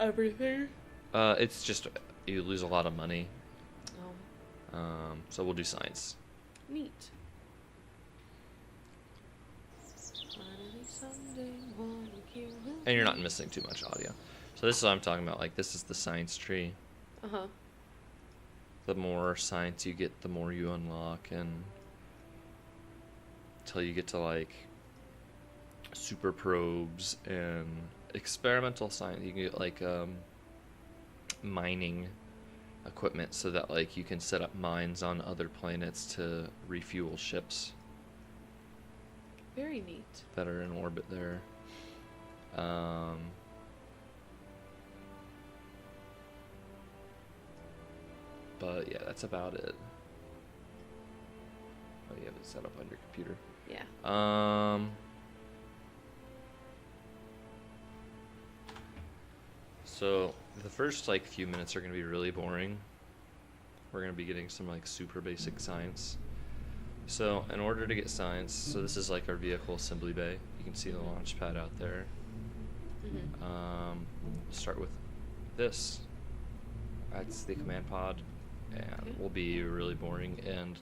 Everything? It's just you lose a lot of money. Oh, So we'll do science. neat. Finally someday one here will And you're not be. missing too much audio. So this is what I'm talking about. Like, this is the science tree. Uh-huh. The more science you get, the more you unlock, and until you get to like super probes and experimental science. You can get like mining equipment so that like you can set up mines on other planets to refuel ships Very neat. that are in orbit there. But yeah, that's about it. Oh, you have it set up on your computer. Yeah. So the first like few minutes are gonna be really boring. We're gonna be getting some like super basic science. So in order to get science, so this is like our vehicle assembly bay. You can see the launch pad out there. Mm-hmm. We'll start with this. That's the command pod, and Okay. we'll be really boring and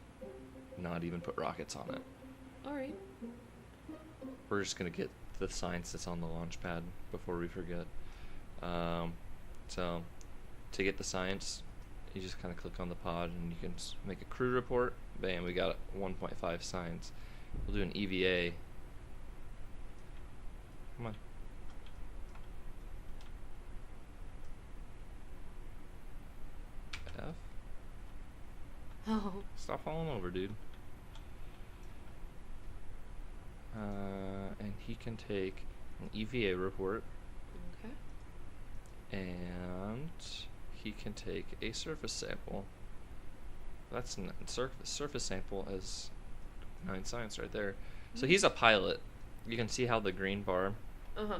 not even put rockets on it. Alright. We're just gonna get the science that's on the launch pad before we forget. So to get the science, you just kind of click on the pod and you can make a crew report. Bam, we got 1.5 science. We'll do an EVA. Come on. F? Oh. Stop falling over, dude. And he can take an EVA report, Okay. and he can take a surface sample. That's surface sample as 9 science right there. So he's a pilot. You can see how the green bar. Uh-huh.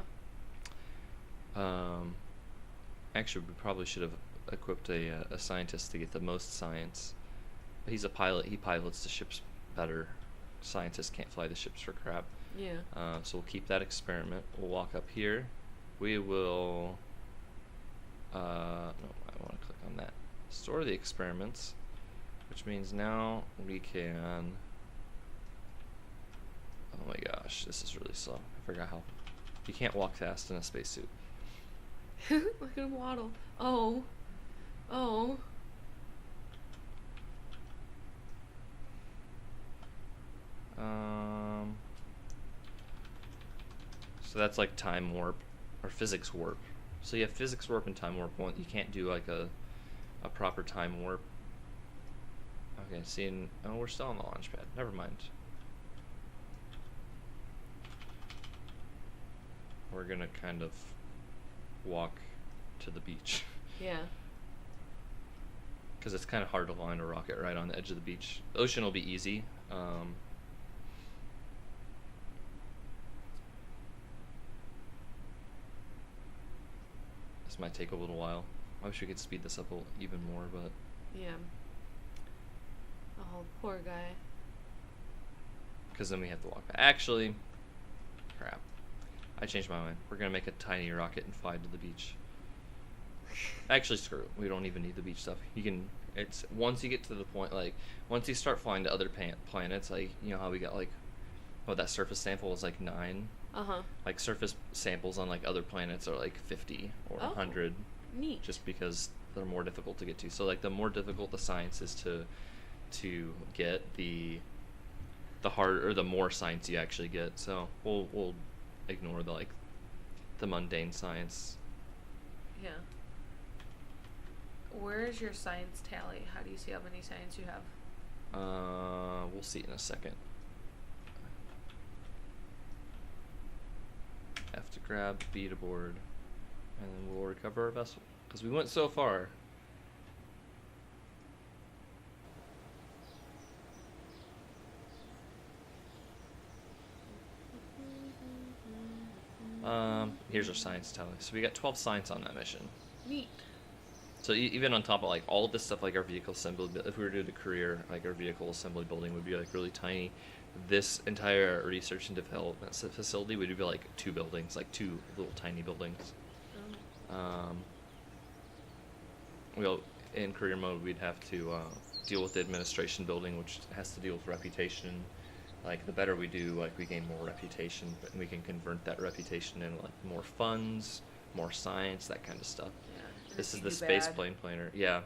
Actually, we probably should have equipped a scientist to get the most science. But he's a pilot. He pilots the ships better. Scientists can't fly the ships for crap. Yeah. So we'll keep that experiment. We'll walk up here. We will. No, I want to click on that. Store the experiments, which means now we can. Oh my gosh, this is really slow. I forgot how. You can't walk fast in a spacesuit. Look at him waddle. Oh. Oh. So that's like time warp or physics warp. So you have physics warp and time warp. One, you can't do like a proper time warp. Okay, seeing. Oh, we're still on the launch pad. Never mind. We're gonna kind of walk to the beach Yeah. because it's kind of hard to land a rocket right on the edge of the beach. The ocean will be easy. This might take a little while. I wish we could speed this up even more, but Yeah. Oh, poor guy. because then we have to walk back. Actually, crap. I changed my mind. We're gonna make a tiny rocket and fly to the beach. Actually, screw it. We don't even need the beach stuff. You can. It's once you get to the point, like once you start flying to other planets, like you know how we got like, oh, that surface sample was like 9. Uh-huh. Like surface samples on like other planets are like 50 or Oh. 100, Neat. just because they're more difficult to get to. So like the more difficult the science is to get, the harder or the more science you actually get. So we'll ignore the like the mundane science. Yeah. Where is your science tally? How do you see how many science you have? We'll see in a second. F to grab, B to board, and then we'll recover our vessel because we went so far. Here's our science tally. So we got 12 science on that mission. Neat. So even on top of like all of this stuff, like our vehicle assembly, if we were to do the career, like our vehicle assembly building would be like really tiny. This entire research and development facility would be like 2 buildings, like 2 little tiny buildings. Um, we'll in career mode we'd have to deal with the administration building, which has to deal with reputation. Like the better we do, like we gain more reputation, but we can convert that reputation into like more funds, more science, that kind of stuff. Yeah. And This if is you the do space bad- plane planer. Yeah.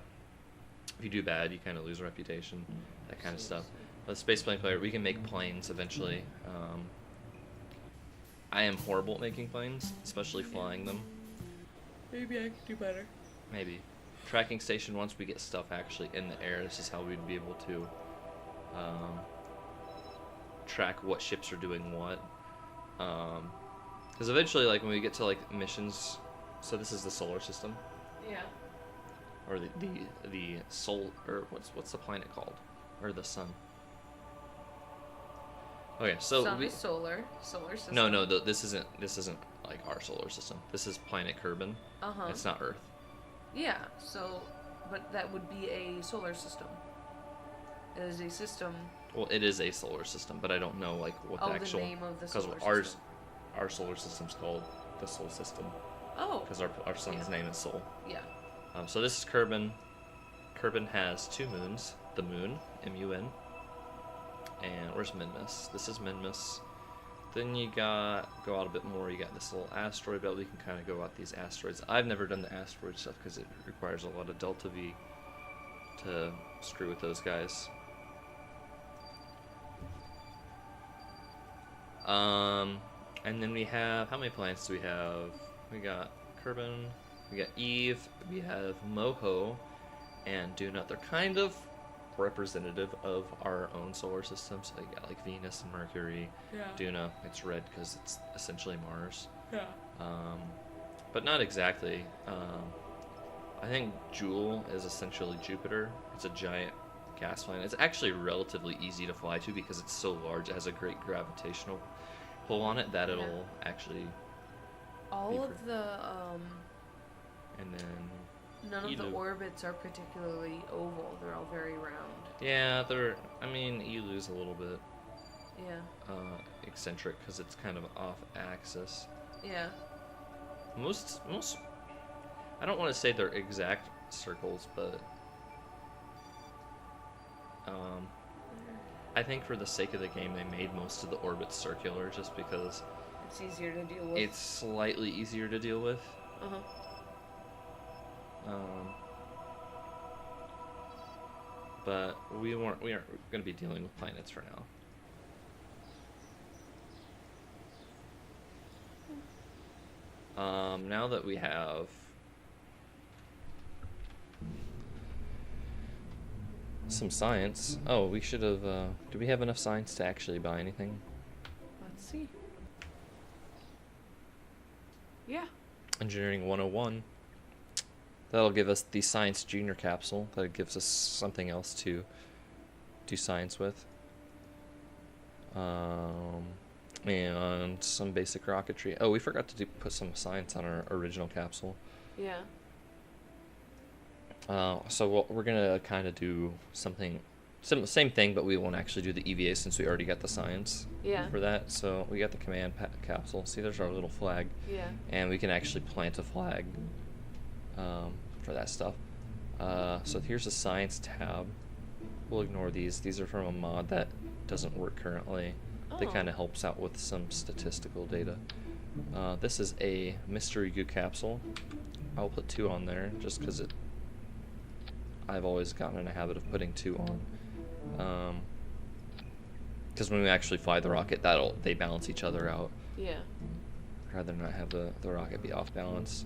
If you do bad, you kind of lose reputation, that kind of stuff. But the space plane player, we can make planes eventually. I am horrible at making planes, especially flying them. Maybe I could do better. Maybe. Tracking station, once we get stuff actually in the air, this is how we'd be able to track what ships are doing what. Because eventually, like, when we get to, like, missions, so this is the solar system, Yeah. or the sol, or what's the planet called? Or the sun. Okay, so Sun is solar system. no, this isn't like our solar system. This is planet Kerbin. Uh-huh. It's not Earth. Yeah, so, but that would be a solar system. It is a system. Well, it is a solar system, but I don't know like what the actual the name of the because solar system. our solar system's called the Sol system Oh. because our sun's Yeah. name is Sol. Yeah. So this is Kerbin. Kerbin has 2 moons. The moon, M-U-N, and where's Minmus? This is Minmus. Then you go out a bit more. You got this little asteroid belt. We can kind of go out these asteroids. I've never done the asteroid stuff because it requires a lot of delta V to screw with those guys. And then we have, how many planets do we have? We got Kerbin, we got Eve, we have Moho, and Duna. They're kind of representative of our own solar system. So you got like Venus and Mercury. Yeah. Duna, it's red because it's essentially Mars. Yeah. But not exactly. I think Joule is essentially Jupiter. It's a giant gas planet. It's actually relatively easy to fly to because it's so large. It has a great gravitational pull on it that it'll actually. All of the And then. none of the Elu. orbits are particularly oval. They're all very round. Yeah, I mean, Elu's a little bit Yeah. eccentric because it's kind of off axis. Yeah. Most. I don't want to say they're exact circles, but I think for the sake of the game, they made most of the orbits circular just because It's easier to deal with. it's slightly easier to deal with. Uh-huh. But we aren't going to be dealing with planets for now. Now that we have some science. Oh, we should have. Do we have enough science to actually buy anything? Let's see. Yeah. Engineering 101. That'll give us the Science Junior Capsule. That gives us something else to do science with. And some basic rocketry. Oh, we forgot to put some science on our original capsule. Yeah. So we're gonna kind of do something, same thing, but we won't actually do the EVA since we already got the science Yeah. for that. So we got the command capsule. See, there's our little flag. Yeah. And we can actually plant a flag for that stuff. So here's the science tab. We'll ignore these. These are from a mod that doesn't work currently. That Oh. kind of helps out with some statistical data. This is a mystery goo capsule. I'll put 2 on there just because I've always gotten in a habit of putting 2 on. Because when we actually fly the rocket, they balance each other out. Yeah. Rather than not have the rocket be off balance.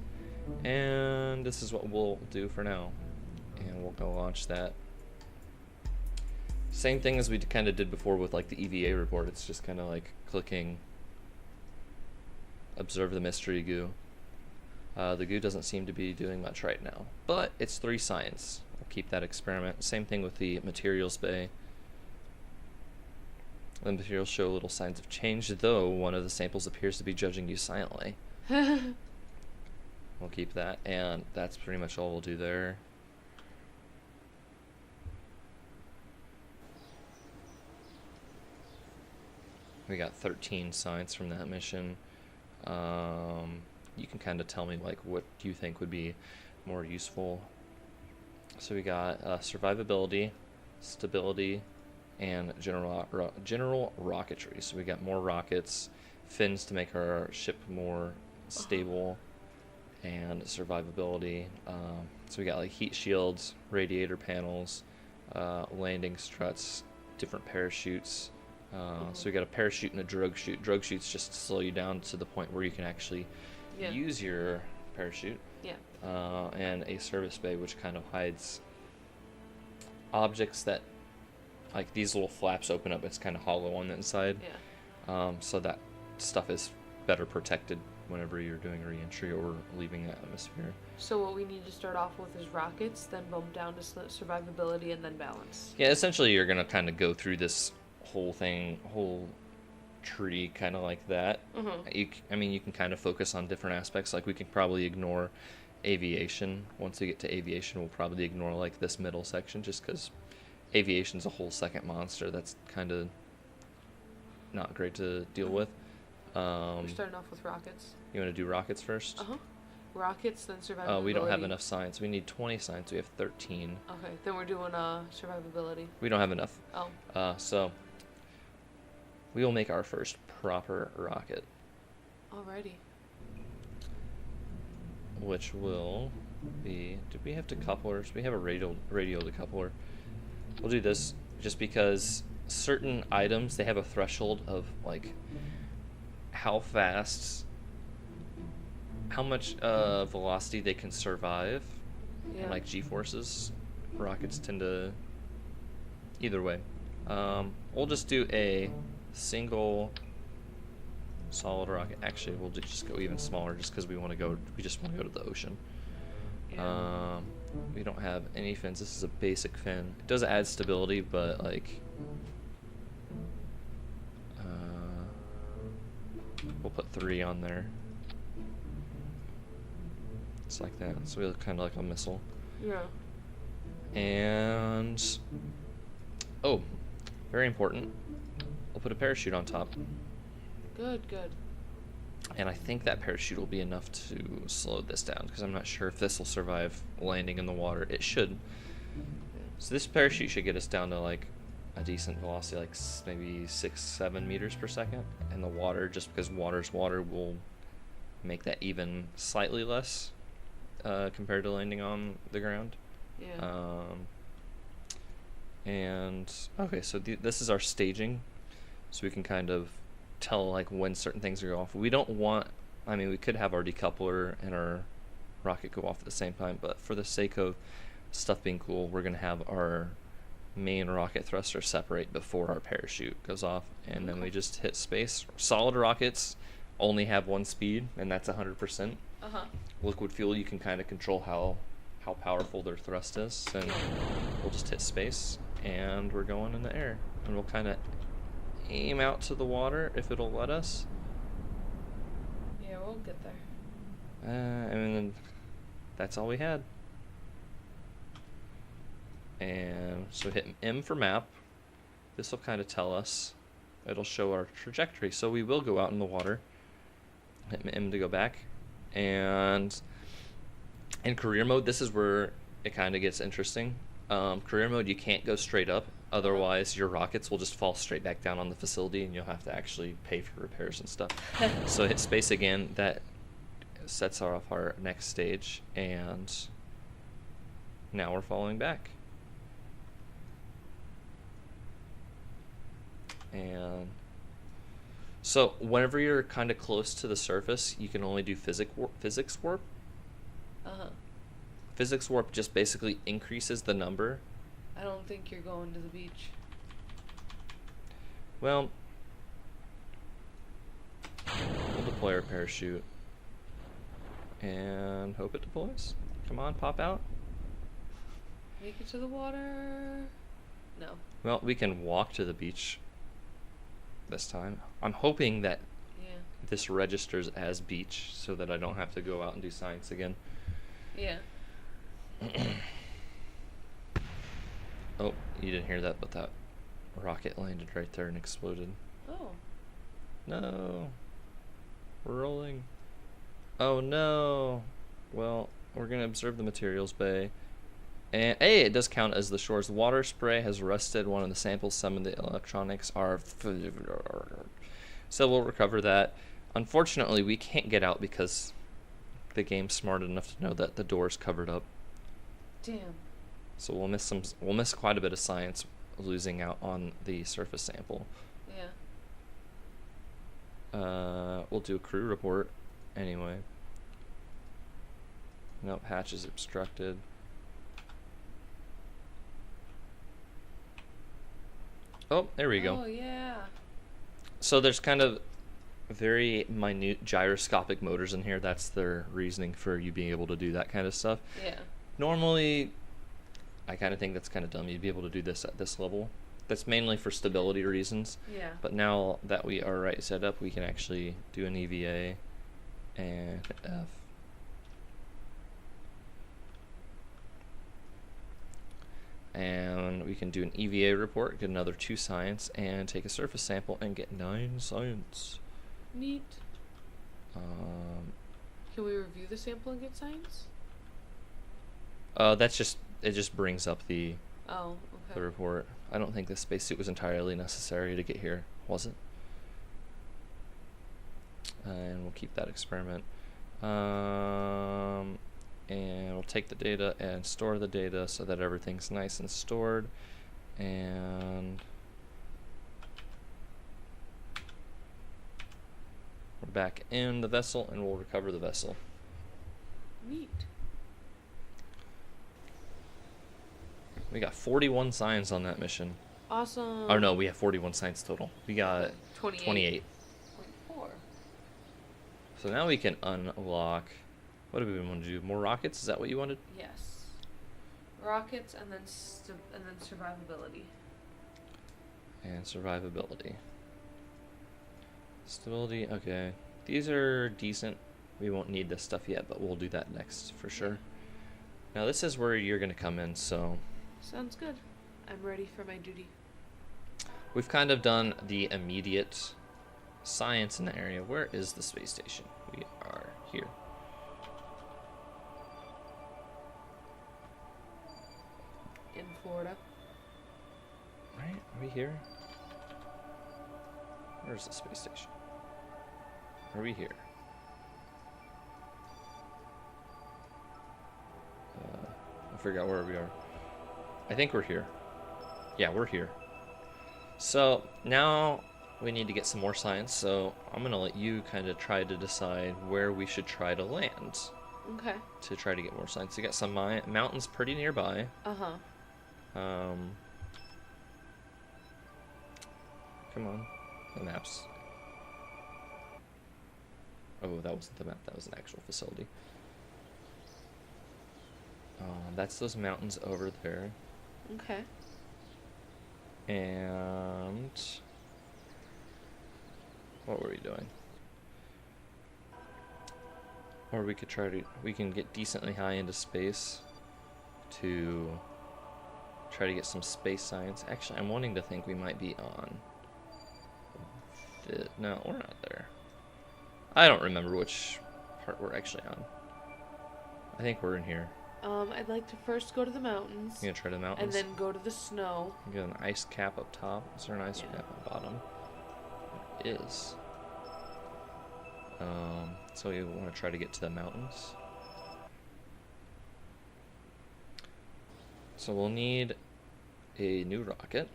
And this is what we'll do for now. And we'll go launch that. Same thing as we kind of did before with like the EVA report. It's just kind of like clicking observe the mystery goo. The goo doesn't seem to be doing much right now, but it's 3 science. We'll keep that experiment. Same thing with the materials bay. The materials show little signs of change, though one of the samples appears to be judging you silently. We'll keep that, and that's pretty much all we'll do there. We got 13 science from that mission. you can kind of tell me like what do you think would be more useful. So we got survivability, stability, and general rocketry. So we got more rockets, fins to make our ship more stable, and survivability. So we got like heat shields, radiator panels, landing struts, different parachutes. So we got a parachute and a drogue chute. Drogue chutes just slow you down to the point where you can actually use your parachute. Yeah. And a service bay, which kind of hides objects that, like these little flaps open up. It's kind of hollow on the inside. Yeah. So that stuff is better protected whenever you're doing re-entry or leaving the atmosphere. So what we need to start off with is rockets, then bump down to survivability, and then balance. Yeah, essentially you're gonna kind of go through this whole tree kind of like that. I mean, you can kind of focus on different aspects. Like we can probably ignore aviation. Once we get to aviation, we'll probably ignore like this middle section, just because aviation's a whole second monster that's kind of not great to deal with. We're starting off with rockets. You want to do rockets first? Rockets, then survivability. Oh, we don't have enough science. We need 20 science. We have 13. Okay, then we're doing survivability. We don't have enough. Oh. So we will make our first proper rocket. Alrighty. Which will be... Did we have decouplers? We have a radial decoupler. We'll do this just because certain items, they have a threshold of like how much velocity they can survive. And like G-forces. Rockets tend to... Either way. We'll just do a single solid rocket. Actually, we'll just go even smaller just because we just want to go to the ocean. Yeah. We don't have any fins. This is a basic fin. It does add stability, but like we'll put 3 on there. It's like that. So we look kind of like a missile. Yeah. And oh, very important. We'll put a parachute on top. Good. And I think that parachute will be enough to slow this down, because I'm not sure if this will survive landing in the water. It should. So this parachute should get us down to like a decent velocity, like maybe 6-7 meters per second. And the water, just because water's water, will make that even slightly less compared to landing on the ground. Yeah. And okay, so this is our staging, so we can kind of tell like when certain things are off. We don't want, I mean, we could have our decoupler and our rocket go off at the same time, but for the sake of stuff being cool, we're gonna have our main rocket thruster separate before our parachute goes off, and then we just hit space. Solid rockets only have one speed, and that's 100%. Liquid fuel, you can kind of control how powerful their thrust is, and we'll just hit space, and we're going in the air, and we'll kind of aim out to the water if it'll let us. Yeah, we'll get there. And then that's all we had. And so hit M for map. This will kind of tell us. It'll show our trajectory. So we will go out in the water. Hit M to go back. And in career mode, this is where it kind of gets interesting. Career mode, you can't go straight up. Otherwise, your rockets will just fall straight back down on the facility, and you'll have to actually pay for repairs and stuff. So hit space again. That sets off our next stage, and now we're falling back. And so whenever you're kind of close to the surface, you can only do physics warp. Physics warp just basically increases the number. I don't think you're going to the beach. Well, we'll deploy our parachute and hope it deploys. Come on, pop out. Make it to the water. No. Well, we can walk to the beach this time. I'm hoping that this registers as beach so that I don't have to go out and do science again. Yeah. Oh, you didn't hear that, but that rocket landed right there and exploded. Oh. No. We're rolling. Oh no. Well, we're gonna observe the materials bay. And hey, it does count as the shore's water spray has rusted one of the samples. Some of the electronics are. So we'll recover that. Unfortunately, we can't get out because the game's smart enough to know that the door's covered up. Damn. So we'll miss some. We'll miss quite a bit of science losing out on the surface sample. Yeah. We'll do a crew report anyway. Nope, hatch is obstructed. Oh, there we go. Oh, yeah. So there's kind of very minute gyroscopic motors in here. That's their reasoning for you being able to do that kind of stuff. Yeah. Normally, I kind of think that's kind of dumb. You'd be able to do this at this level. That's mainly for stability reasons. Yeah. But now that we are right set up, we can actually do an EVA and F. And we can do an EVA report, get another 2 science, and take a surface sample and get 9 science. Neat. Can we review the sample and get science? That's just, it just brings up the Oh, okay. report. I don't think the spacesuit was entirely necessary to get here, was it? And we'll keep that experiment. And we'll take the data and store the data so that everything's nice and stored. And we're back in the vessel, and we'll recover the vessel. Neat. We got 41 signs on that mission. Awesome. Oh no, we have 41 signs total. We got 28. 28.4. So now we can unlock. What do we want to do? More rockets? Is that what you wanted? Yes. Rockets and then survivability. And survivability. Stability, okay. These are decent. We won't need this stuff yet, but we'll do that next for sure. Now this is where you're going to come in, so... Sounds good. I'm ready for my duty. We've kind of done the immediate science in the area. Where is the space station? We are here. In Florida. Right? Are we here? Where's the space station? Are we here? I forgot where we are. I think we're here. Yeah, we're here. So now we need to get some more science, so I'm going to let you kind of try to decide where we should try to land. Okay. To try to get more science. You got some mountains pretty nearby. Uh-huh. Come on. The maps. Oh, that wasn't the map. That was an actual facility. That's those mountains over there. Okay. And what were we doing? Or we could we can get decently high into space to try to get some space science. Actually, I'm wanting to think we might be on no, we're not there. I don't remember which part we're actually on. I think we're in here. I'd like to first go to the mountains. You gonna try the mountains? And then go to the snow. Get an ice cap up top. Is there an ice cap on the bottom? It is. So we want to try to get to the mountains. So we'll need a new rocket.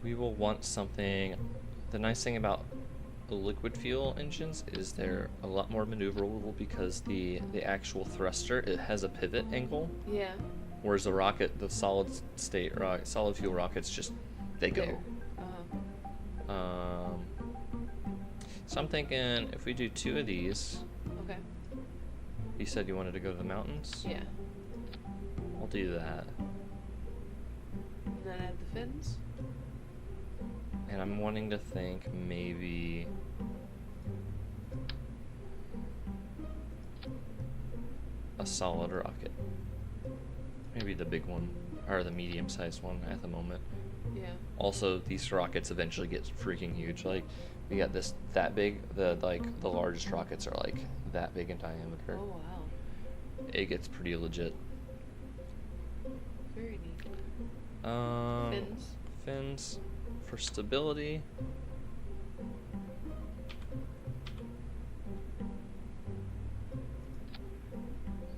We will want something. The nice thing about the liquid fuel engines is they're a lot more maneuverable because the actual thruster, it has a pivot angle. Yeah. Whereas the rocket, the solid fuel rockets, just they go. Uh-huh. So I'm thinking if we do 2 of these. Okay. You said you wanted to go to the mountains? Yeah. I'll do that. And then add the fins. And I'm wanting to think maybe a solid rocket. Maybe the big one. or the medium-sized one at the moment. Yeah. Also, these rockets eventually get freaking huge. Like, we got this that big. The largest rockets are like that big in diameter. Oh wow. It gets pretty legit. Very neat. Fins. Fins for stability.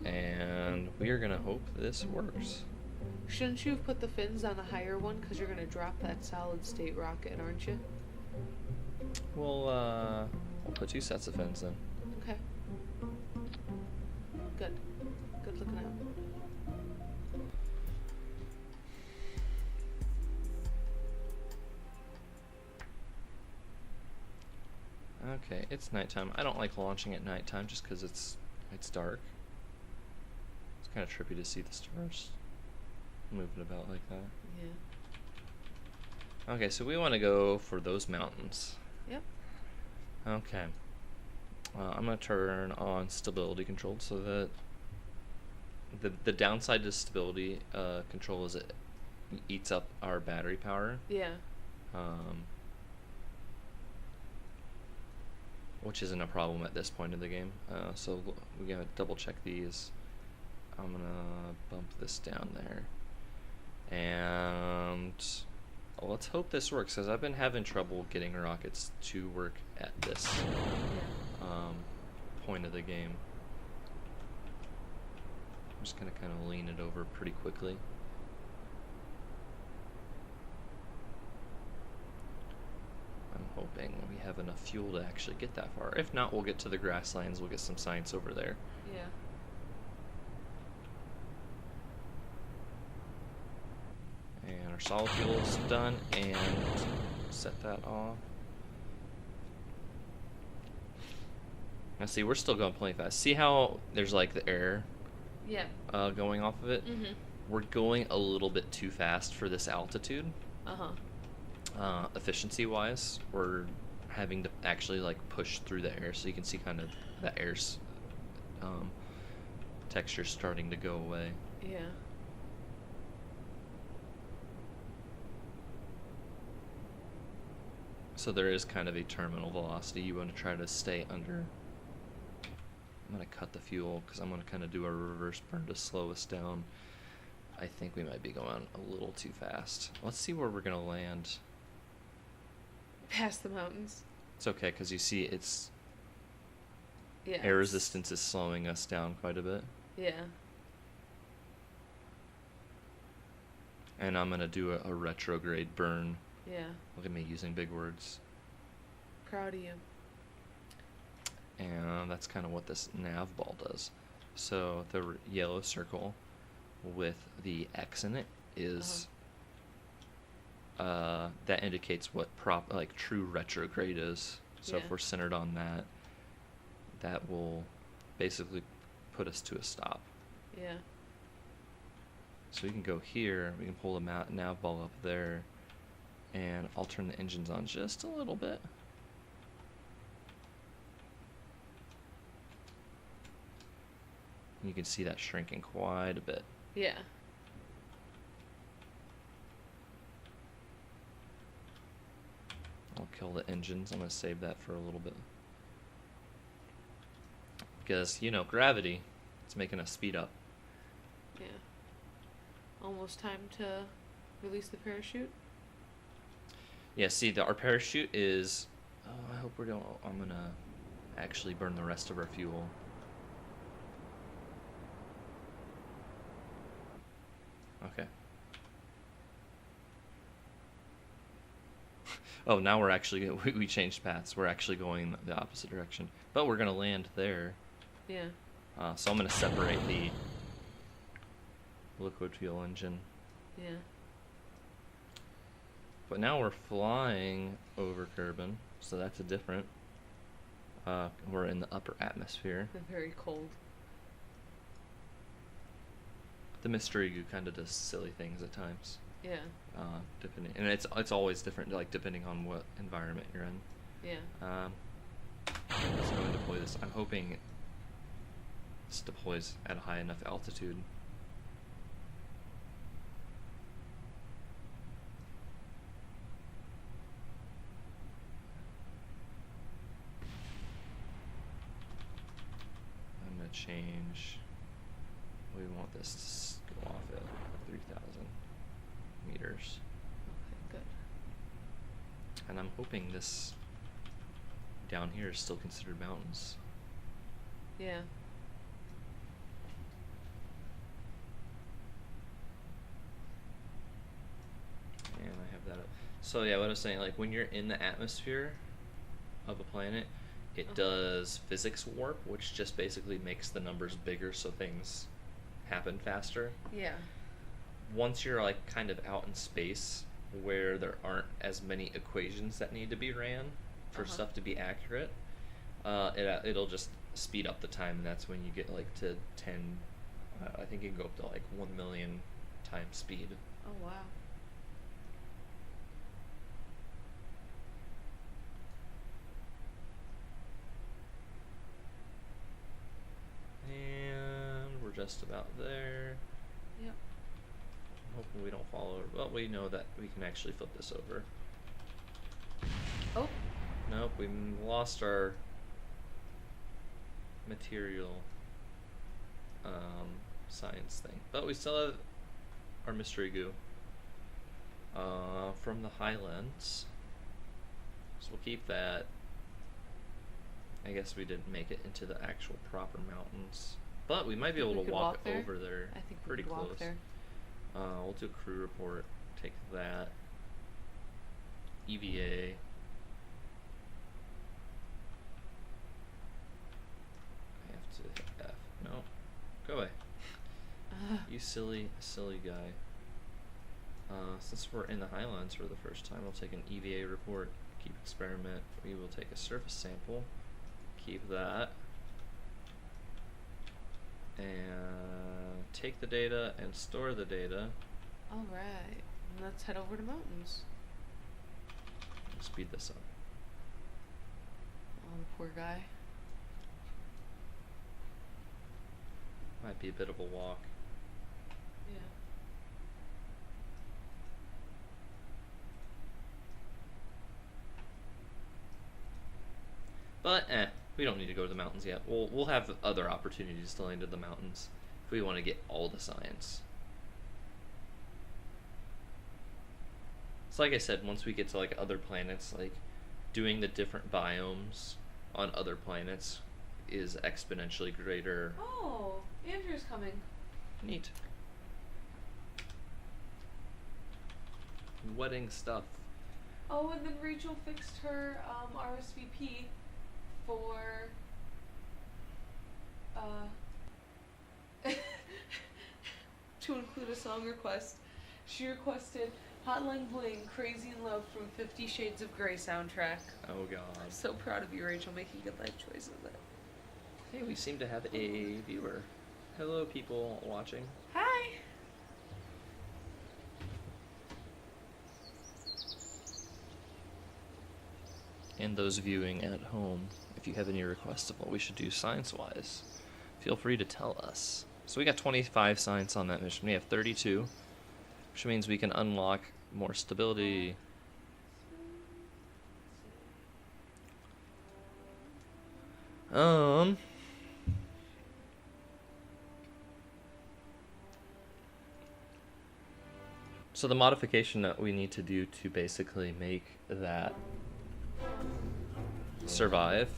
And we are gonna hope this works. Shouldn't you have put the fins on a higher one because you're gonna drop that solid state rocket, aren't you? We'll put 2 sets of fins then. Okay. Good. Good looking out. Okay, it's nighttime. I don't like launching at nighttime just because it's dark. It's kind of trippy to see the stars moving about like that. Yeah. Okay, so we want to go for those mountains. Yep. Okay. I'm going to turn on stability control so that the downside to stability control is it eats up our battery power. Yeah. Which isn't a problem at this point in the game. So we gotta double check these. I'm gonna bump this down there. And let's hope this works, because I've been having trouble getting rockets to work at this point of the game. I'm just gonna kind of lean it over pretty quickly. I'm hoping we have enough fuel to actually get that far. If not, we'll get to the grasslands. We'll get some science over there. Yeah. And our solid fuel is done, and set that off. Now see, we're still going plenty fast. See how there's like the air Yeah. going off of it? Mm-hmm. We're going a little bit too fast for this altitude. Uh-huh. Efficiency wise, we're having to actually like push through the air, so you can see kind of the air's texture starting to go away. Yeah. So there is kind of a terminal velocity. You want to try to stay under. I'm going to cut the fuel because I'm going to kind of do a reverse burn to slow us down. I think we might be going a little too fast. Let's see where we're going to land. Past the mountains. It's okay, because you see it's Yeah. air resistance is slowing us down quite a bit. Yeah. And I'm going to do a retrograde burn. Yeah. Look at me using big words. Proud of you. And that's kind of what this nav ball does. So the yellow circle with the X in it is that indicates what true retrograde is. So if Yeah. we're centered on that, that will basically put us to a stop. Yeah. So we can go here, we can pull the nav ball up there, and I'll turn the engines on just a little bit. You can see that shrinking quite a bit. Yeah. I'll kill the engines. I'm going to save that for a little bit. Because, gravity, it's making us speed up. Yeah. Almost time to release the parachute. Yeah, see, our parachute is... Oh, I hope we don't... I'm going to actually burn the rest of our fuel. Okay. Oh, now we're actually... We changed paths. We're actually going the opposite direction. But we're going to land there. Yeah. So I'm going to separate the liquid fuel engine. Yeah. But now we're flying over Kerbal, so that's a different... we're in the upper atmosphere. They're very cold. The mystery goo kind of does silly things at times. Yeah. Depending, and it's always different, like depending on what environment you're in. Yeah. Let's go and deploy this. I'm hoping this deploys at a high enough altitude. change. We want this to go off at 3,000 meters. Okay, good. And I'm hoping this down here is still considered mountains. Yeah. And I have that up. So yeah, what I was saying, like when you're in the atmosphere of a planet, it does physics warp, which just basically makes the numbers bigger so things happen faster. Yeah. Once you're like kind of out in space where there aren't as many equations that need to be ran for stuff to be accurate, it'll just speed up the time, and that's when you get like to 10, I think you can go up to like 1 million times speed. Oh, wow. And we're just about there. Yep. I'm hoping we don't fall over. Well, we know that we can actually flip this over. Oh. Nope, we lost our material science thing. But we still have our mystery goo from the Highlands. So we'll keep that. I guess we didn't make it into the actual proper mountains. But we might be able to walk over there. I think pretty we could close. walk there. We'll do a crew report. Take that. EVA. I have to hit F. No. Go away. You silly guy. Since we're in the Highlands for the first time, we'll take an EVA report. Keep experiment. We will take a surface sample. Keep that. And take the data and store the data. Alright. Let's head over to mountains. Speed this up. Oh, the poor guy. Might be a bit of a walk. Yeah. But we don't need to go to the mountains yet. We'll have other opportunities to land in the mountains if we want to get all the science. So like I said, once we get to like other planets, like doing the different biomes on other planets is exponentially greater. Oh, Andrew's coming. Neat. Wedding stuff. Oh, and then Rachel fixed her RSVP for to include a song request. She requested Hotline Bling, Crazy in Love from 50 Shades of Grey soundtrack. Oh god. I'm so proud of you, Rachel, making good life choices there. Hey, we seem to have a viewer. Hello, people watching. Hi! And those viewing at home, if you have any requests of what we should do science-wise, feel free to tell us. So we got 25 science on that mission. We have 32, which means we can unlock more stability. So the modification that we need to do to basically make that survive,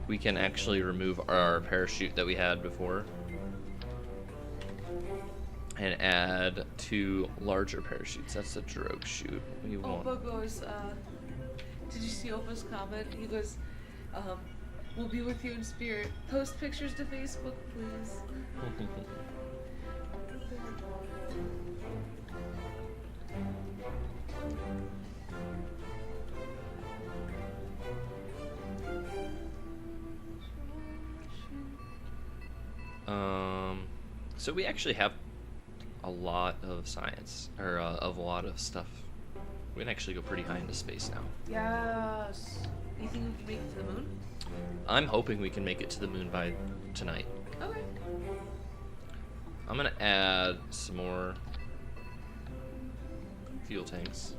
we can actually remove our parachute that we had before and add 2 larger parachutes. That's a drogue chute. We want. Opa goes, did you see Opa's comment? He goes, we'll be with you in spirit. Post pictures to Facebook, please. So we actually have a lot of science, or of a lot of stuff. We can actually go pretty high into space now. Yes. You think we can make it to the moon? I'm hoping we can make it to the moon by tonight. Okay. I'm gonna add some more fuel tanks.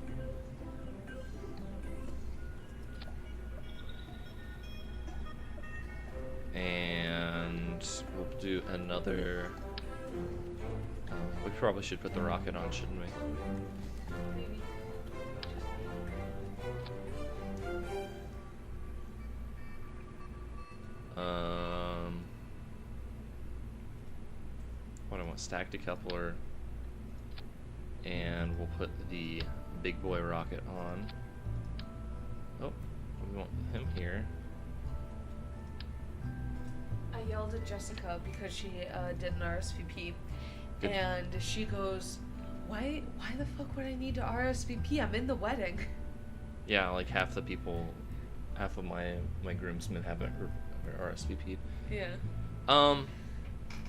And another. We probably should put the rocket on, shouldn't we? Maybe. What I want, stack decoupler, and we'll put the big boy rocket on. Oh, we want him here. I yelled at Jessica because she did an RSVP, Good. and she goes, "Why the fuck would I need to RSVP? I'm in the wedding." Yeah, like half the people, half of my groomsmen haven't RSVP'd. Yeah.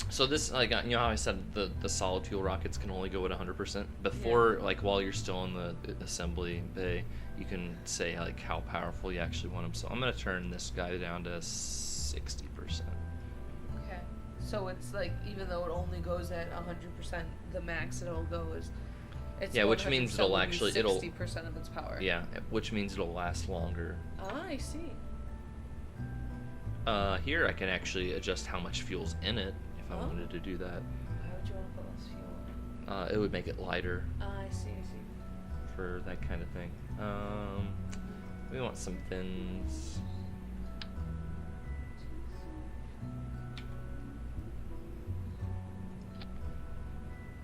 So this, like, you know how I said the solid fuel rockets can only go at 100%? Before, Yeah. like, while you're still in the assembly bay, you can say, like, how powerful you actually want them. So I'm going to turn this guy down to 60%. Okay. So it's like, even though it only goes at 100%, the max it'll go is. It's Yeah, which means it'll 60% of its power. Yeah, which means it'll last longer. Ah, I see. Here I can actually adjust how much fuel's in it if I Oh. wanted to do that. Why would you want to put less fuel in it? It would make it lighter Ah, I see. for that kind of thing. We want some fins.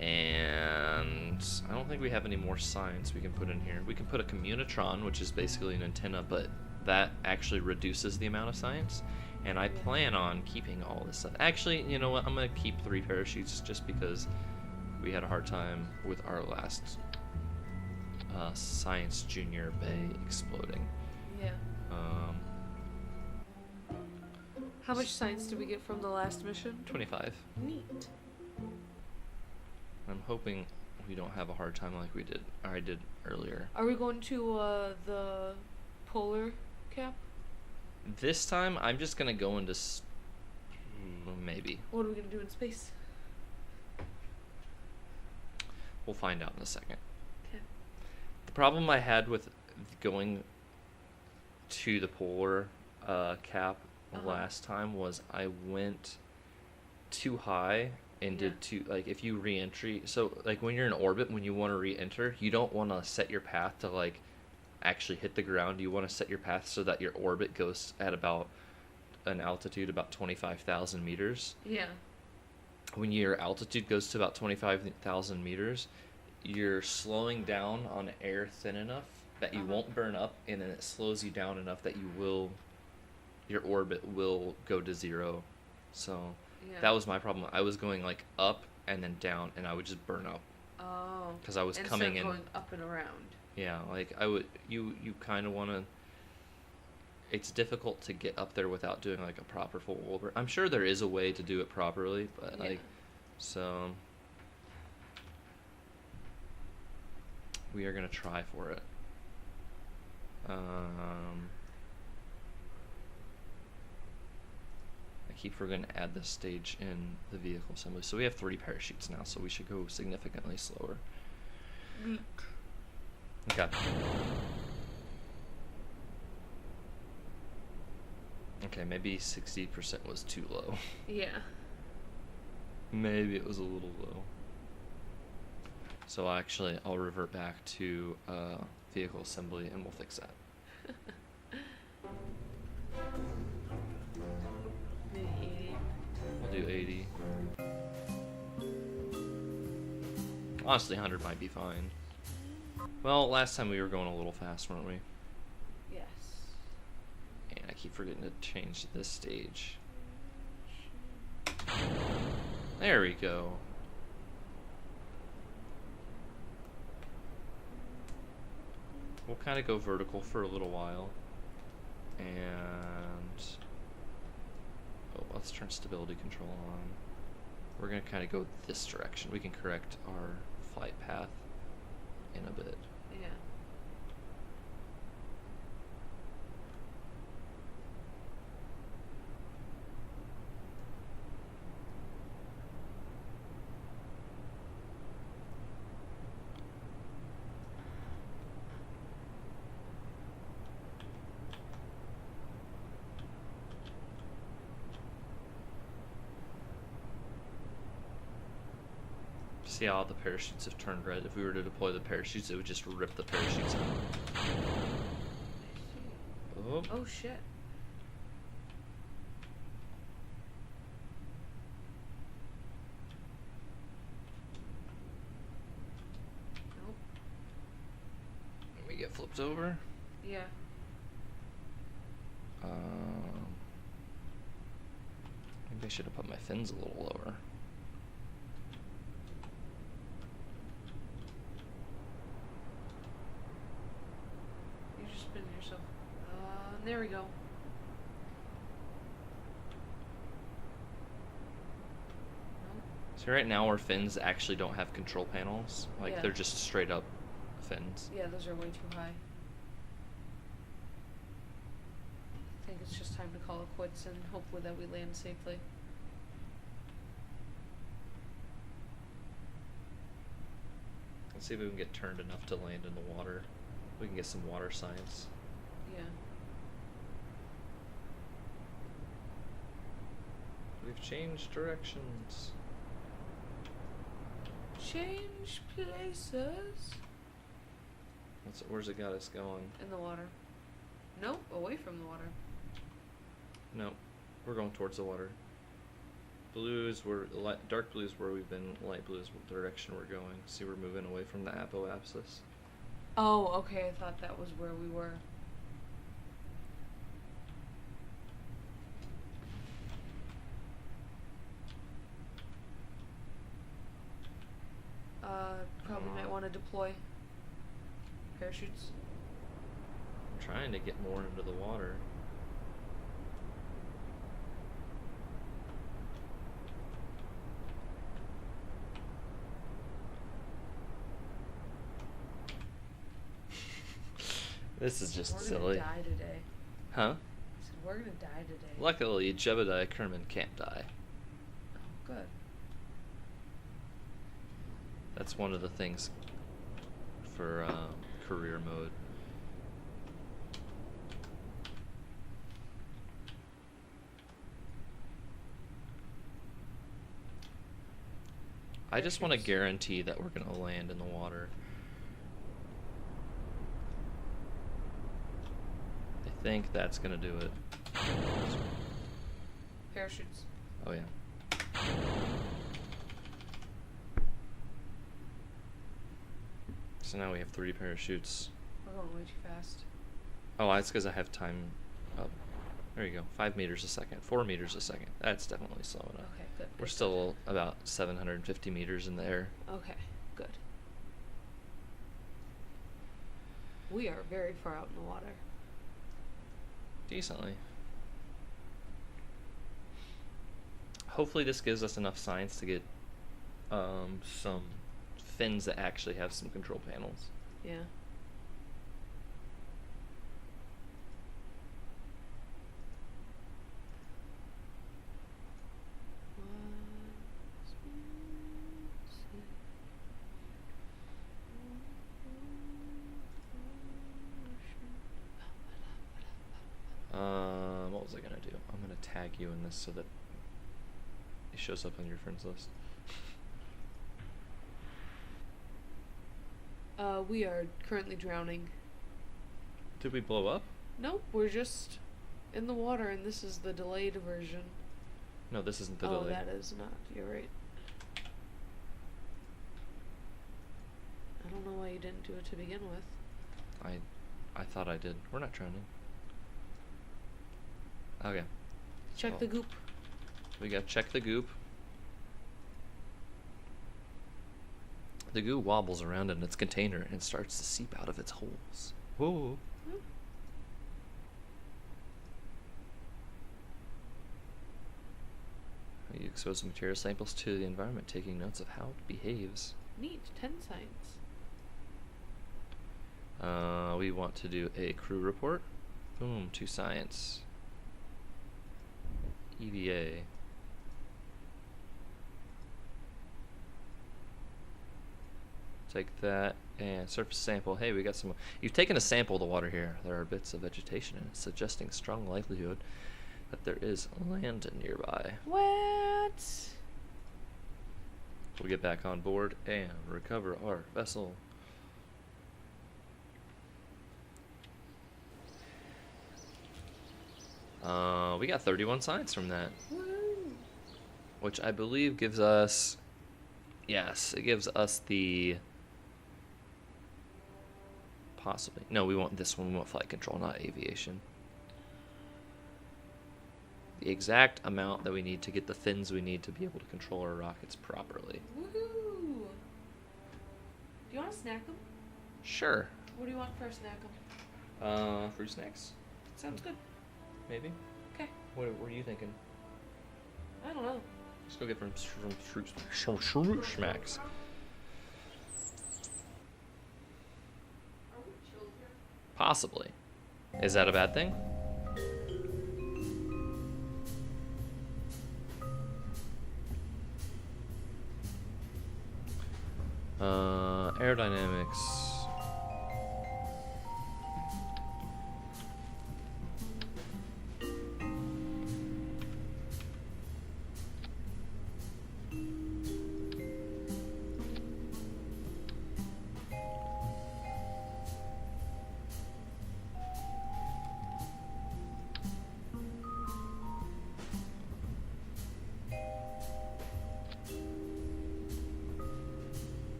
And I don't think we have any more signs we can put in here. We can put a communitron, which is basically an antenna, but that actually reduces the amount of science. And I plan on keeping all this stuff. Actually, you know what? I'm going to keep 3 parachutes just because we had a hard time with our last Science Junior Bay exploding. Yeah. Um, How much science did we get from the last mission? 25. Neat. I'm hoping we don't have a hard time like I did earlier. Are we going to the polar cap? This time, I'm just gonna go into maybe. What are we gonna do in space? We'll find out in a second. Okay. The problem I had with going to the polar cap last time was I went too high and did too, like, if you re-entry, so like when you're in orbit, when you want to re-enter, you don't want to set your path to like actually hit the ground. You want to set your path so that your orbit goes at about an altitude about 25,000 meters. Yeah. When your altitude goes to about 25,000 meters, you're slowing down on air thin enough that you won't burn up, and then it slows you down enough that your orbit will go to 0. So that was my problem. I was going like up and then down, and I would just burn up. Oh. Because I was Instead coming of in. going up and around. Yeah, like you kind of want to. It's difficult to get up there without doing like a proper full orbit. I'm sure there is a way to do it properly, but Yeah. like, so we are gonna try for it. I keep forgetting to add this stage in the vehicle assembly. So we have 3 parachutes now, so we should go significantly slower. Okay. Okay, maybe 60% was too low. Yeah. Maybe it was a little low. So actually, I'll revert back to vehicle assembly and we'll fix that. Maybe 80. We'll do 80. Honestly, 100 might be fine. Well, last time we were going a little fast, weren't we? Yes. And I keep forgetting to change this stage. There we go. We'll kind of go vertical for a little while. And let's turn stability control on. We're going to kind of go this direction. We can correct our flight path in a bit. Yeah. See how all the parachutes have turned red? If we were to deploy the parachutes, it would just rip the parachutes out. Oh. Oh shit. Nope. We get flipped over. Yeah. Maybe I should have put my fins a little lower. You just spin yourself. There we go. See, right now our fins actually don't have control panels. Like, Yeah. they're just straight up fins. Yeah, those are way too high. I think it's just time to call it quits and hopefully that we land safely. Let's see if we can get turned enough to land in the water. We can get some water science. Yeah. We've changed directions. Change places. Where's it got us going? In the water. Nope, away from the water. No, we're going towards the water. Blue is where dark blue is where we've been. Light blue is the direction we're going. See, we're moving away from the apoapsis. Oh, okay. I thought that was where we were. Probably might want to deploy parachutes. I'm trying to get more into the water. This is just silly. We're gonna die today. Huh? I said, we're gonna die today. Luckily, Jebediah Kerman can't die. Oh, good. That's one of the things for career mode. I just want to guarantee that we're going to land in the water. I think that's going to do it. Parachutes. Oh, yeah. So now we have 3 parachutes. We're going way too fast. Oh, that's because I have time up. There you go. 5 meters a second. 4 meters a second. That's definitely slow enough. Okay, good. We're still about 750 meters in the air. Okay, good. We are very far out in the water. Decently. Hopefully this gives us enough science to get some fins that actually have some control panels. Yeah. What was I gonna do? I'm gonna tag you in this so that it shows up on your friends list. We are currently drowning. Did we blow up? Nope, we're just in the water, and this is the delayed version. No, this isn't the Oh, delay. that is not. You're right. I don't know why you didn't do it to begin with. I thought I did. We're not drowning. Okay. Check the goop. We got check the goop. The goo wobbles around in its container and starts to seep out of its holes. Whoa. You expose the material samples to the environment, taking notes of how it behaves. Neat. 10 science. We want to do a crew report. Boom, 2 science. EVA. Take that and surface sample. Hey, we got some. You've taken a sample of the water here. There are bits of vegetation in it, suggesting strong likelihood that there is land nearby. What? We'll get back on board and recover our vessel. We got 31 signs from that. Woo! Which I believe gives us... Yes, it gives us the... Possibly. No, we want this one. We want flight control, not aviation. The exact amount that we need to get the fins we need to be able to control our rockets properly. Woohoo! Do you want to snack them? Sure. What do you want for a snack them? Fruit snacks? Sounds good. Maybe? Okay. What are you thinking? I don't know. Let's go get some fruit snacks. Possibly. Is that a bad thing? Aerodynamics.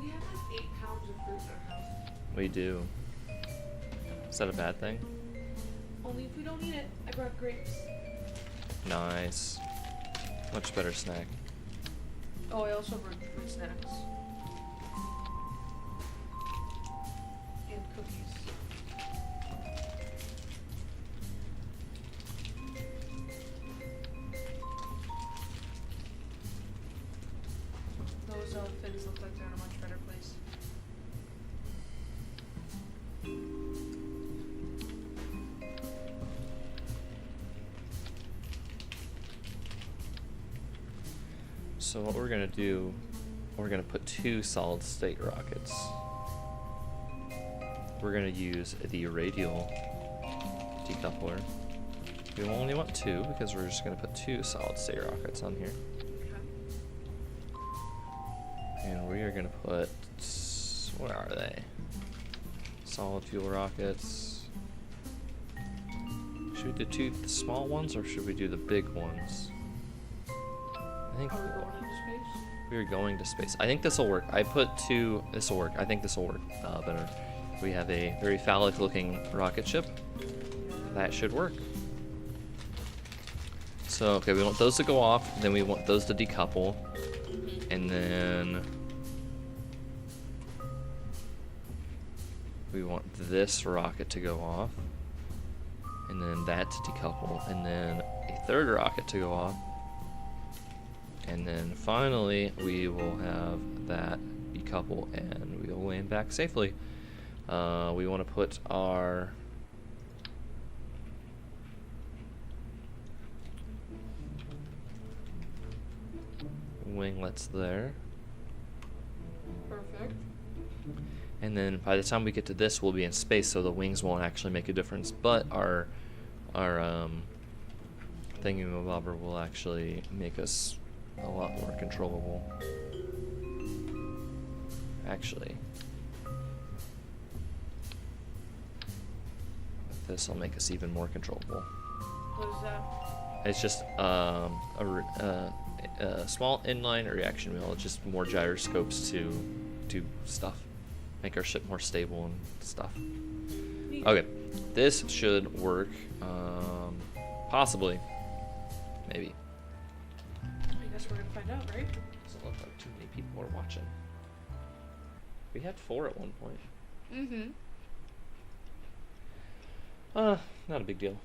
We have like 8 pounds of fruit in our house. We do. Is that a bad thing? Only if we don't eat it. I brought grapes. Nice. Much better snack. Oh, I also brought fruit snacks. And cookies. Those fins look like they're in a much better place. So what we're gonna do, we're gonna put 2 solid state rockets. We're gonna use the radial decoupler. We only want 2 because we're just gonna put 2 solid state rockets on here. And we are gonna put, where are they? Solid fuel rockets. Should we do the small ones or should we do the big ones? I think Are we going into space? we are going to space. I think this will work. I put 2. This will work. I think this will work better. We have a very phallic-looking rocket ship. That should work. So, okay, we want those to go off. Then we want those to decouple. And then we want this rocket to go off. And then that to decouple. And then a third rocket to go off. And then finally, we will have that decouple and we will land back safely. We want to put our winglets there. Perfect. And then by the time we get to this, we'll be in space, so the wings won't actually make a difference. But our thingamabobber will actually make us a lot more controllable. Actually, this will make us even more controllable. What is that? It's just a small inline reaction wheel. It's just more gyroscopes to do stuff, make our ship more stable and stuff. Neat. Okay, this should work. Possibly, maybe. I guess we're gonna find out, right? Doesn't look like too many people are watching. We had 4 at one point. Mm-hmm. Not a big deal.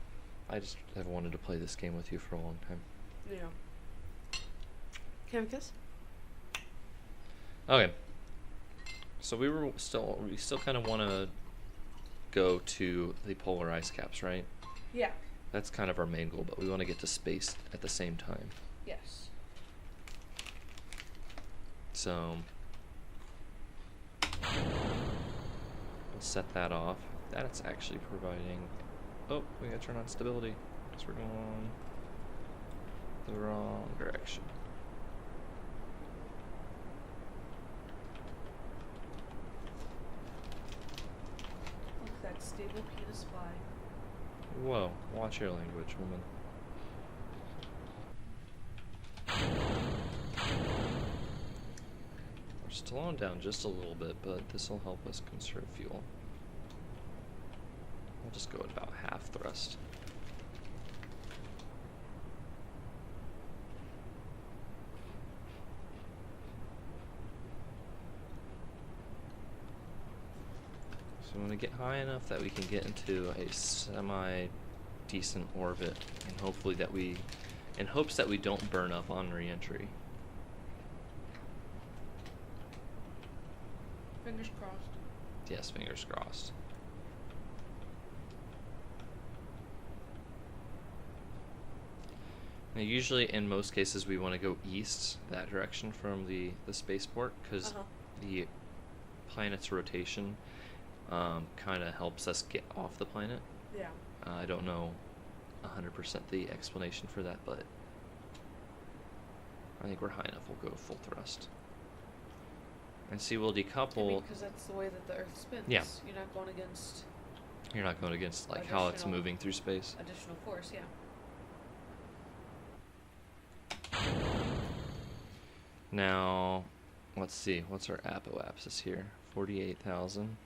I just have wanted to play this game with you for a long time. Yeah. Can we kiss? Okay. So we still kind of want to go to the polar ice caps, right? Yeah. That's kind of our main goal, but we want to get to space at the same time. Yes. So we'll set that off. That's actually providing... Oh, we gotta turn on stability. Because we're going the wrong direction. Look, that stable penis fly. Whoa, watch your language, woman. We're slowing down just a little bit, but this will help us conserve fuel. We'll just go at about half thrust. So we want to get high enough that we can get into a semi-decent orbit, and hopefully that we, in hopes that we don't burn up on re-entry. Fingers crossed. Yes, fingers crossed. Now, usually, in most cases, we want to go east, that direction from the spaceport, because the planet's rotation kind of helps us get off the planet. Yeah. I don't know 100% the explanation for that, but I think we're high enough. We'll go full thrust. And see, we'll decouple. Because that's the way that the Earth spins. Yeah. You're not going against. You're not going against like how it's Additional- moving through space. Additional force, yeah. Now, let's see. What's our apoapsis here? 48,000.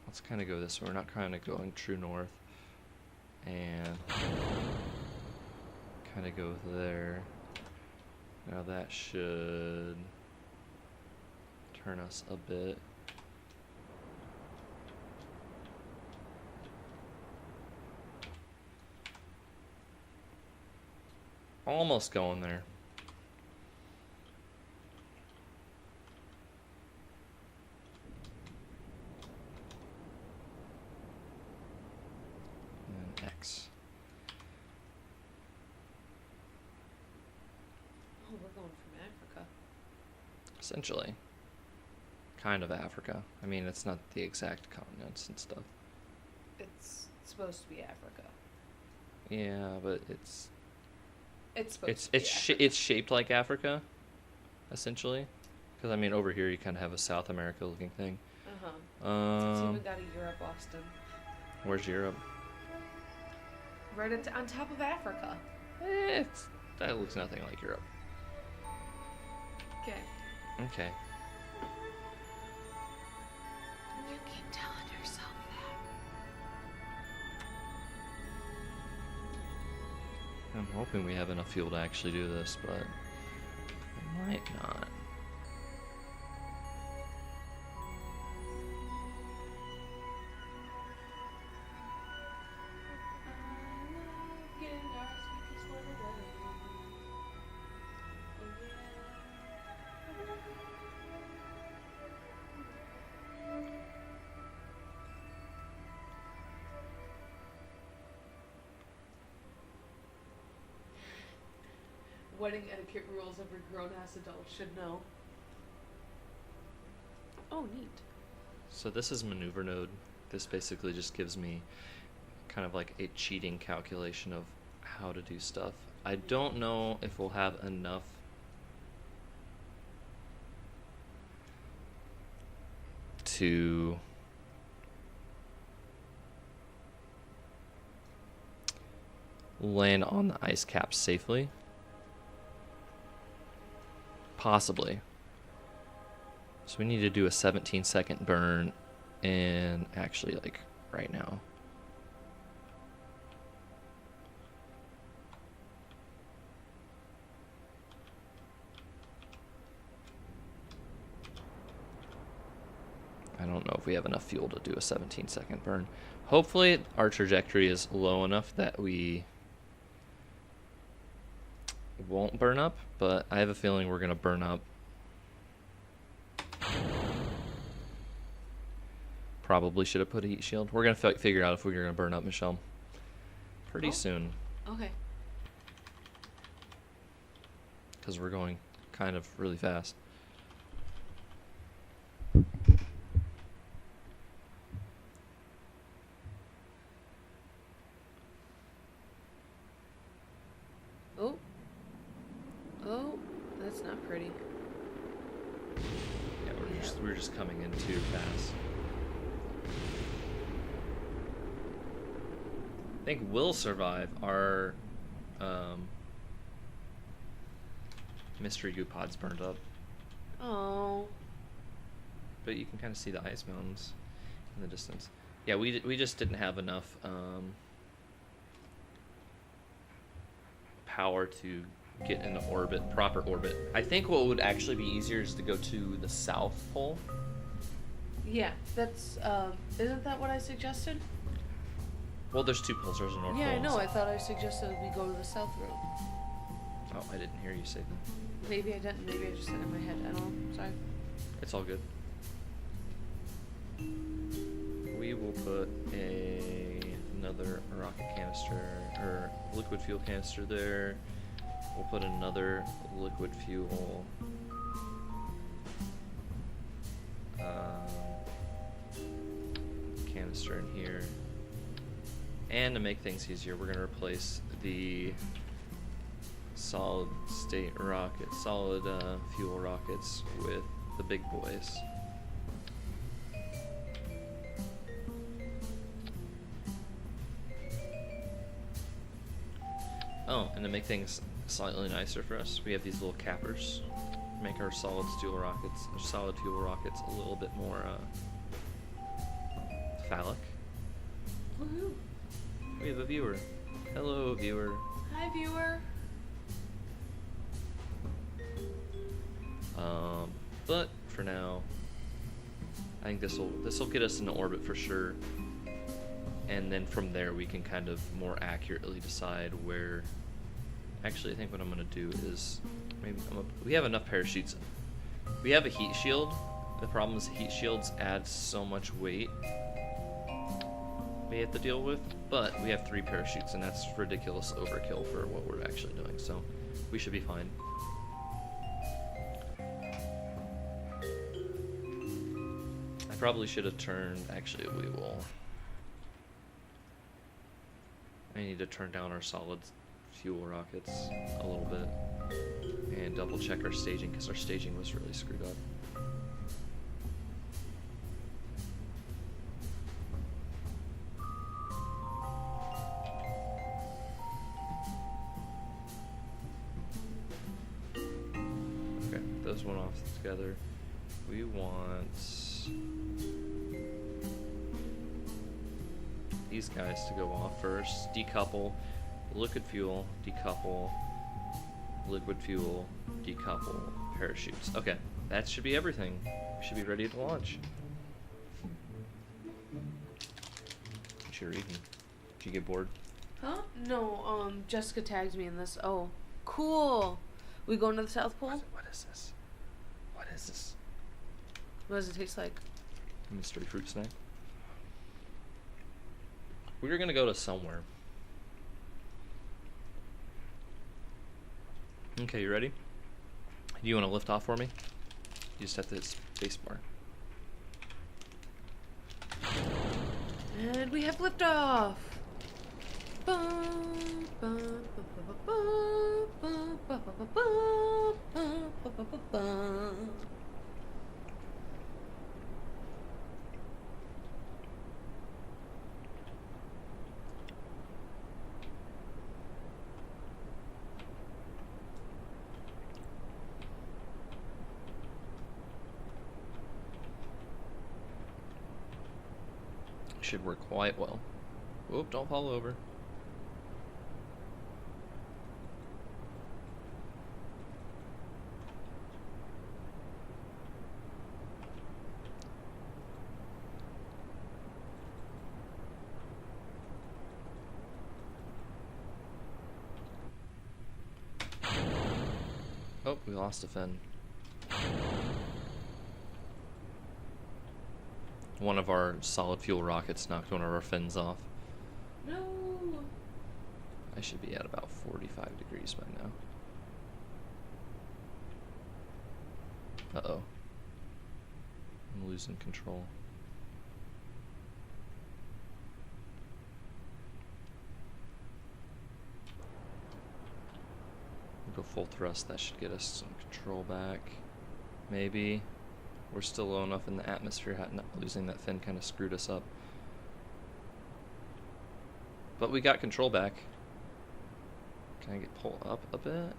Let's kind of go this way. We're not kind of going true north. And kind of go there. Now that should turn us a bit. Almost going there. And X. Oh, we're going from Africa. Essentially. Kind of Africa. I mean, it's not the exact continents and stuff. It's supposed to be Africa. Yeah, but it's Supposed to be Africa. it's shaped like Africa, essentially. Because I mean, over here you kind of have a South America looking thing. It's even got a Europe, Austin. Where's Europe? Right on top of Africa. That looks nothing like Europe. Okay. Okay. You keep telling yourself that. I'm hoping we have enough fuel to actually do this, but we might not. Wedding etiquette rules every grown-ass adult should know. Oh, neat. So this is maneuver node. This basically just gives me kind of like a cheating calculation of how to do stuff. I don't know if we'll have enough to land on the ice cap safely. Possibly. So we need to do a 17-second burn and actually like right now. I don't know if we have enough fuel to do a 17-second burn. Hopefully our trajectory is low enough that we won't burn up, but I have a feeling we're going to burn up. Probably should have put a heat shield. We're going to figure out if we're going to burn up, Michelle. Pretty soon. Okay. Because we're going kind of really fast. Oh, that's not pretty. Yeah, we're just coming in too fast. I think we'll survive. Our mystery goo pod's burned up. Oh. But you can kind of see the ice mountains in the distance. Yeah, we just didn't have enough power to get into orbit, proper orbit. I think what would actually be easier is to go to the South Pole. Yeah, that's, isn't that what I suggested? Well, there's two poles. There's a North Pole. Yeah, I and know. South. I thought I suggested we go to the South road. Oh, I didn't hear you say that. Maybe I didn't. Maybe I just said it in my head. I don't know. Sorry. It's all good. We will put another rocket canister or liquid fuel canister there. We'll put another liquid fuel canister in here. And to make things easier, we're going to replace the solid fuel rockets with the big boys. Oh, and to make things slightly nicer for us, we have these little cappers. Make our solid fuel rockets a little bit more phallic. Woohoo! We have a viewer. Hello, viewer. Hi, viewer. But for now, I think this will get us into orbit for sure. And then from there we can kind of more accurately decide where. Actually, I think what I'm gonna do is we have enough parachutes. We have a heat shield. The problem is heat shields add so much weight we have to deal with, but we have 3 parachutes, and that's ridiculous overkill for what we're actually doing. So we should be fine. I probably should have turned. Actually, we will. I need to turn down our solid fuel rockets a little bit and double check our staging, because our staging was really screwed up. Okay, those went off together. We want these guys to go off first. Decouple, liquid fuel, decouple, liquid fuel, decouple, parachutes. Okay, that should be everything. We should be ready to launch. What you reading? Did you get bored? Huh? No, Jessica tagged me in this. Oh, cool. We going to the South Pole? What is this? What is this? What does it taste like? Mystery fruit snack. We're gonna go to somewhere. Okay, you ready? Do you want to lift off for me? You just have to space bar. And we have liftoff. Bum, bum, bum, bum, bum, bum, bum, bum, bum, bum, bum, bum, bum. Should work quite well. Whoop, don't fall over. Oh, we lost a fin. One of our solid fuel rockets knocked one of our fins off. No. I should be at about 45 degrees by now. Uh-oh. I'm losing control. Go full thrust. That should get us some control back. Maybe. We're still low enough in the atmosphere. Not losing that fin kind of screwed us up. But we got control back. Can I get pulled up a bit?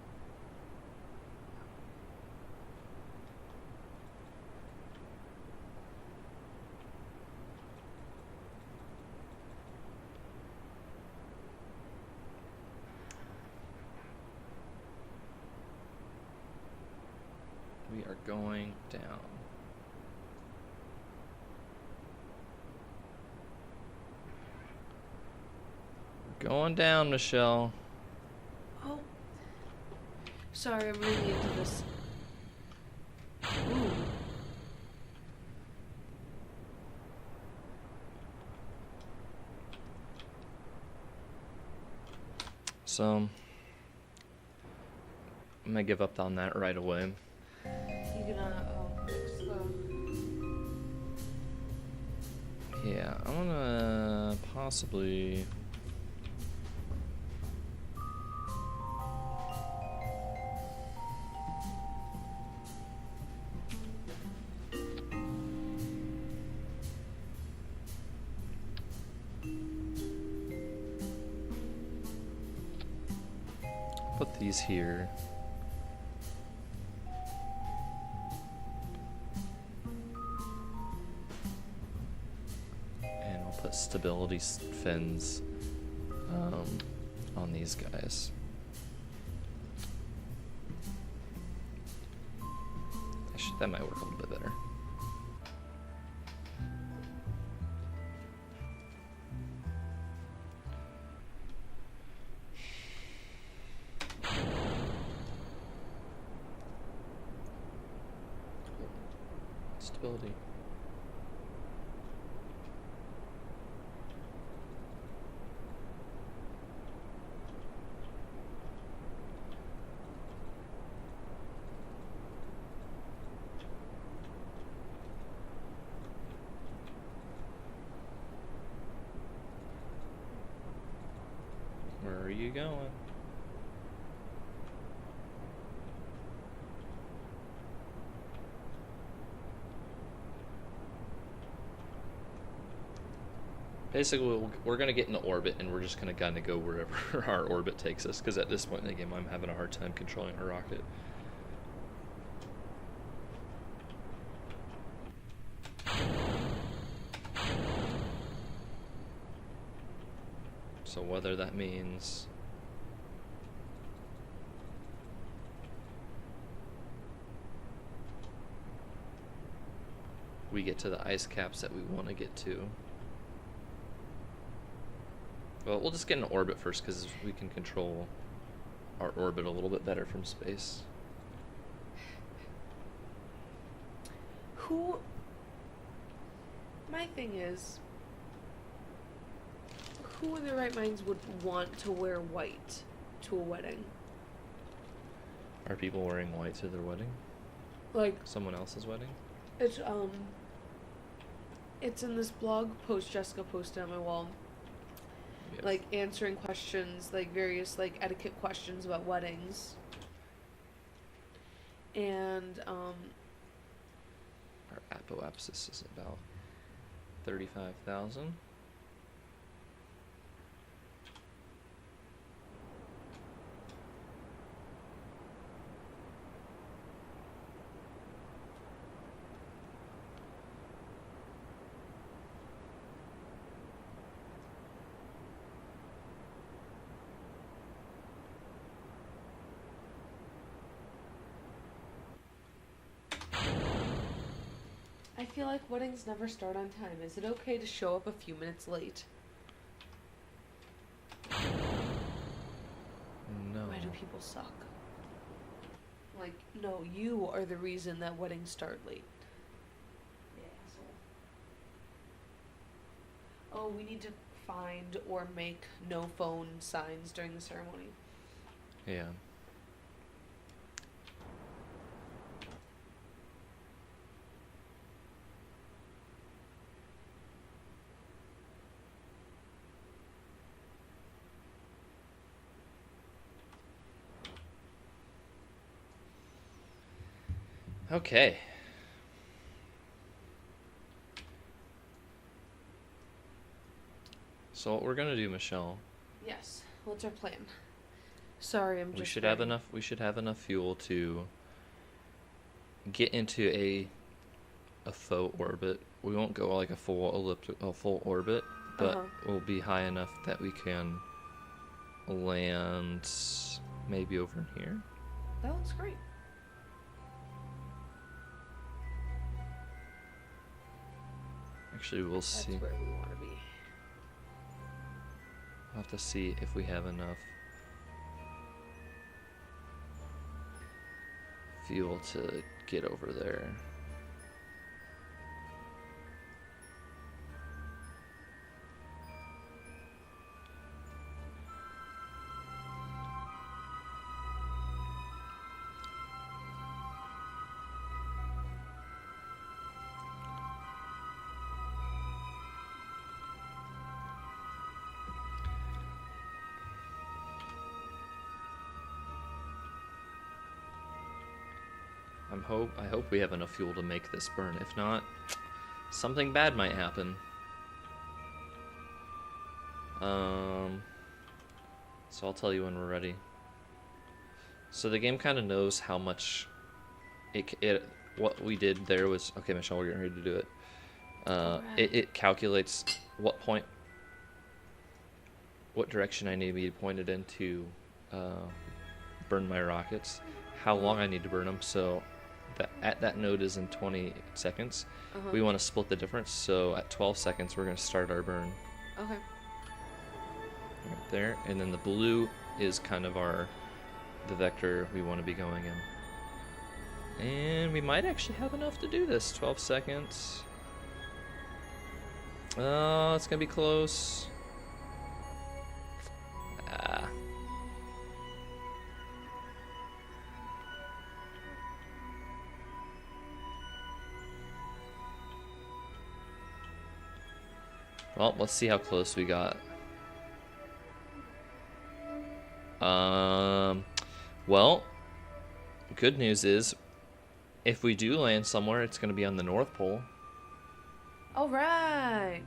We are going down. We're going down, Michelle. Oh. Sorry, I'm really into this. Ooh. So, I'm gonna give up on that right away. You gonna fix the... Yeah, I'm gonna possibly... put these here. And I'll put stability fins on these guys. That might work a little bit better. Stability. Where are you going? Basically, we're going to get into orbit, and we're just going to kind of go wherever our orbit takes us, because at this point in the game, I'm having a hard time controlling our rocket. So whether that means we get to the ice caps that we want to get to. Well, we'll just get in orbit first because we can control our orbit a little bit better from space. My thing is, who in their right minds would want to wear white to a wedding? Are people wearing white to their wedding? Like Someone else's wedding? It's in this blog post Jessica posted on my wall. Yes. Like answering questions, like various like etiquette questions about weddings. And Our apoapsis is about 35,000. I feel like weddings never start on time. Is it okay to show up a few minutes late? No. Why do people suck? Like, no, you are the reason that weddings start late. Yeah, asshole. Oh, we need to find or make no phone signs during the ceremony. Yeah. Okay. So what we're gonna do, Michelle? Yes. What's our plan? Sorry, I'm just. We should have enough. We should have enough fuel to get into a faux orbit. We won't go like a full orbit, but we'll be high enough that we can land maybe over in here. That looks great. Actually, we'll see. That's where we want to be. We'll have to see if we have enough fuel to get over there. I hope we have enough fuel to make this burn. If not, something bad might happen. So I'll tell you when we're ready. So the game kind of knows how much what we did there was okay. Michelle, we're getting ready to do it. It calculates what direction I need to be pointed in to burn my rockets, how long I need to burn them. So that node is in 20 seconds. We want to split the difference. So at 12 seconds, we're going to start our burn. Okay. Right there, and then the blue is kind of the vector we want to be going in. And we might actually have enough to do this. 12 seconds. Oh, it's gonna be close. Well, let's see how close we got. Well, good news is, if we do land somewhere, it's going to be on the North Pole. All right.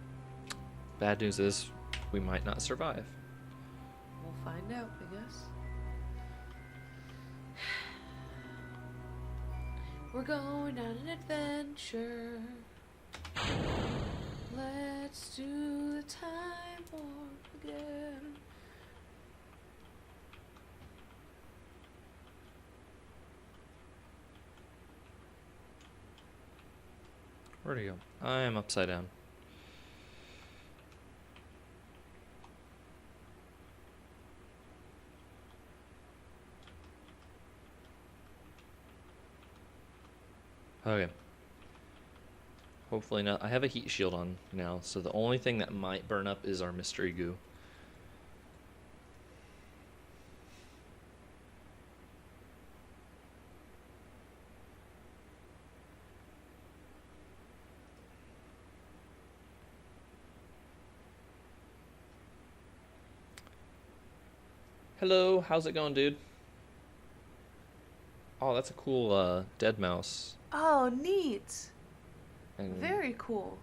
Bad news is, we might not survive. We'll find out, I guess. We're going on an adventure. Let's do the time warp again. Where'd he go? I am upside down. Okay. Hopefully not. I have a heat shield on now, so the only thing that might burn up is our mystery goo. Hello, how's it going, dude? Oh, that's a cool dead mouse. Oh, neat. And Very cool.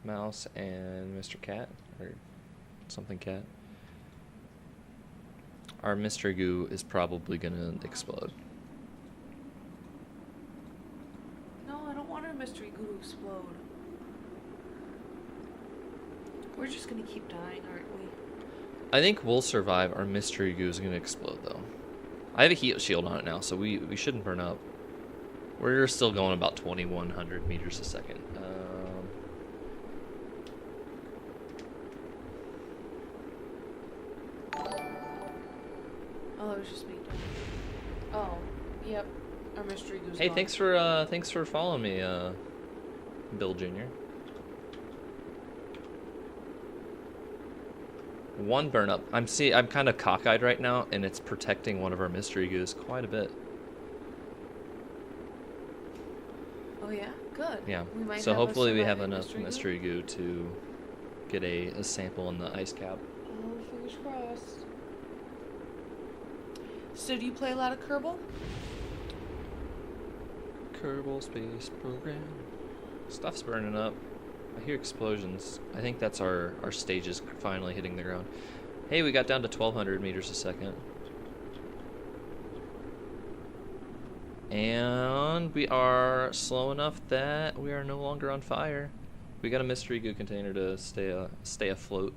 mouse and Mr. Cat, or something cat. Our mystery goo is probably gonna explode. No, I don't want our mystery goo to explode. We're just gonna keep dying, aren't we? I think we'll survive. Our mystery goo is gonna explode, though. I have a heat shield on it now, so we shouldn't burn up. We're still going about 2,100 meters a second. Oh, it was just me. Oh, yep. Our mystery goo's Hey, gone. thanks for following me, Bill Jr. One burn up. I'm kind of cockeyed right now, and it's protecting one of our mystery goos quite a bit. Oh yeah, good. Yeah. We might So have a hopefully we have surviving enough mystery goo to get a sample in the ice cap. Oh, fingers crossed. So do you play a lot of Kerbal? Kerbal Space Program. Stuff's burning up. I hear explosions. I think that's our stages finally hitting the ground. Hey, we got down to 1,200 meters a second. And we are slow enough that we are no longer on fire. We got a mystery goo container to stay afloat.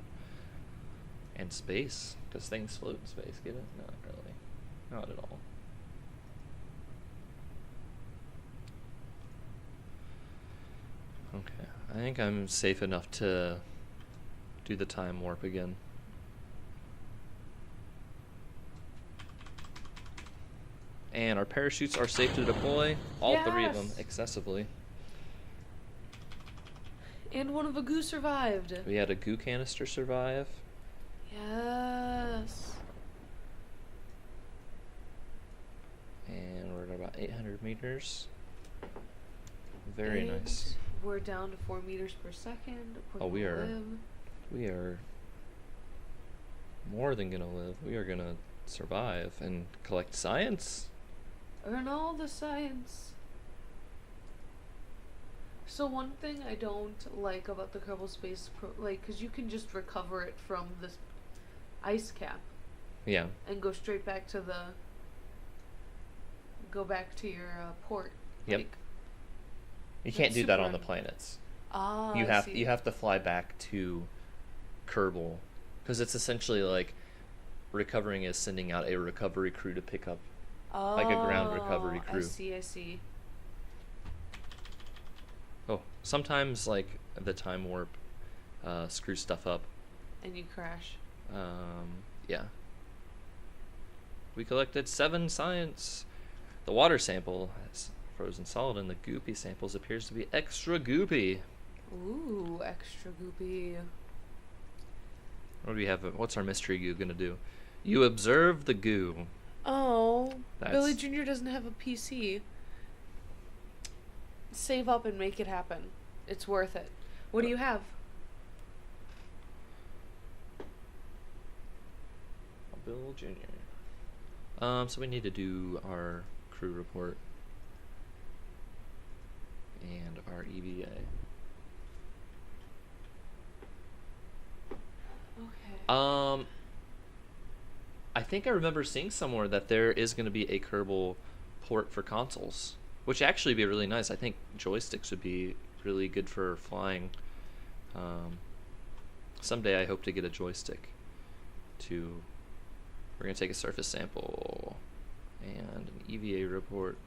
And space, because things float in space, get it? Not really. Not at all. Okay, I think I'm safe enough to do the time warp again. And our parachutes are safe to deploy, all three of them, excessively. And one of a goo survived. We had a goo canister survive. Yes. And we're at about 800 meters. Very nice. We're down to 4 meters per second. Oh, we are more than gonna live. We are gonna survive and collect science. Earn all the science. So one thing I don't like about the Kerbal Space because you can just recover it from this ice cap. Yeah. And go straight back to your port. Yep. Like, You can't do that on the planets. You have to fly back to Kerbal, because it's essentially like recovering is sending out a recovery crew to pick up, like a ground recovery crew. I see. Oh, sometimes like the time warp screws stuff up. And you crash. Yeah. We collected 7 science. The water sample has frozen solid, and the goopy samples appears to be extra goopy. Ooh, extra goopy. What do we have? What's our mystery goo gonna do? You observe the goo. Oh, Billy Jr. doesn't have a PC. Save up and make it happen. It's worth it. What do you have? Bill Jr. So we need to do our crew report and our EVA. Okay. I think I remember seeing somewhere that there is going to be a Kerbal port for consoles, which actually be really nice. I think joysticks would be really good for flying. Someday I hope to get a joystick to... We're going to take a surface sample and an EVA report.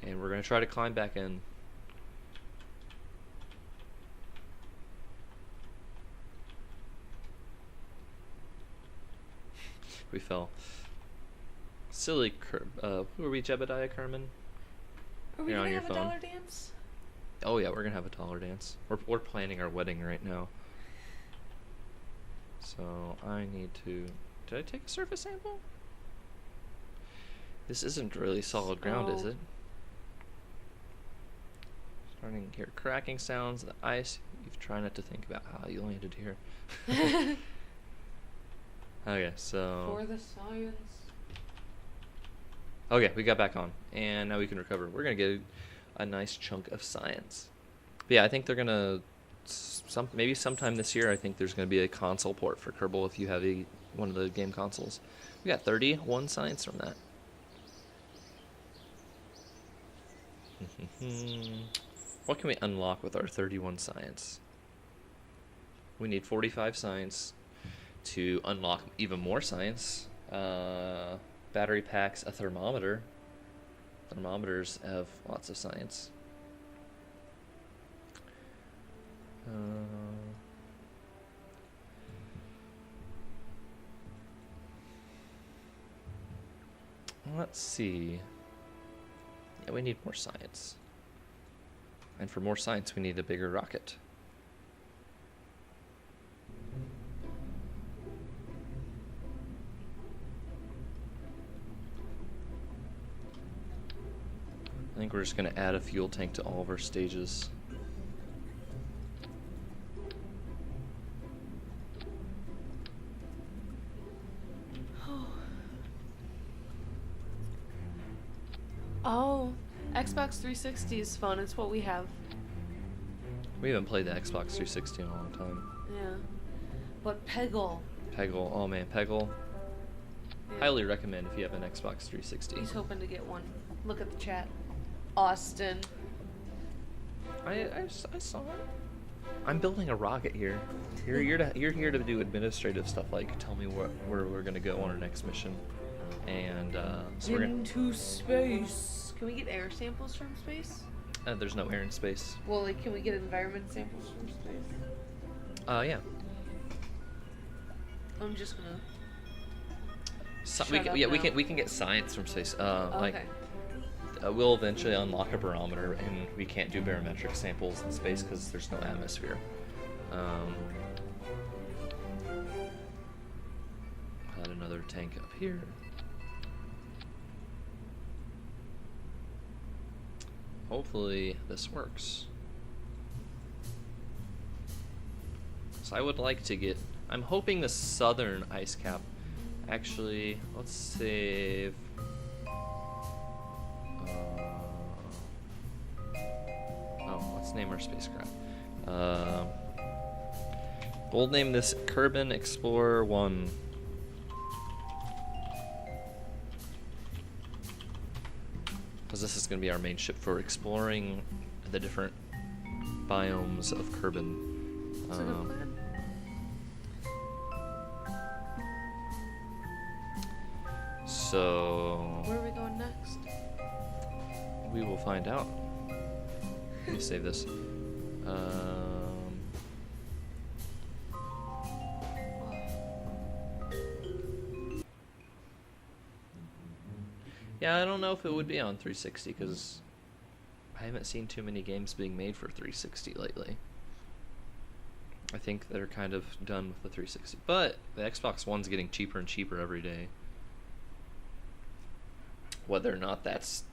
And we're going to try to climb back in. We fell. Silly who are we, Jebediah Kerman? Are we going to have a dollar dance? Oh yeah, we're going to have a dollar dance. We're planning our wedding right now. So I need to... Did I take a surface sample? This isn't really solid ground, is it? Starting to hear cracking sounds, the ice. You've tried not to think about how you landed here. Okay, so... For the science. Okay, we got back on. And now we can recover. We're going to get a nice chunk of science. But yeah, I think they're going to... maybe sometime this year, I think there's going to be a console port for Kerbal if you have one of the game consoles. We got 31 science from that. What can we unlock with our 31 science? We need 45 science to unlock even more science. Battery packs, a thermometer. Thermometers have lots of science. Let's see. Yeah, we need more science. And for more science, we need a bigger rocket. I think we're just going to add a fuel tank to all of our stages. Oh, Xbox 360 is fun. It's what we have. We haven't played the Xbox 360 in a long time. Yeah. But Peggle. Peggle, oh man, Peggle. Yeah. Highly recommend if you have an Xbox 360. He's hoping to get one. Look at the chat. Austin. I saw it. I'm building a rocket here. You're here to do administrative stuff like tell me where we're gonna go on our next mission, and so we're gonna. Into space. Can we get air samples from space? There's no air in space. Well, like, can we get environment samples from space? Yeah. I'm just gonna. We can get science from space. Okay. Like we'll eventually unlock a barometer, and we can't do barometric samples in space because there's no atmosphere. Had another tank up here. Hopefully this works. So I would like to get. I'm hoping the southern ice cap. Actually, let's save. Let's name our spacecraft. We'll name this Kerbal Explorer 1. Because this is going to be our main ship for exploring the different biomes of Kerbal. That's a good plan. So Where are we going next? we will find out. Let me save this. Yeah, I don't know if it would be on 360 because I haven't seen too many games being made for 360 lately. I think they're kind of done with the 360. But the Xbox One's getting cheaper and cheaper every day. Whether or not that's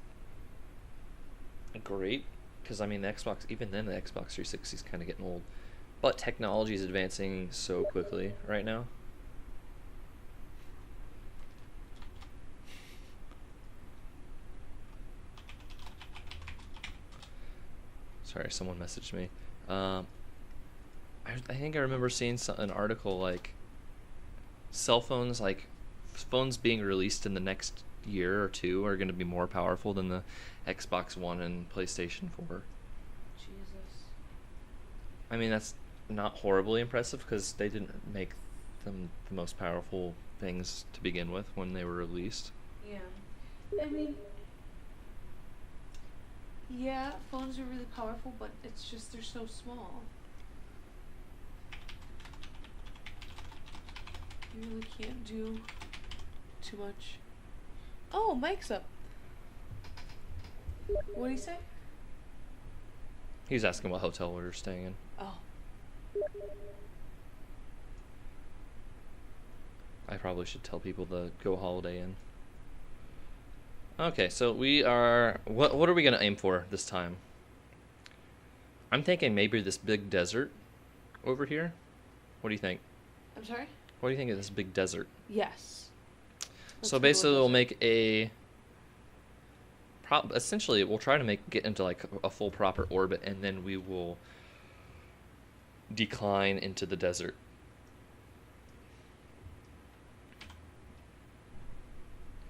great, because I mean the Xbox, even then the Xbox 360 is kind of getting old. But technology is advancing so quickly right now. Sorry, someone messaged me. I think I remember seeing an article like cell phones, like phones being released in the next year or two are going to be more powerful than the Xbox One and PlayStation 4. Jesus. I mean, that's not horribly impressive because they didn't make them the most powerful things to begin with when they were released. Yeah. I mean, yeah, phones are really powerful, but it's just they're so small. You really can't do too much. Oh, Mike's up. What did he say? He was asking what hotel we were staying in. Oh. I probably should tell people to go Holiday Inn. Okay, so we are... What are we going to aim for this time? I'm thinking maybe this big desert over here. What do you think? I'm sorry? What do you think of this big desert? Yes. So basically we'll make a... essentially, we'll try to get into like a full proper orbit, and then we will decline into the desert.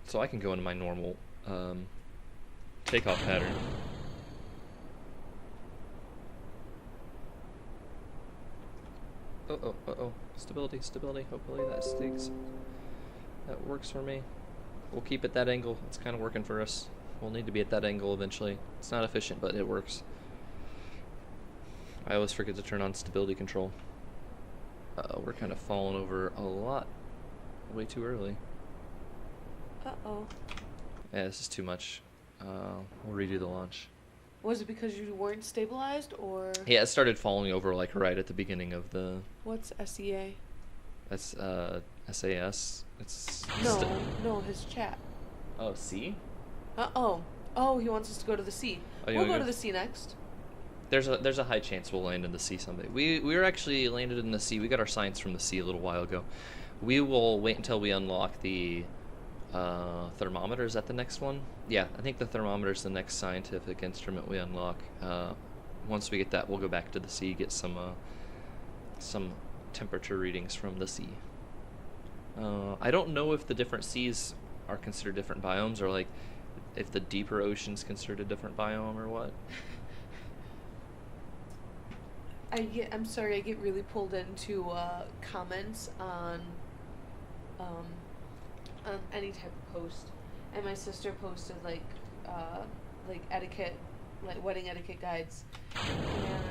So I can go into my normal takeoff pattern. Oh. Stability. Hopefully that sticks. That works for me. We'll keep at that angle. It's kind of working for us. We'll need to be at that angle eventually. It's not efficient, but it works. I always forget to turn on stability control. We're kind of falling over a lot. Way too early. Uh-oh. Yeah, this is too much. We'll redo the launch. Was it because you weren't stabilized, or...? Yeah, it started falling over like right at the beginning of the... What's SEA? That's SAS. It's... No, his chat. Oh, C? Uh-oh. Oh, he wants us to go to the sea. Oh, we'll go to the sea next. There's a high chance we'll land in the sea someday. We were actually landed in the sea. We got our science from the sea a little while ago. We will wait until we unlock the Thermometer, is that the next one? Yeah, I think the thermometer is the next scientific instrument we unlock. Once we get that, we'll go back to the sea, get some temperature readings from the sea. I don't know if the different seas are considered different biomes, or like if the deeper ocean's considered a different biome or what. I'm sorry, I get really pulled into comments on any type of post, and my sister posted like etiquette, like wedding etiquette guides, and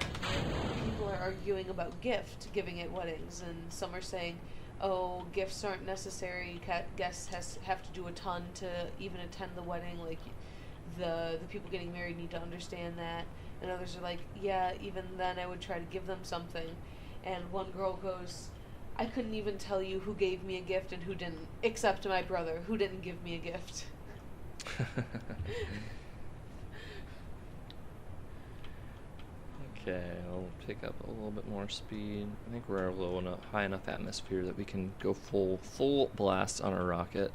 people are arguing about giving at weddings, and some are saying, oh, gifts aren't necessary, guests have to do a ton to even attend the wedding, like the people getting married need to understand that, and others are like, yeah, even then I would try to give them something, and one girl goes, I couldn't even tell you who gave me a gift and who didn't, except my brother, who didn't give me a gift. Okay, I'll pick up a little bit more speed. I think we're high enough atmosphere that we can go full blast on our rocket.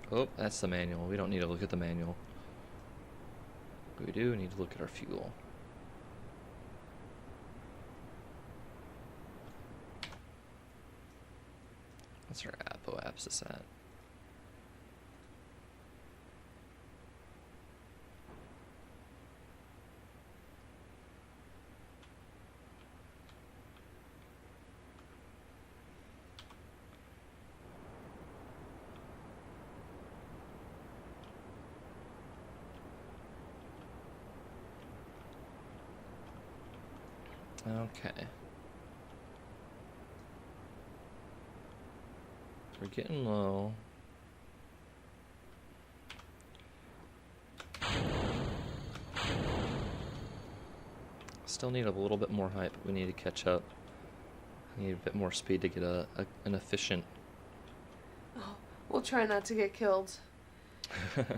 Oh, that's the manual. We don't need to look at the manual. We do need to look at our fuel. What's our apoapsis at? Okay. We're getting low. Still need a little bit more height, but we need to catch up. We need a bit more speed to get an efficient... Oh, we'll try not to get killed.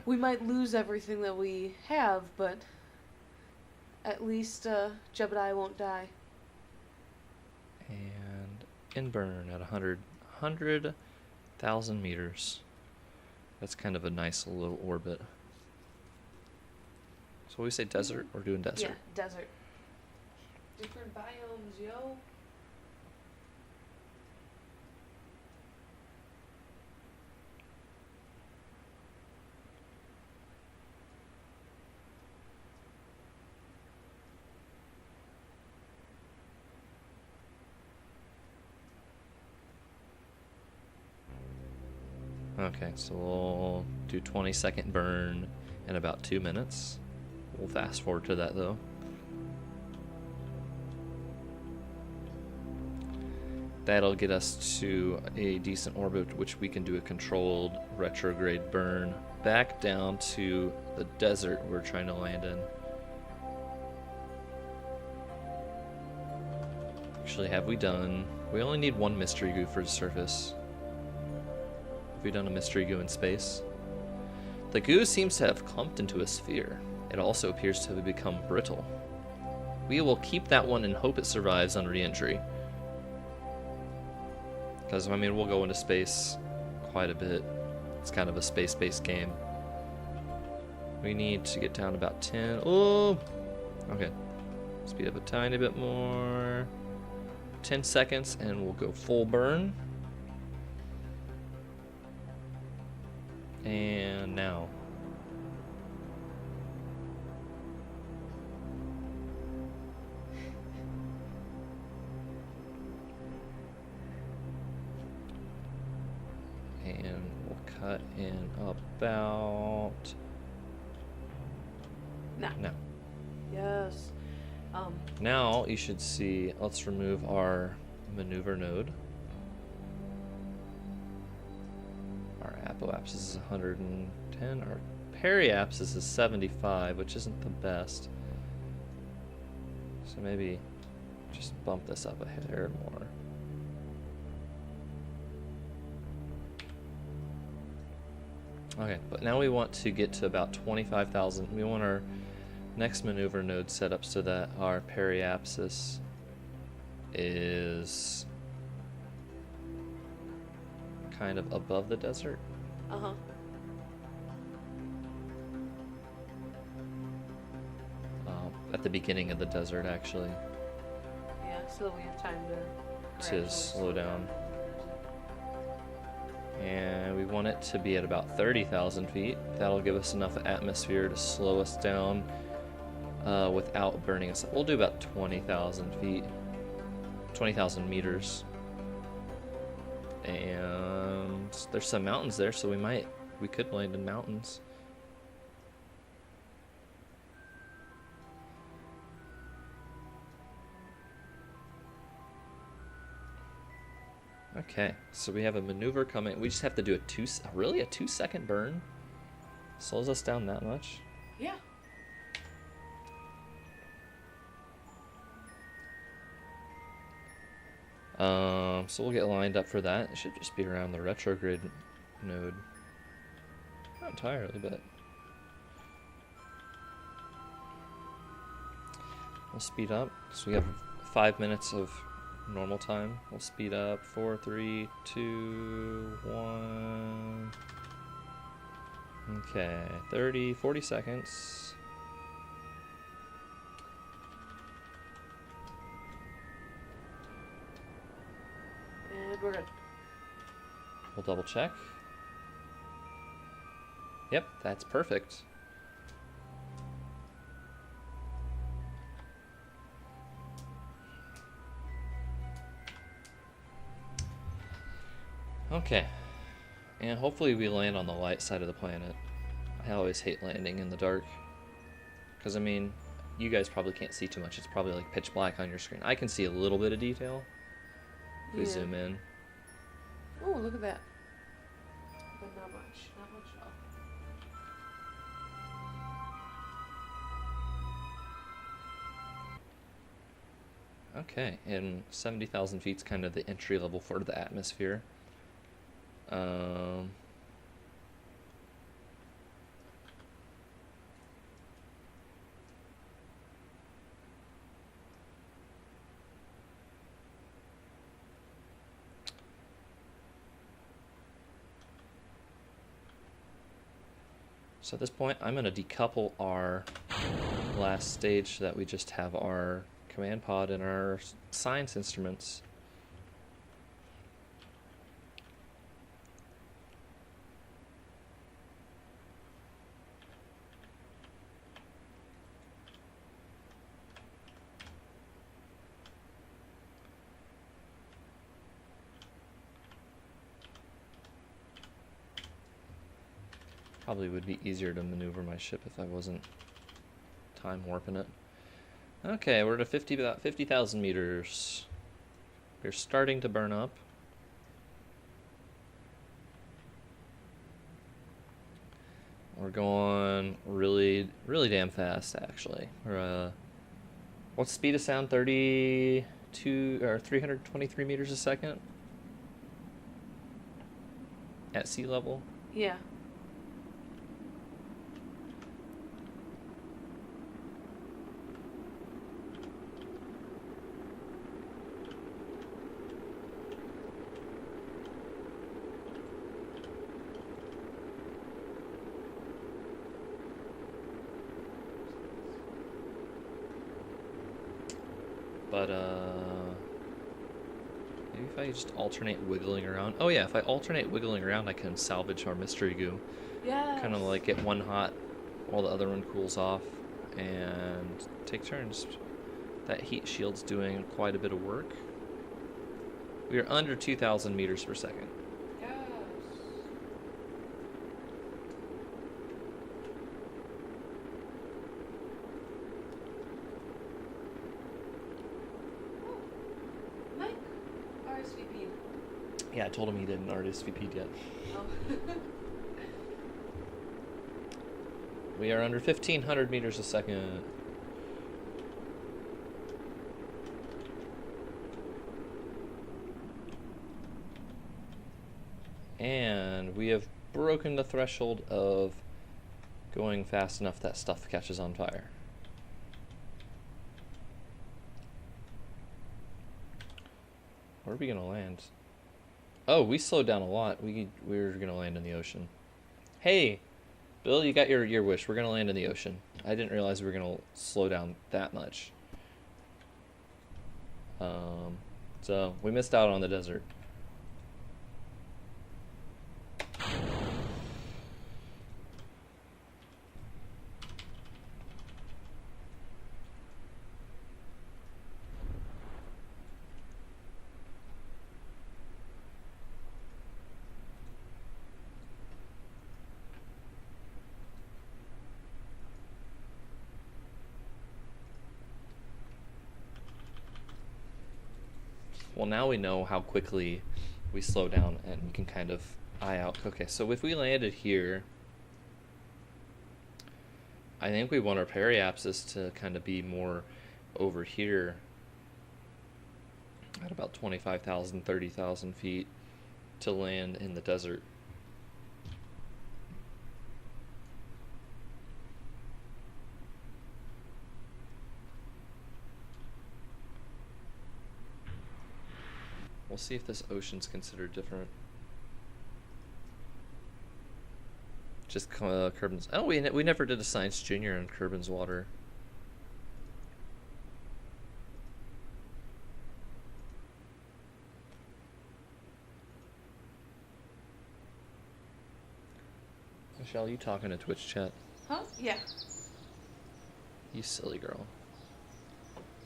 We might lose everything that we have, but at least Jebediah won't die. And in burn at 100,000 meters. That's kind of a nice little orbit. So we say desert, or doing desert? Yeah, desert. Different biomes, yo. Okay, so we'll do 20-second burn in about 2 minutes. We'll fast forward to that though. That'll get us to a decent orbit, which we can do a controlled retrograde burn back down to the desert we're trying to land in. Actually, have we done... We only need one mystery goo for the surface. Have we done a mystery goo in space? The goo seems to have clumped into a sphere. It also appears to have become brittle. We will keep that one and hope it survives on re-entry. Because, I mean, we'll go into space quite a bit. It's kind of a space-based game. We need to get down about 10. Oh! Okay. Speed up a tiny bit more. 10 seconds, and we'll go full burn. And now. And we'll cut in about... No. Yes. Now you should see, let's remove our maneuver node. Our apoapsis is 110. Our periapsis is 75, which isn't the best. So maybe just bump this up a hair more. Okay, but now we want to get to about 25,000. We want our next maneuver node set up so that our periapsis is kind of above the desert. Uh-huh. At the beginning of the desert, actually, Yeah, so we have time to to slow down. And we want it to be at about 30,000 feet. That'll give us enough atmosphere to slow us down without burning us up. We'll do about 20,000 feet, 20,000 meters. And there's some mountains there, so we could land in mountains. Okay, so we have a maneuver coming. We just have to do a 2-second burn? Slows us down that much? Yeah. So we'll get lined up for that. It should just be around the retrograde node. Not entirely, but we'll speed up. So we have 5 minutes of normal time. We'll speed up. 4, 3, 2, 1. Okay, 40 seconds. And we're good. We'll double check. Yep, that's perfect. Okay, and hopefully we land on the light side of the planet. I always hate landing in the dark, because I mean, you guys probably can't see too much. It's probably like pitch black on your screen. I can see a little bit of detail if we zoom in. Oh, look at that. But not much. Not much at all. Okay, and 70,000 feet's kind of the entry level for the atmosphere. So at this point, I'm going to decouple our last stage so that we just have our command pod and our science instruments. Probably would be easier to maneuver my ship if I wasn't time warping it. Okay, we're at about 50,000 meters. We're starting to burn up. We're going really damn fast, actually. We're what's speed of sound? 32 or 323 meters a second at sea level. Yeah. But maybe if I just alternate wiggling around. Oh yeah, if I alternate wiggling around, I can salvage our mystery goo. Yeah. Kind of like get one hot while the other one cools off, and take turns. That heat shield's doing quite a bit of work. We are under 2,000 meters per second. Yes. Mike, RSVP'd. Yeah, I told him he didn't RSVP'd yet. Oh. We are under 1,500 meters a second. And we have broken the threshold of going fast enough that stuff catches on fire. Where are we gonna land? Oh, we slowed down a lot. We're gonna land in the ocean. Hey, Bill, you got your wish. We're gonna land in the ocean. I didn't realize we were gonna slow down that much. So we missed out on the desert. Well, now we know how quickly we slow down, and we can kind of eye out. Okay, so if we landed here, I think we want our periapsis to kind of be more over here at about 25,000, 30,000 feet to land in the desert. We'll see if this ocean's considered different. Just Kerbin's. Oh, we never did a science junior on Kerbin's water. Michelle, you talking to Twitch chat? Huh? Yeah. You silly girl.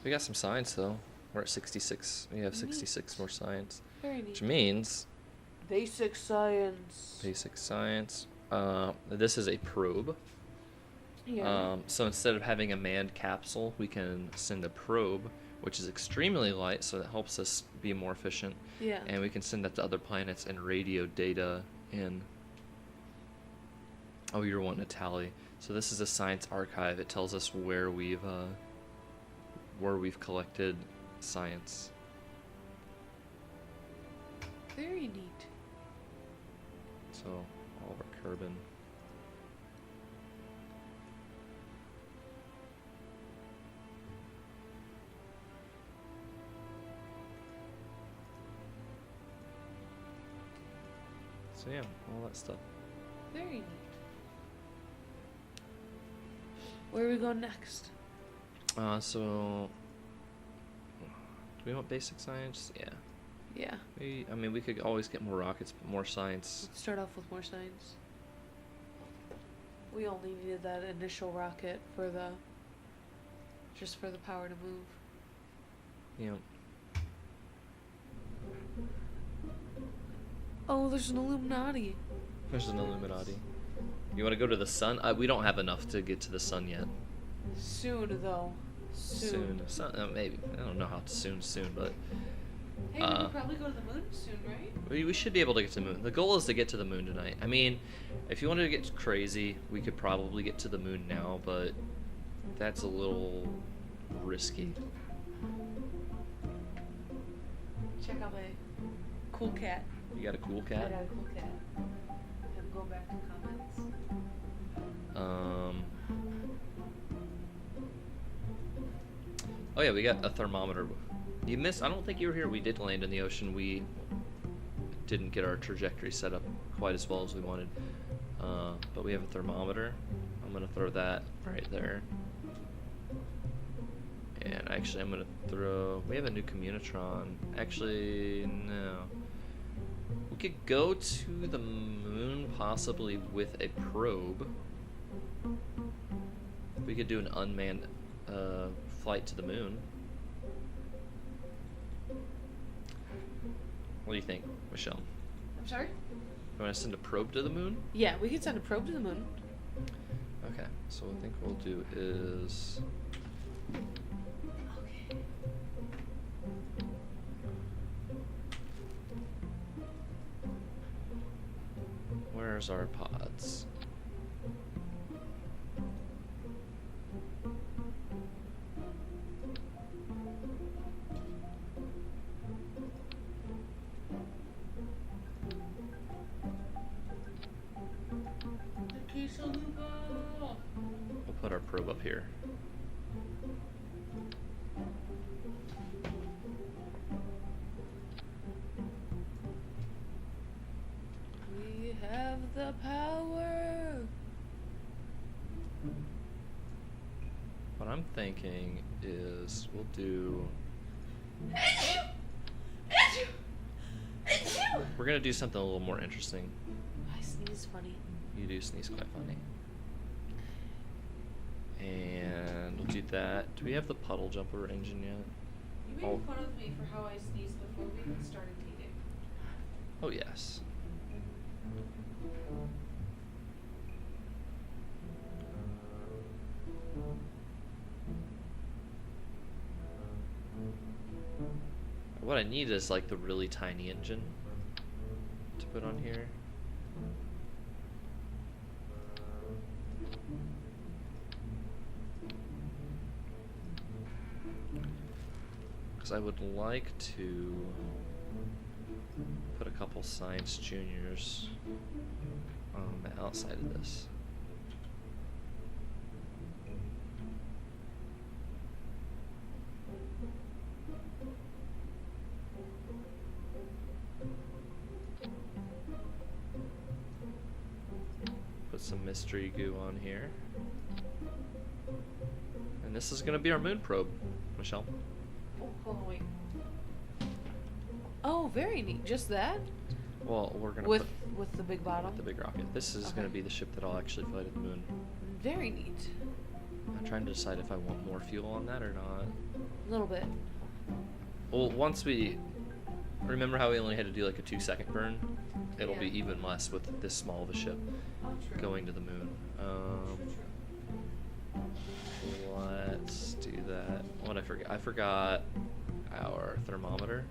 We got some science though. We're at 66. We have 66 more science. Very neat. Which means Basic science. basic science. This is a probe. Yeah. So instead of having a manned capsule, we can send a probe, which is extremely light, so that helps us be more efficient. Yeah. And we can send that to other planets and radio data in. Oh, you're wanting a tally. So this is a science archive. It tells us where we've collected science. Very neat. So all of our carbon. So yeah, all that stuff. Very neat. Where are we going next? So do we want basic science? Yeah. Yeah. I mean, we could always get more rockets, but more science. Let's start off with more science. We only needed that initial rocket for just for the power to move. Yeah. Oh, there's an Illuminati. There's an Illuminati. You want to go to the sun? We don't have enough to get to the sun yet. Soon, though. Soon. Maybe. I don't know how soon, but Hey, we could probably go to the moon soon, right? we should be able to get to the moon. The goal is to get to the moon tonight. I mean, if you wanted to get crazy, we could probably get to the moon now, but that's a little risky. Check out my cool cat. You got a cool I cat? got a cool cat. I'm going back to comments. Oh yeah, we got a thermometer. You missed. I don't think you were here. We did land in the ocean. We didn't get our trajectory set up quite as well as we wanted. But we have a thermometer. I'm gonna throw that right there. And actually, I'm gonna throw. We have a new communitron. Actually, no. We could go to the moon possibly with a probe. We could do an unmanned flight to the moon. What do you think, Michelle? I'm sorry? You want to send a probe to the moon? Yeah, we could send a probe to the moon. Okay, so what I think we'll do is... Okay. Where's our pods? We'll put our probe up here. the power. What I'm thinking is we'll do. We're gonna do something a little more interesting. I sneeze funny. You do sneeze quite funny. And we'll do that. Do we have the puddle jumper engine yet? You made fun of me for how I sneezed before we even started dating. Oh, yes. What I need is like the really tiny engine to put on here. Because I would like to put a couple science juniors on the outside of this. Put some mystery goo on here. And this is going to be our moon probe, Michelle. Oh, hold on, wait. Oh, very neat. Just that? Well, we're going to with the big bottom? the big rocket. This is going to be the ship that I'll actually fly to the moon. Very neat. I'm trying to decide if I want more fuel on that or not. A little bit. Well, once we... Remember how we only had to do like a 2-second burn? It'll be even less with this small of a ship going to the moon. Let's do that. What I forgot? I forgot our thermometer.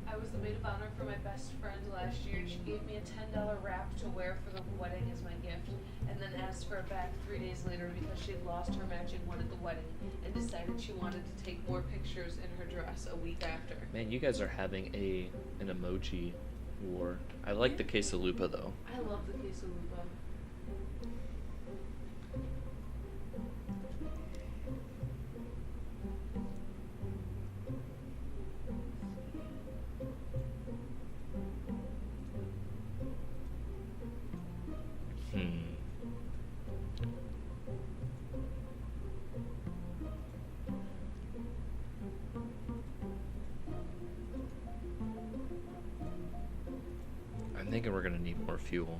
I was the maid of honor for my best friend last year, and she gave me a $10 wrap to wear for the wedding as my gift, and then asked for it back 3 days later because she had lost her matching one at the wedding and decided she wanted to take more pictures in her dress a week after. Man, you guys are having an emoji war. I like the quesalupa though. I love the quesalupa. I'm thinking we're gonna need more fuel.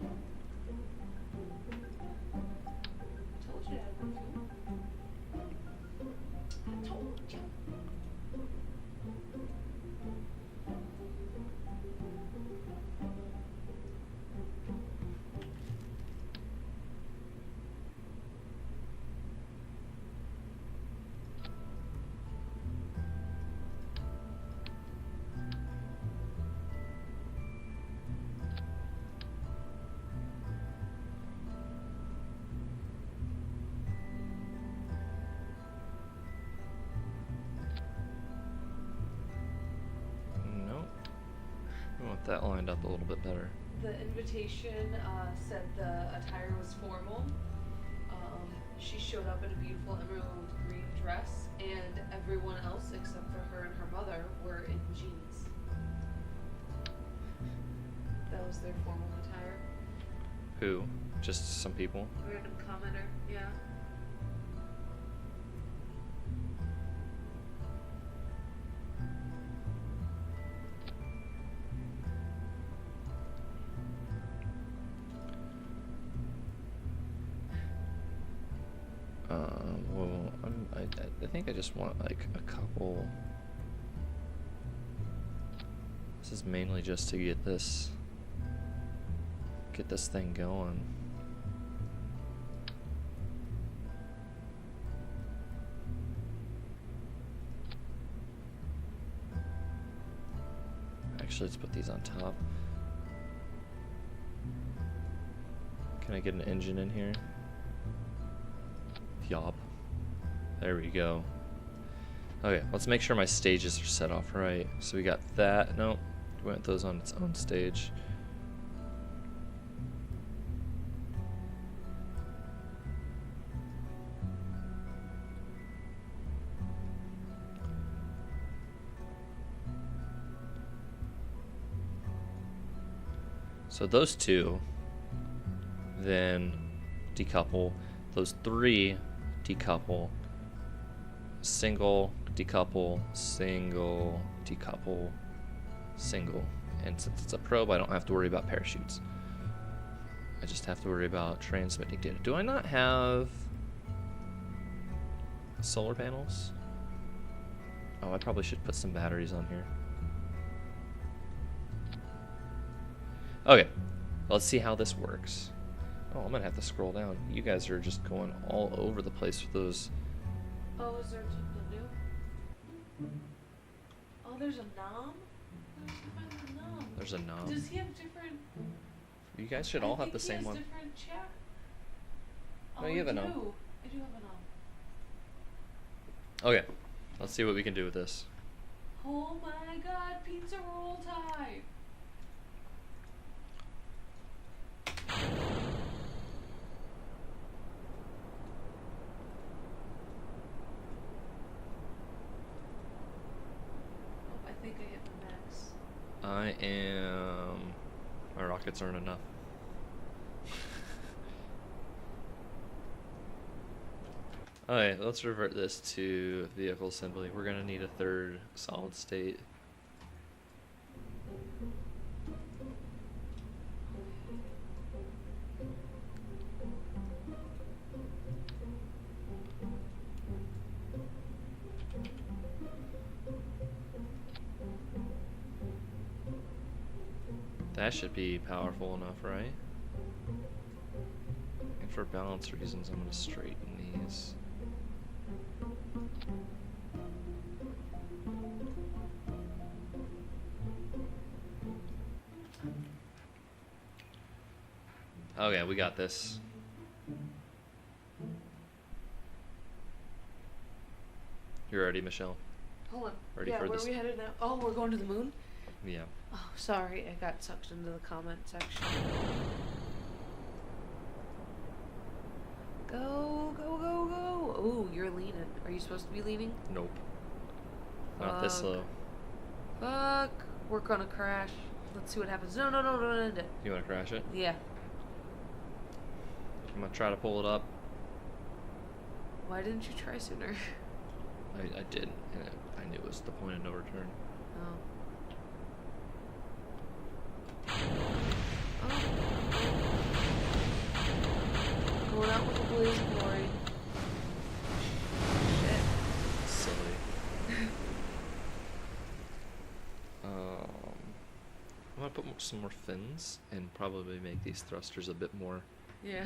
I told you to have more fuel. I told you. That lined up a little bit better. The invitation said the attire was formal. She showed up in a beautiful emerald green dress, and everyone else except for her and her mother were in jeans. That was their formal attire. Who? Just some people? Random commenter, yeah. Well, I think I just want like a couple. This is mainly just to get this thing going. Actually, let's put these on top. Can I get an engine in here? Yup. There we go. Okay, let's make sure my stages are set off right. So we got that. Nope. We want those on its own stage. So those two then decouple. Those three decouple. Single, decouple, single, decouple, single. And since it's a probe, I don't have to worry about parachutes. I just have to worry about transmitting data. Do I not have solar panels? Oh, I probably should put some batteries on here. Okay, let's see how this works. Oh, I'm gonna have to scroll down. You guys are just going all over the place with those. Oh, is there a new? Oh, there's a nom? Where's the nom? There's a nom. Does he have different? You guys should all have the same one. Different chat. No, you have a nom. I do have a nom. Okay, let's see what we can do with this. Oh my God, pizza roll time! I think I hit my max. I am. My rockets aren't enough. Alright, let's revert this to vehicle assembly. We're gonna need a third solid state. That should be powerful enough, right? And for balance reasons, I'm gonna straighten these. Okay, we got this. You ready, Michelle? Hold on. Ready yeah, for where this? are we headed now? Oh, we're going to the moon? Yeah. Oh, sorry. I got sucked into the comment section. Go, go, go, go. Oh, you're leaning. Are you supposed to be leaning? Nope. Not this slow. Fuck. We're gonna crash. Let's see what happens. No, no, no, no, no, no. You wanna crash it? Yeah. I'm gonna try to pull it up. Why didn't you try sooner? I didn't, and I knew it was the point of no return. Oh. Going out with a blaze of glory. Shit. Silly. I'm gonna put some more fins and probably make these thrusters a bit more Yeah.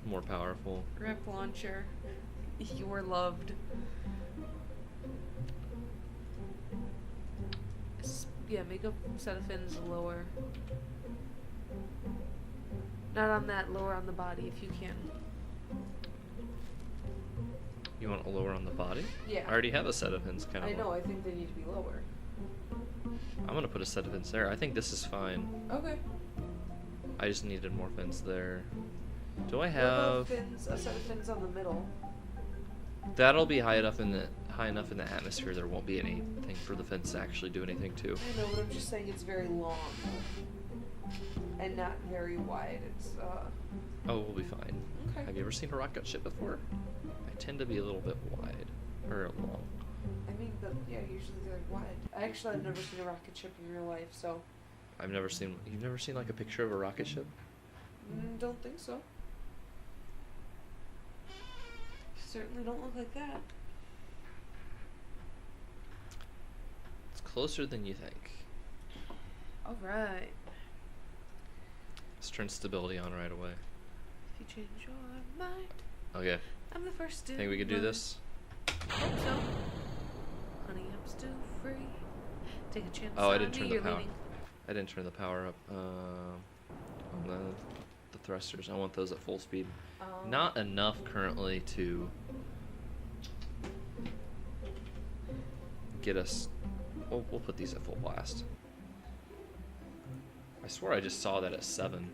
more powerful. Rep launcher. You're loved. Yeah, make a set of fins lower. Not on that, lower on the body if you can. You want it lower on the body? Yeah. I already have a set of fins kind of. I know, I think they need to be lower. I'm gonna put a set of fins there. I think this is fine. Okay. I just needed more fins there. Do I What about have? fins, a set of fins on the middle? That'll be high enough in the atmosphere. There won't be anything for the fins to actually do anything to. I know, but I'm just saying it's very long. And not very wide. It's, Oh, we'll be fine. Okay. Have you ever seen a rocket ship before? I tend to be a little bit wide. Or long. I mean, but yeah, usually they're wide. I've never seen a rocket ship in real life, so. You've never seen like a picture of a rocket ship? Don't think so. Certainly don't look like that. It's closer than you think. Alright. Let's turn stability on right away. If you change your mind, Okay. I'm the first to. Think we could do mind. this? Hope so. Honey, I'm still free. Take a chance. Oh, I on didn't me, turn the you're power. leaning. I didn't turn the power up on the thrusters. I want those at full speed. Not enough currently to get us. We'll put these at full blast. I swear I just saw that at 7.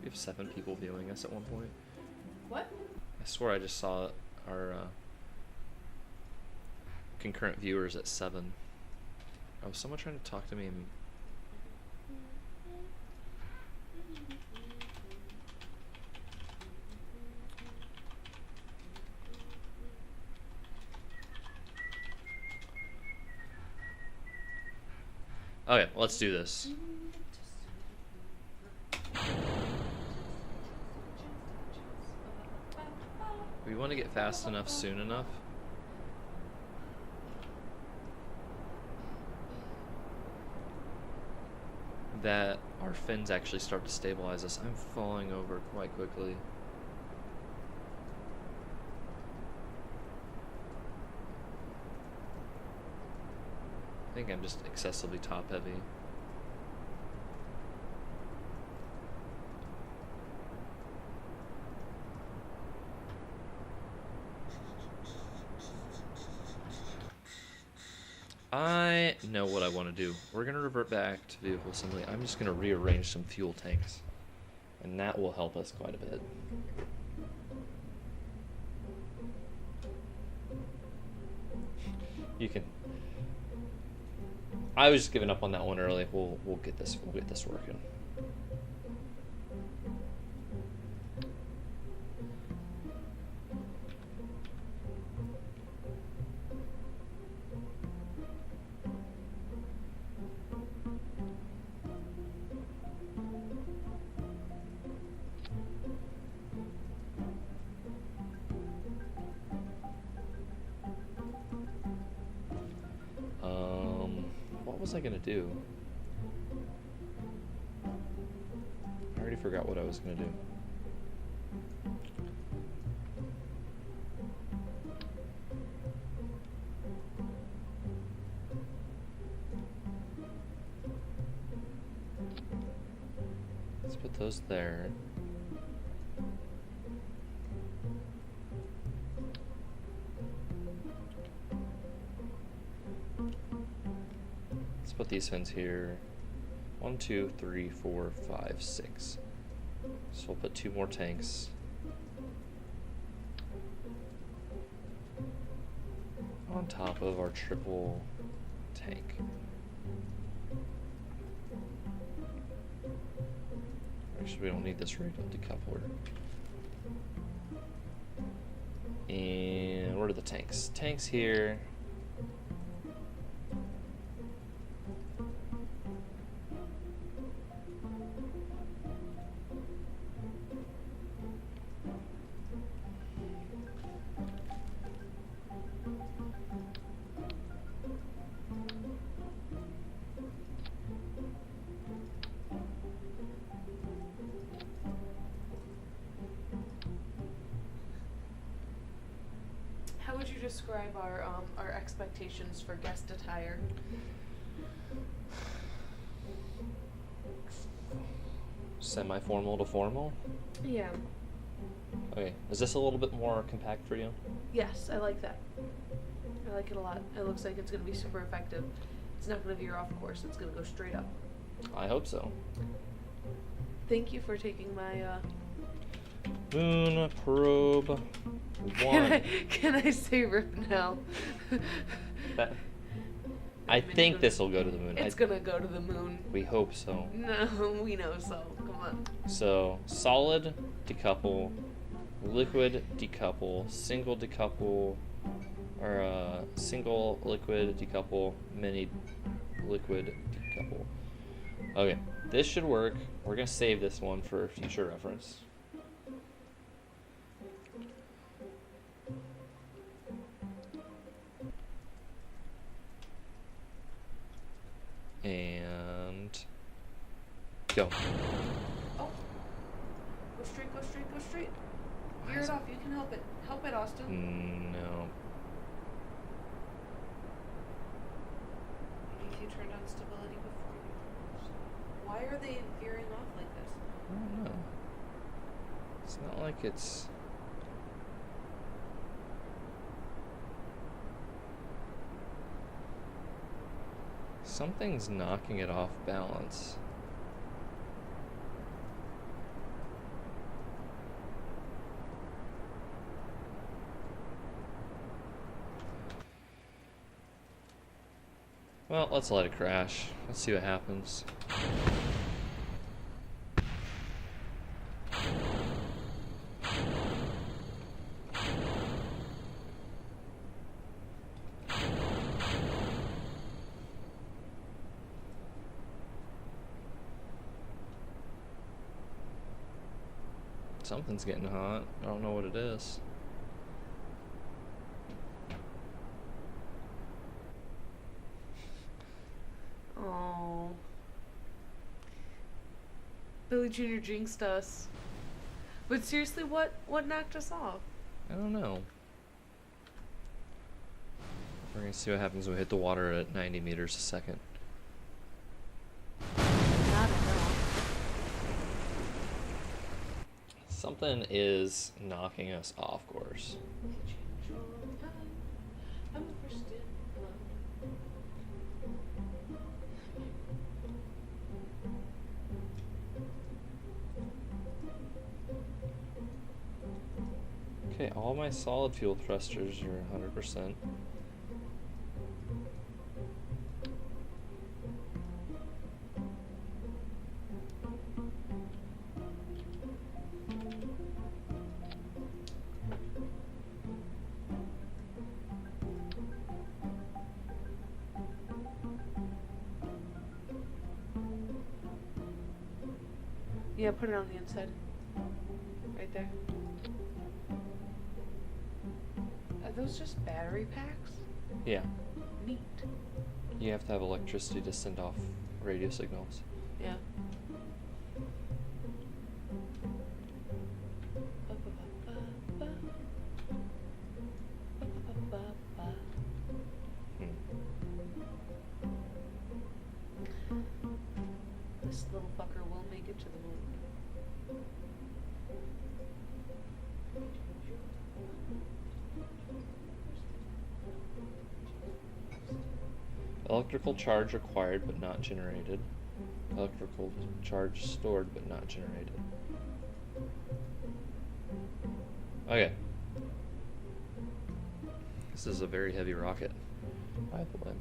We have 7 people viewing us at one point. What? I swear I just saw our concurrent viewers at 7. Oh, was someone trying to talk to me? Okay, let's do this. We want to get fast enough soon enough. That our fins actually start to stabilize us. I'm falling over quite quickly. I think I'm just excessively top heavy. I know what I want to do. We're going to revert back to vehicle assembly. I'm just going to rearrange some fuel tanks. And that will help us quite a bit. You can... I was just giving up on that one early. We'll get this working. What was I gonna do? I already forgot what I was gonna do. Let's put those there. Let's put these fins here. 1, 2, 3, 4, 5, 6. So we'll put 2 more tanks. On top of our triple tank. Actually, we don't need this radial decoupler. And where are the tanks? Tanks here. How would you describe our expectations for guest attire? Semi-formal to formal? Yeah. Okay, is this a little bit more compact for you? Yes, I like that. I like it a lot. It looks like it's going to be super effective. It's not going to veer off course. It's going to go straight up. I hope so. Thank you for taking my, Moon probe 1. Can I say rip now? That, I think this will go to the moon. It's gonna go to the moon. We hope so. No, we know so. Come on. So, solid decouple, liquid decouple, single decouple, or single liquid decouple, mini liquid decouple. Okay, this should work. We're gonna save this one for future reference. And go. Oh. Go straight, go straight, go straight. Why Veer is it it- off. You can help it. Help it, Austin. No. Maybe if you turned on stability before you. Why are they veering off like this? I don't know. It's not like it's... Something's knocking it off balance. Well, let's let it crash. Let's see what happens. Something's getting hot. I don't know what it is. Oh. Billy Jr. jinxed us. But seriously, what knocked us off? I don't know. We're gonna see what happens when we hit the water at 90 meters a second. Not enough. Something is knocking us off course. I'm the first in line. Okay, all my solid fuel thrusters are 100%. Yeah, put it on the inside. Right there. Are those just battery packs? Yeah, Neat. you have to have electricity to send off radio signals. Yeah. This little fucker will make it to the moon. Electrical charge required but not generated. Electrical charge stored but not generated. Okay. This is a very heavy rocket, by the way.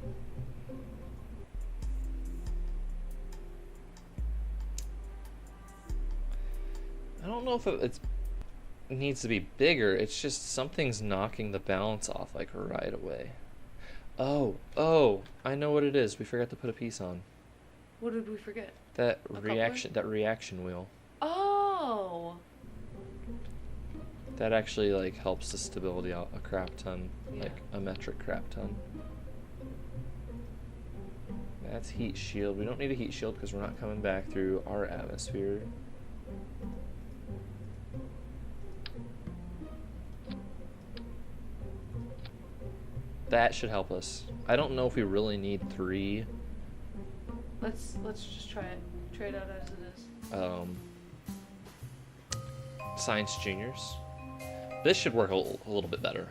I don't know if it needs to be bigger. It's just something's knocking the balance off like right away. Oh, I know what it is. We forgot to put a piece on. What did we forget? That coupler? reaction wheel. Oh. That actually like helps the stability out a crap ton, Yeah. like a metric crap ton. That's heat shield. We don't need a heat shield because we're not coming back through our atmosphere. That should help us. I don't know if we really need 3. Let's just try it. Try it out as it is. Science juniors. This should work a little bit better.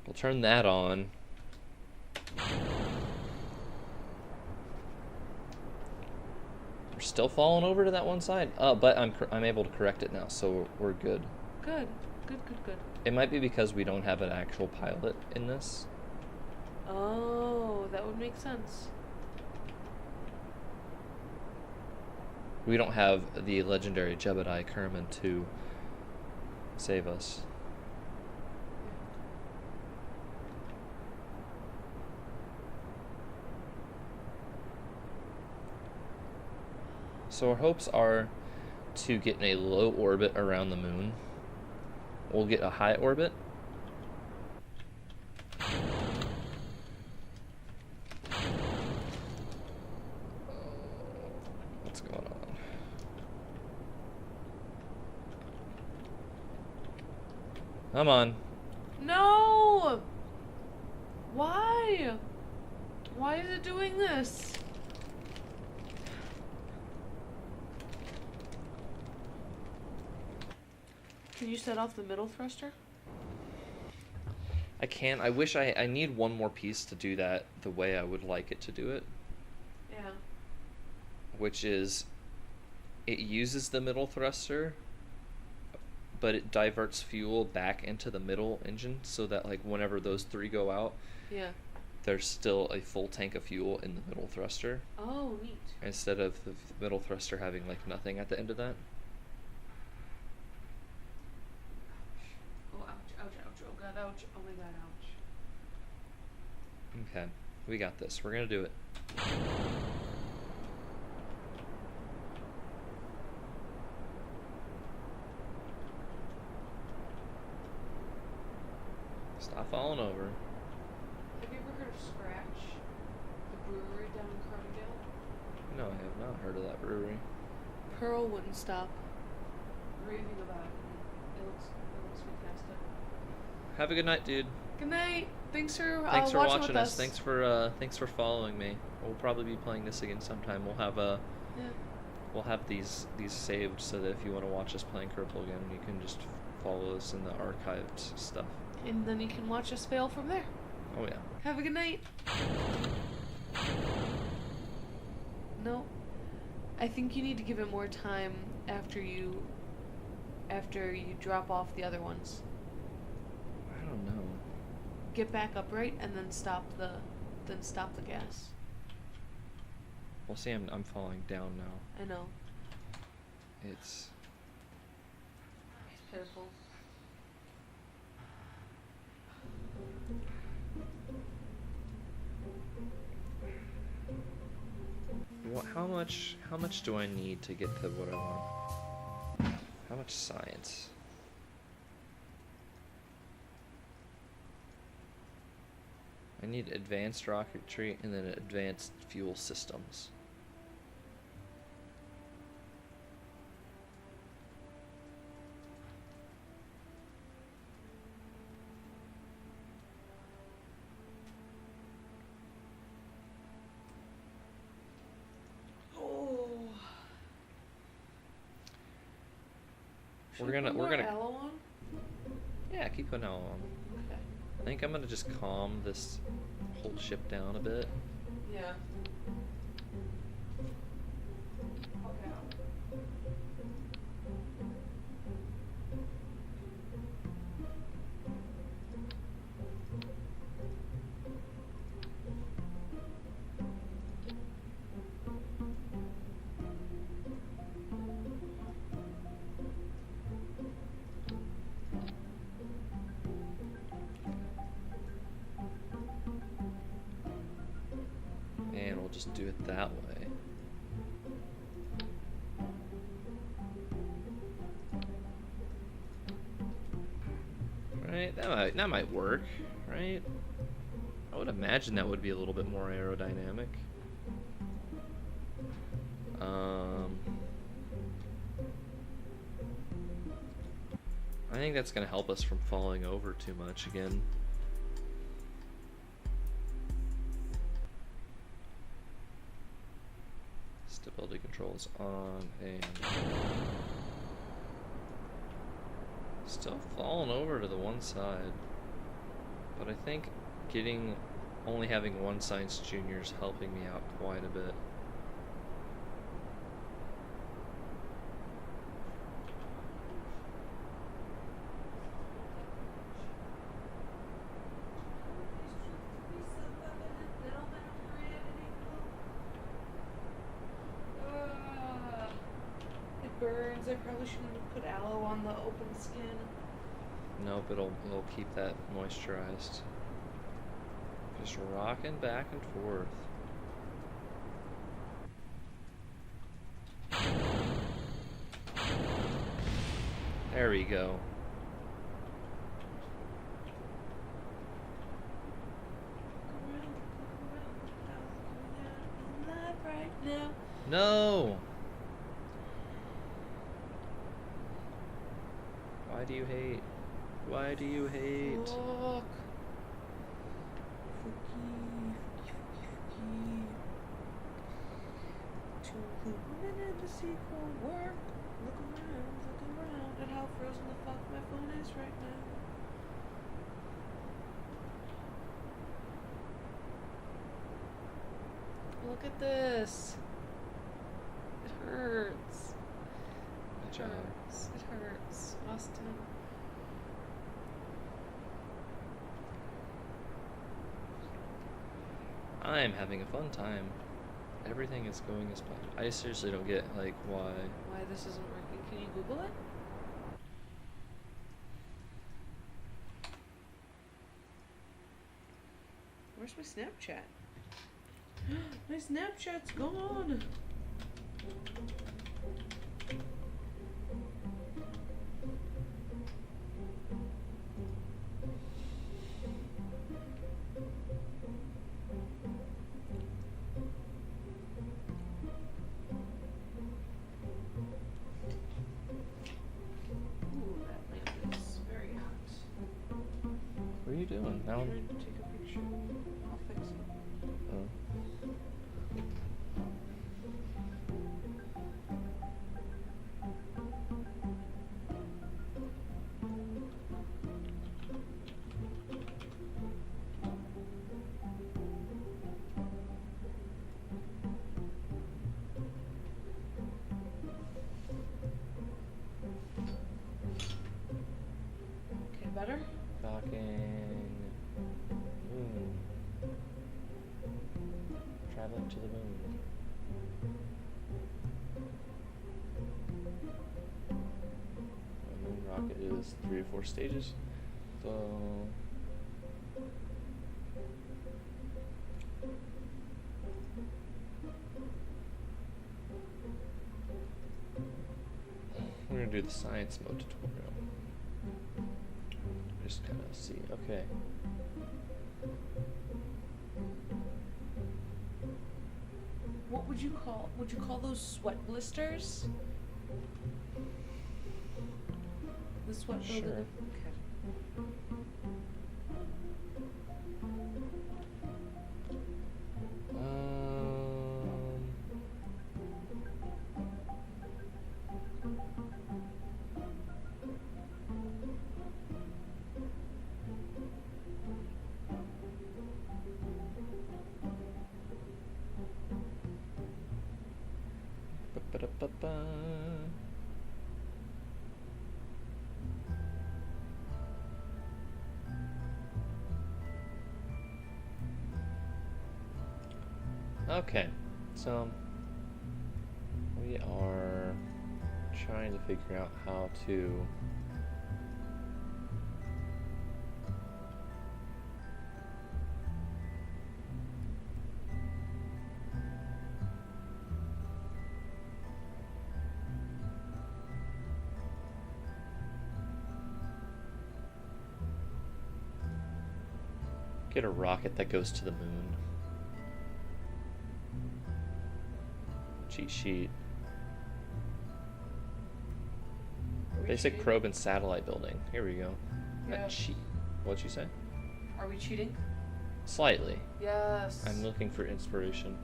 We'll turn that on. We're still falling over to that one side. But I'm able to correct it now, so we're good. Good. It might be because we don't have an actual pilot in this. Oh, that would make sense. We don't have the legendary Jebediah Kerman to save us. So our hopes are to get in a low orbit around the moon. We'll get a high orbit. What's going on? Come on. No! Why? Why is it doing this? Can you set off the middle thruster? I can't. I wish I need one more piece to do that the way I would like it to do it. Yeah. Which is, it uses the middle thruster, but it diverts fuel back into the middle engine so that like whenever those 3 go out, Yeah. there's still a full tank of fuel in the middle thruster Oh, neat. instead of the middle thruster having like nothing at the end of that. Oh, ouch, ouch, ouch. Oh, God, ouch. Oh, my God, ouch. Okay, we got this. We're gonna do it. Stop falling over. Have you ever heard of Scratch? The brewery down in Carbondale? No, I have not heard of that brewery. Pearl wouldn't stop raving about it. It looks fantastic. Have a good night, dude. Good night. Thanks for watching us. Thanks for following me. We'll probably be playing this again sometime. We'll have these saved so that if you want to watch us playing Kerbal again, you can just follow us in the archived stuff. And then you can watch us fail from there. Oh yeah. Have a good night. No. I think you need to give it more time after you drop off the other ones. I don't know. Get back upright and then stop the gas. Well, see, I'm falling down now. I know. It's pitiful. How much do I need to get to what I want? How much science? I need advanced rocketry and then advanced fuel systems. We're gonna aloe on? Yeah, keep putting aloe on. Okay. I think I'm gonna just calm this whole ship down a bit. Yeah. Okay. And we'll just do it that way. Right? That might work, right? I would imagine that would be a little bit more aerodynamic. I think that's going to help us from falling over too much again. Stability controls on and still falling over to the one side, but I think only having one science junior is helping me out quite a bit. Burns. I probably shouldn't have put aloe on the open skin. Nope, it'll keep that moisturized. Just rocking back and forth. There we go. No! Why do you hate? Why do you hate? Look. To the women in the sequel work. Look around at how frozen the fuck my phone is right now. Look at this. It hurts. Good job. It hurts. Austin. I'm having a fun time. Everything is going as planned. I seriously don't get, like, why this isn't working. Can you Google it? Where's my Snapchat? My Snapchat's gone. doing? Now I'm I'm. trying to take a picture. I'll fix it. Oh. Okay, better? Docking. Moon. Traveling to the moon. The moon rocket is 3 to 4 stages. So. We're gonna do the science mode tutorial. Just kind of see. Okay. What would you call those sweat blisters? The sweat Sure. builder. Okay. Ba-ba-da-ba-ba. Okay, so we are trying to figure out how to get a rocket that goes to the moon. Cheat sheet. we Basic cheating? probe and satellite building. Here we go. Yeah. Not cheat. What'd you say? Are we cheating? Slightly. Yes. I'm looking for inspiration.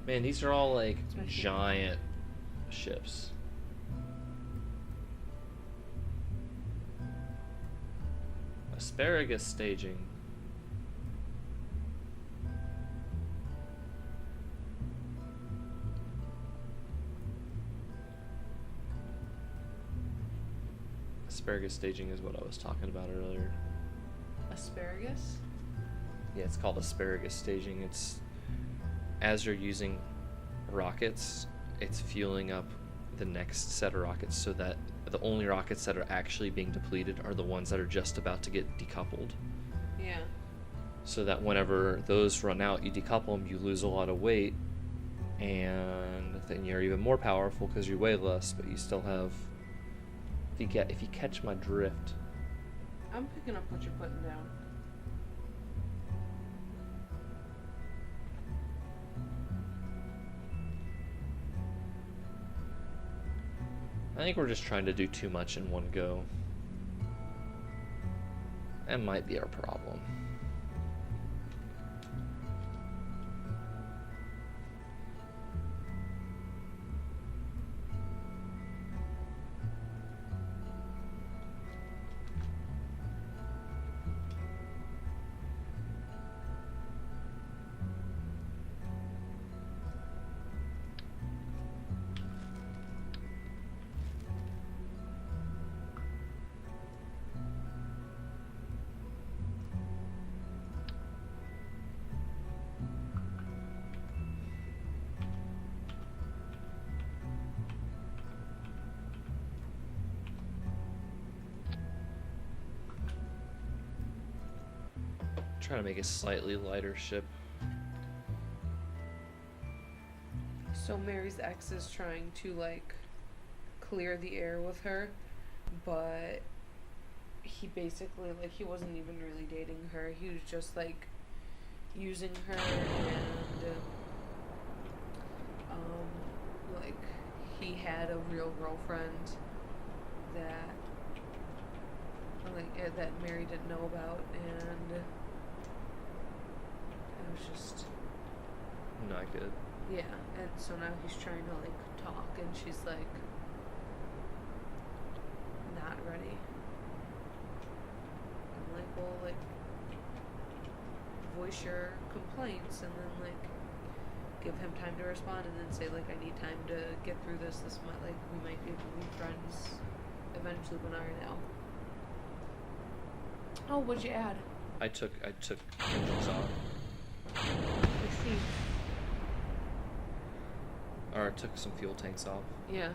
Man, these are all like It's my favorite. giant ships. Asparagus staging. Asparagus staging is what I was talking about earlier. Asparagus? Yeah, it's called asparagus staging. It's as you're using rockets, it's fueling up the next set of rockets so that the only rockets that are actually being depleted are the ones that are just about to get decoupled. Yeah. So that whenever those run out, you decouple them, you lose a lot of weight, and then you're even more powerful because you weigh less, but you still have. If you catch my drift. I'm picking up what you're putting down. I think we're just trying to do too much in one go. That might be our problem. Trying to make a slightly lighter ship. So Mary's ex is trying to like clear the air with her, but he basically like he wasn't even really dating her. He was just like using her and like he had a real girlfriend that that Mary didn't know about, and it was just Not good. yeah. And so now he's trying to like talk, and she's like not ready. I'm like, well, like voice your complaints, and then like give him time to respond, and then say like I need time to get through this. This might like we might be able to be friends eventually, but not right now. Oh, what'd you add? I took engines off, I see. or I took some fuel tanks off. Yeah.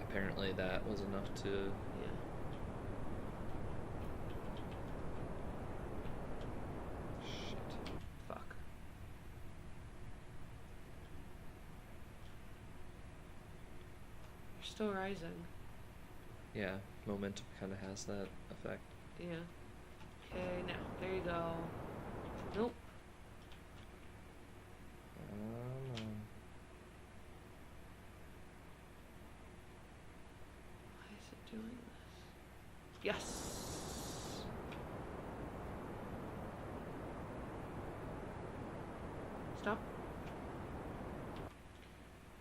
Apparently that was enough to. Yeah. Shit. Fuck. You're still rising. Yeah, momentum kind of has that effect. Yeah. Okay, now there you go. Nope. Why is it doing this? Yes. Stop.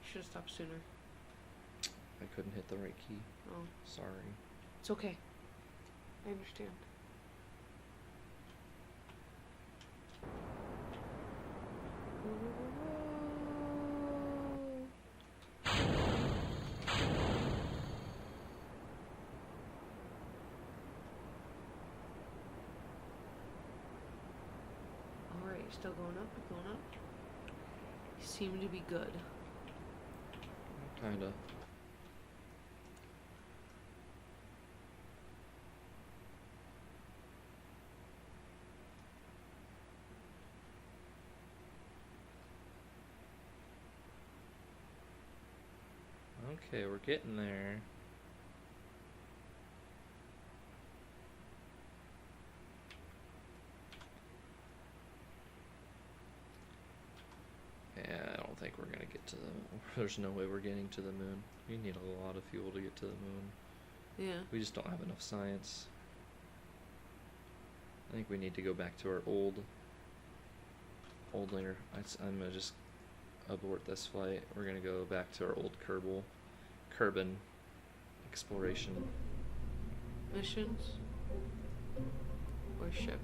Should have stopped sooner. I couldn't hit the right key. Oh, Sorry. it's okay. I understand. Alright, still going up, going up. You seem to be good. Kinda. Okay, we're getting there. Yeah, I don't think we're gonna get to the. There's no way we're getting to the moon. We need a lot of fuel to get to the moon. Yeah. We just don't have enough science. I think we need to go back to our old laner. I'm gonna just abort this flight. We're gonna go back to our old Kerbal exploration. Missions? Or ship?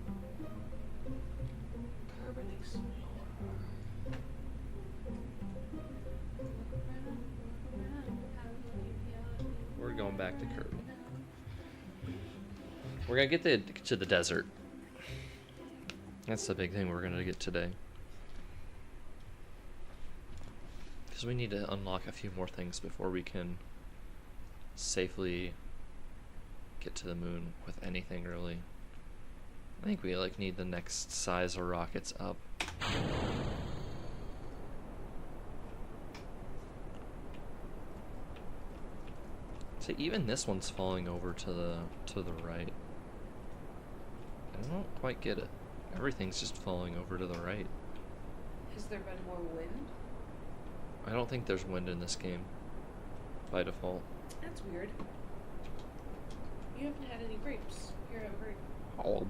Carbon Explorer. We're going back to Kerbal. We're gonna get to the desert. That's the big thing we're gonna get today. Because we need to unlock a few more things before we can safely get to the moon with anything, really. I think we like need the next size of rockets up. See, even this one's falling over to the right. I don't quite get it. Everything's just falling over to the right. Has there been more wind? I don't think there's wind in this game by default. That's weird. You haven't had any grapes. Here, have a grape. Oh.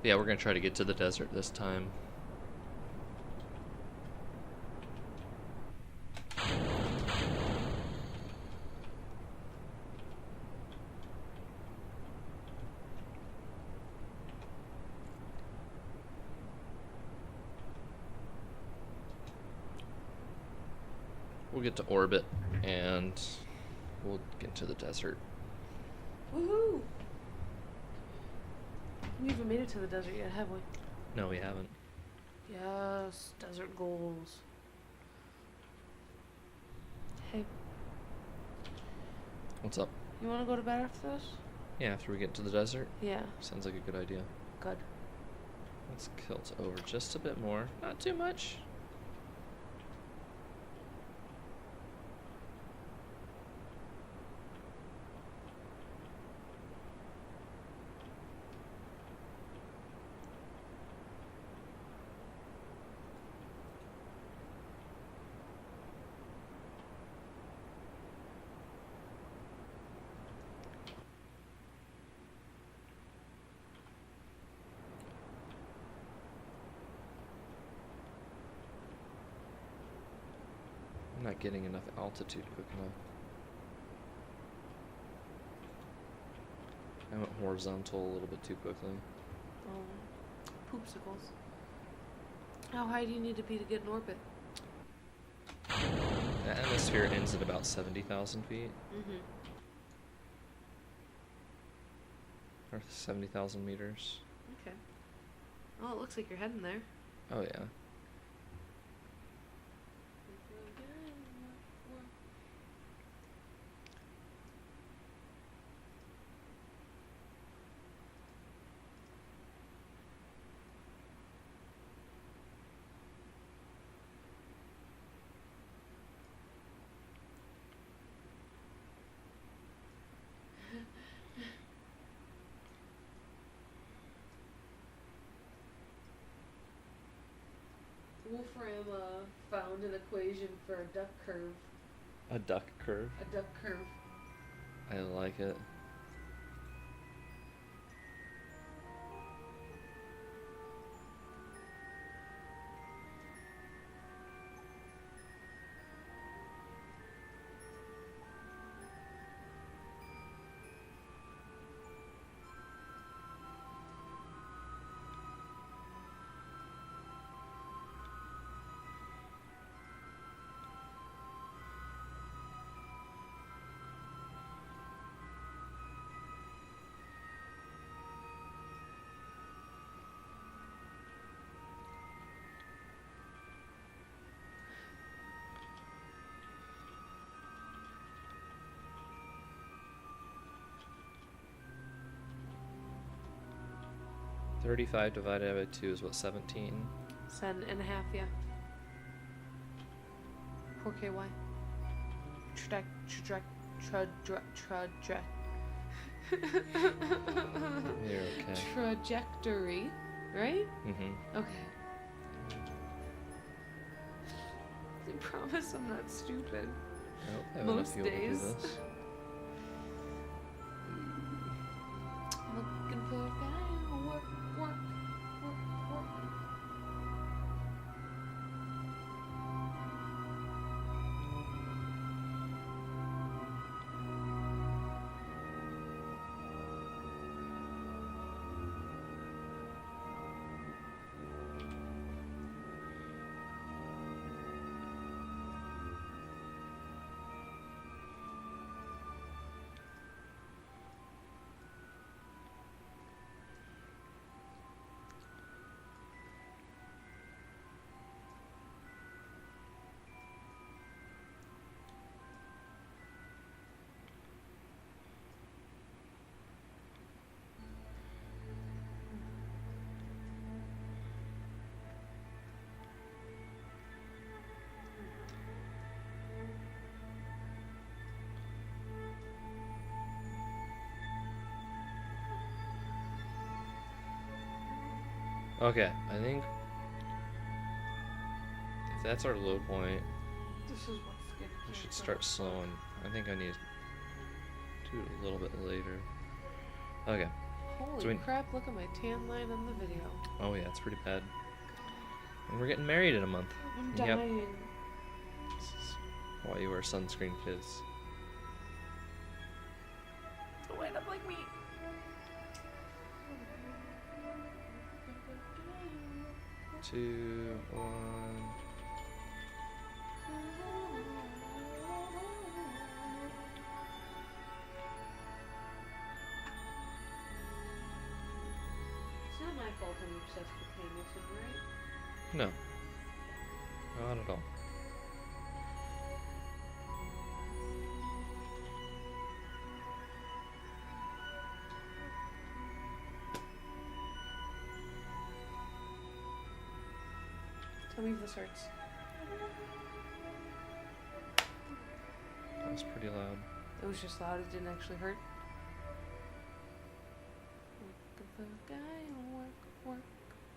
Yeah, we're gonna try to get to the desert this time. We'll get to orbit and we'll get to the desert. Woohoo! We haven't made it to the desert yet, have we? No, we haven't. Yes, desert goals. Hey, What's up? you want to go to bed after this? Yeah, after we get to the desert? Yeah, Sounds like a good idea. good. Let's kilt over just a bit more. Not too much. I'm not getting enough altitude quick enough. I went horizontal a little bit too quickly. Poopsicles. How high do you need to be to get in orbit? The atmosphere ends at about 70,000 feet. Mm-hmm. Or 70,000 meters. Okay. Oh, it looks like you're heading there. Oh, yeah. Wolfram found an equation for a duck curve. A duck curve. A duck curve. I like it. $35 divided by 2 is what, 17? 7.5, yeah. Poor KY. You're okay. Trajectory, right? Mm-hmm. Okay. I promise I'm not stupid. I have enough Most fuel to do days. this. Looking for a guy. Work. Okay, I think if that's our low point, This is what's good. we should start slowing. I think I need to do it a little bit later. Okay. Holy So we- crap, look at my tan line on the video. Oh yeah, it's pretty bad. And we're getting married in a month. I'm Yep. dying. This is why you wear sunscreen, kids. Don't end up like me. 2, 1. It's not my fault I'm obsessed with Hamilton, right? No. Not at all. Tell me if this hurts. That was pretty loud. It was just loud, it didn't actually hurt. Looking for a guy,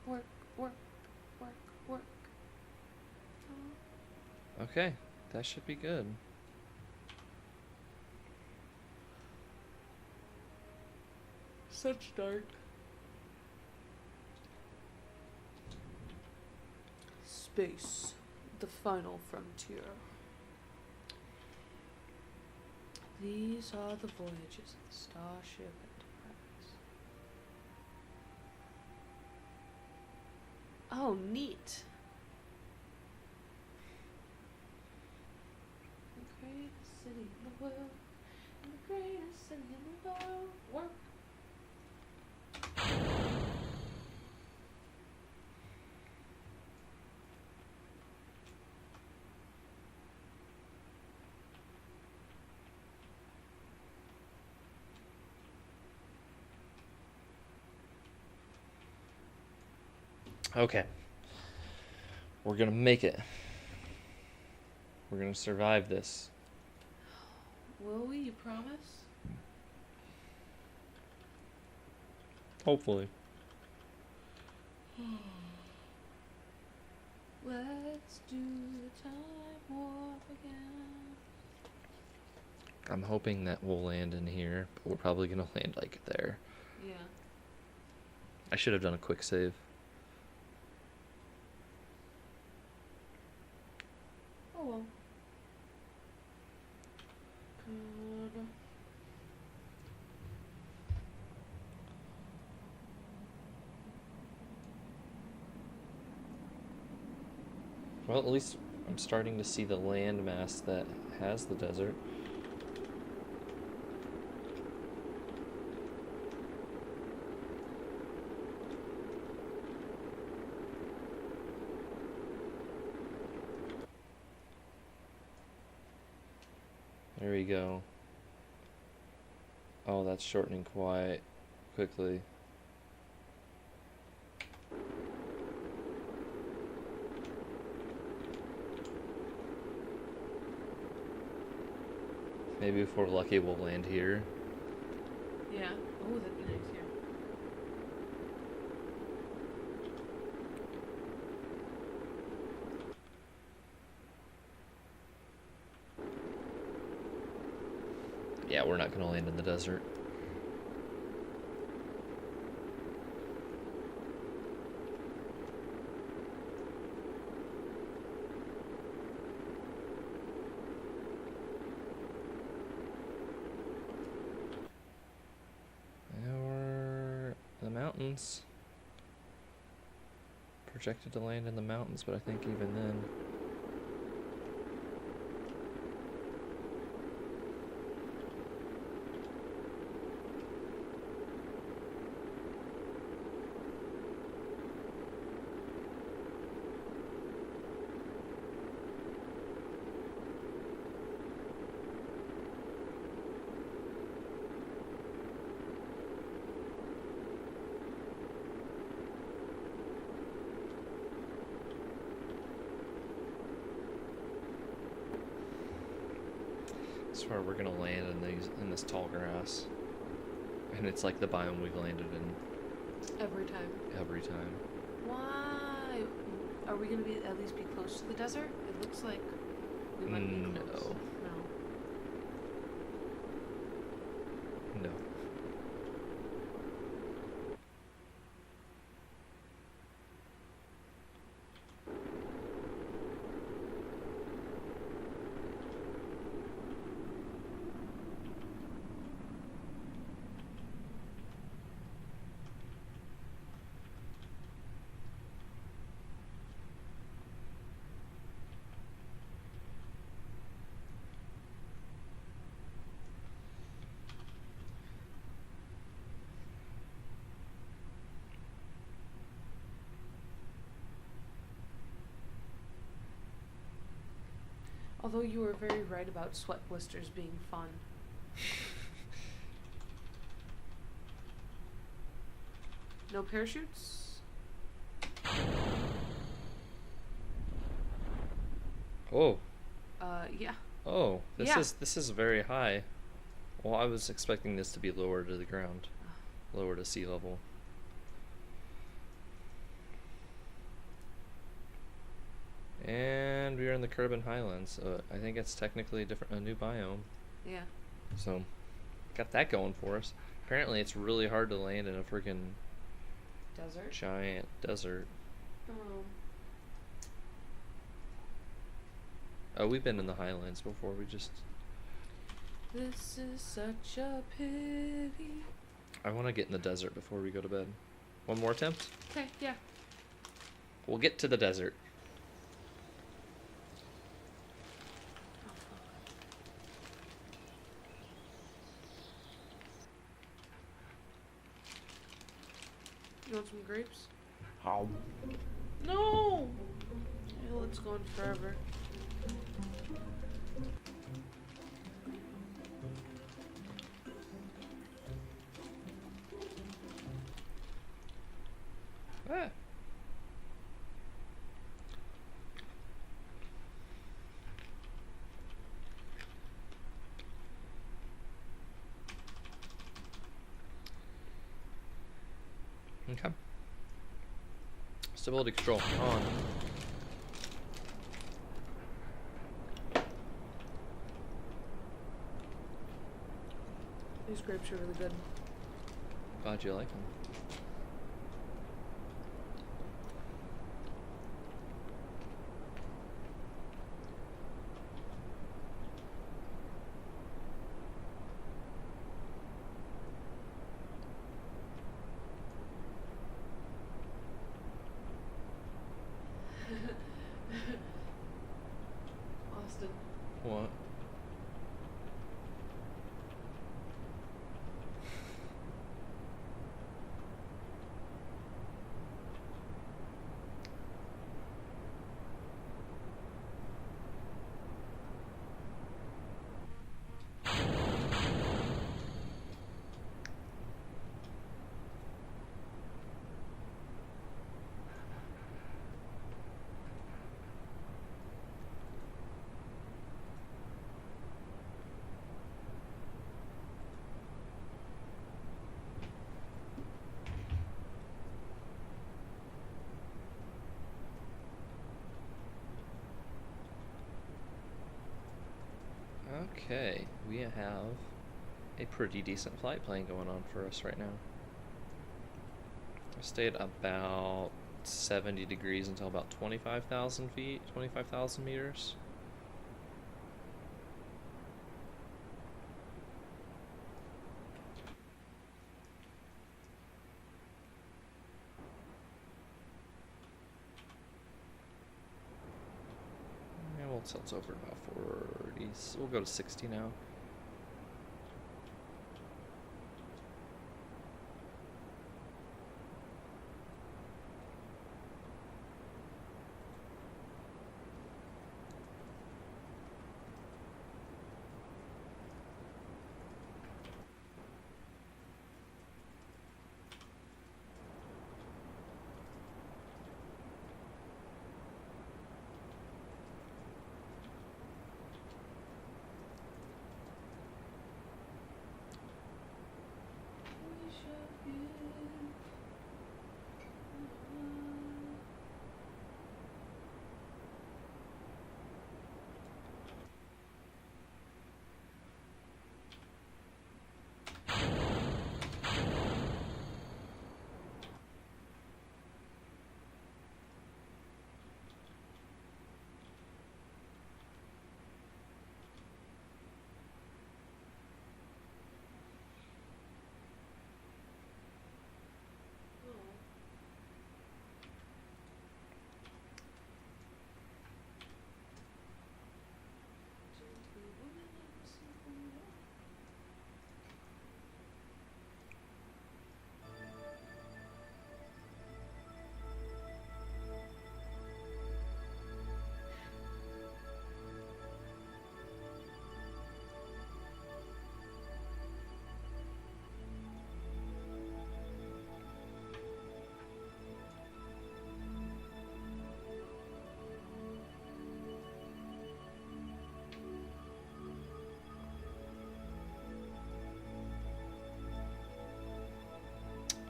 work. Okay, that should be good. Such dark. Space, the final frontier. These are the voyages of the Starship Enterprise. Oh, neat. The greatest city in the world. The greatest city in the world. Work. Okay. We're gonna make it. We're gonna survive this. Will we? You promise? Hopefully. Let's do the time warp again. I'm hoping that we'll land in here, but we're probably gonna land like there. Yeah. I should have done a quick save. Oh well. Good. Well, at least I'm starting to see the landmass that has the desert. There we go. Oh, that's shortening quite quickly. Maybe if we're lucky, we'll land here. Yeah. Oh, that'd be nice here. Yeah, we're not gonna land in the desert. Mountains. Projected to land in the mountains, but I think even then. I swear we're gonna land in this tall grass, and it's like the biome we've landed in Every time. every time. Why? Are we gonna be at least be close to the desert? It looks like we might be close. No. No. Although you were very right about sweat blisters being fun. No parachutes? Oh. Yeah. Oh, Yeah. this is very high. Well, I was expecting this to be lower to the ground, lower to sea level. And we are in the Kerbal Highlands, so I think it's technically a new biome. Yeah. So, got that going for us. Apparently, it's really hard to land in a freaking Desert? giant desert. Oh, Oh, we've been in the Highlands before. We just This is such a pity. I want to get in the desert before we go to bed. One more attempt? Okay, yeah. We'll get to the desert. Oh, fuck. You want some grapes? How? No! Hell, it's gone forever. Ah. Okay. Stability control on. These grapes are really good. Glad you like them. Austin. What? Okay, we have a pretty decent flight plan going on for us right now. I stayed about 70 degrees until about 25,000 feet, 25,000 meters. Yeah, we'll tilt over about 40. So we'll go to 60 now.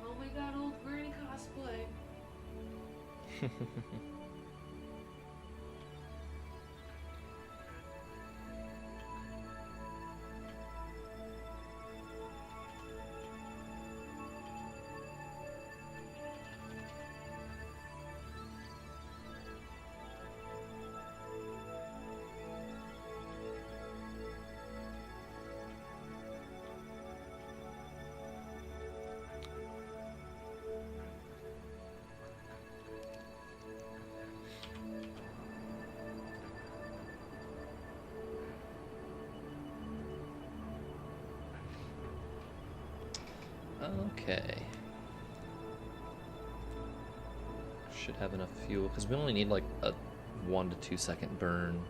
Oh my god, old granny cosplay. Okay. Should have enough fuel, because we only need like a 1 to 2 second burn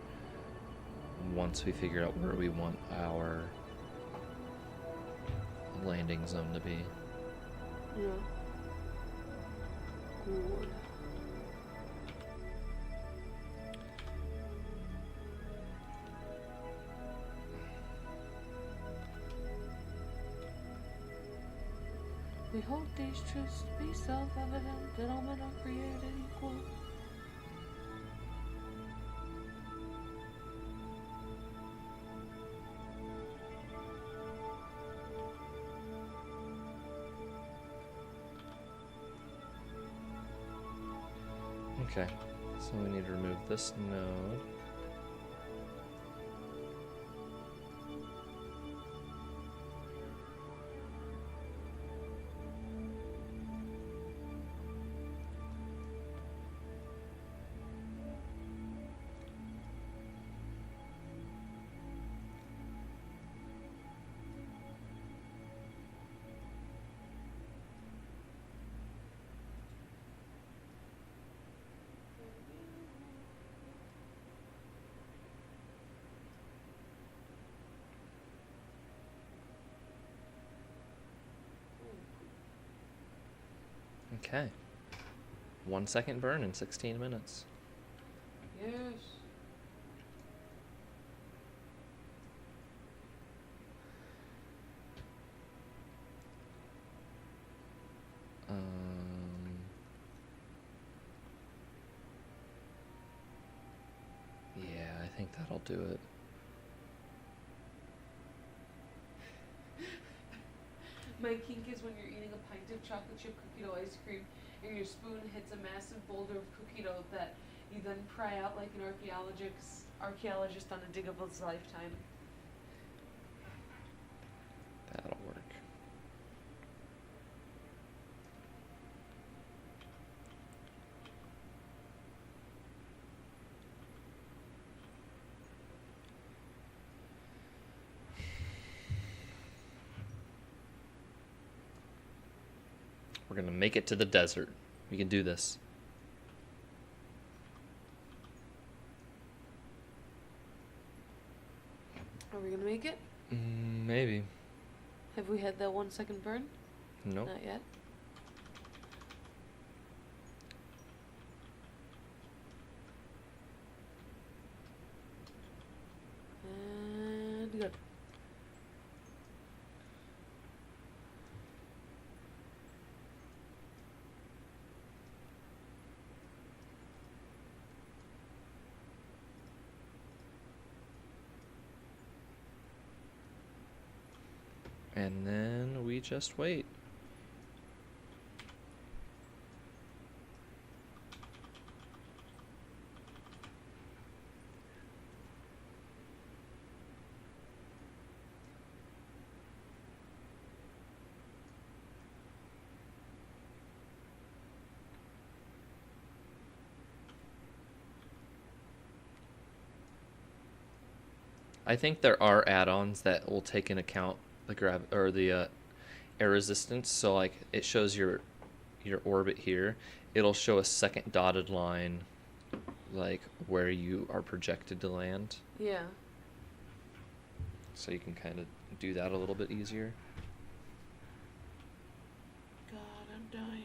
once we figure out where we want our landing zone to be. Yeah. Good. We hold these truths to be self-evident, that all men are created equal. Okay, so we need to remove this node. Okay. 1 second burn in 16 minutes. Yes. Yeah, I think that'll do it. My kink is when you're eating a pint of chocolate chip cookie dough ice cream and your spoon hits a massive boulder of cookie dough that you then pry out like an archaeologist on a dig of his lifetime. That'll work. We're gonna make it to the desert. We can do this. Are we gonna make it? Maybe. Have we had that 1 second burn? Nope. Not yet. And good. And then we just wait. I think there are add-ons that will take into account the air resistance. So like it shows your orbit here. It'll show a second dotted line, like where you are projected to land. Yeah. So you can kind of do that a little bit easier. God, I'm dying.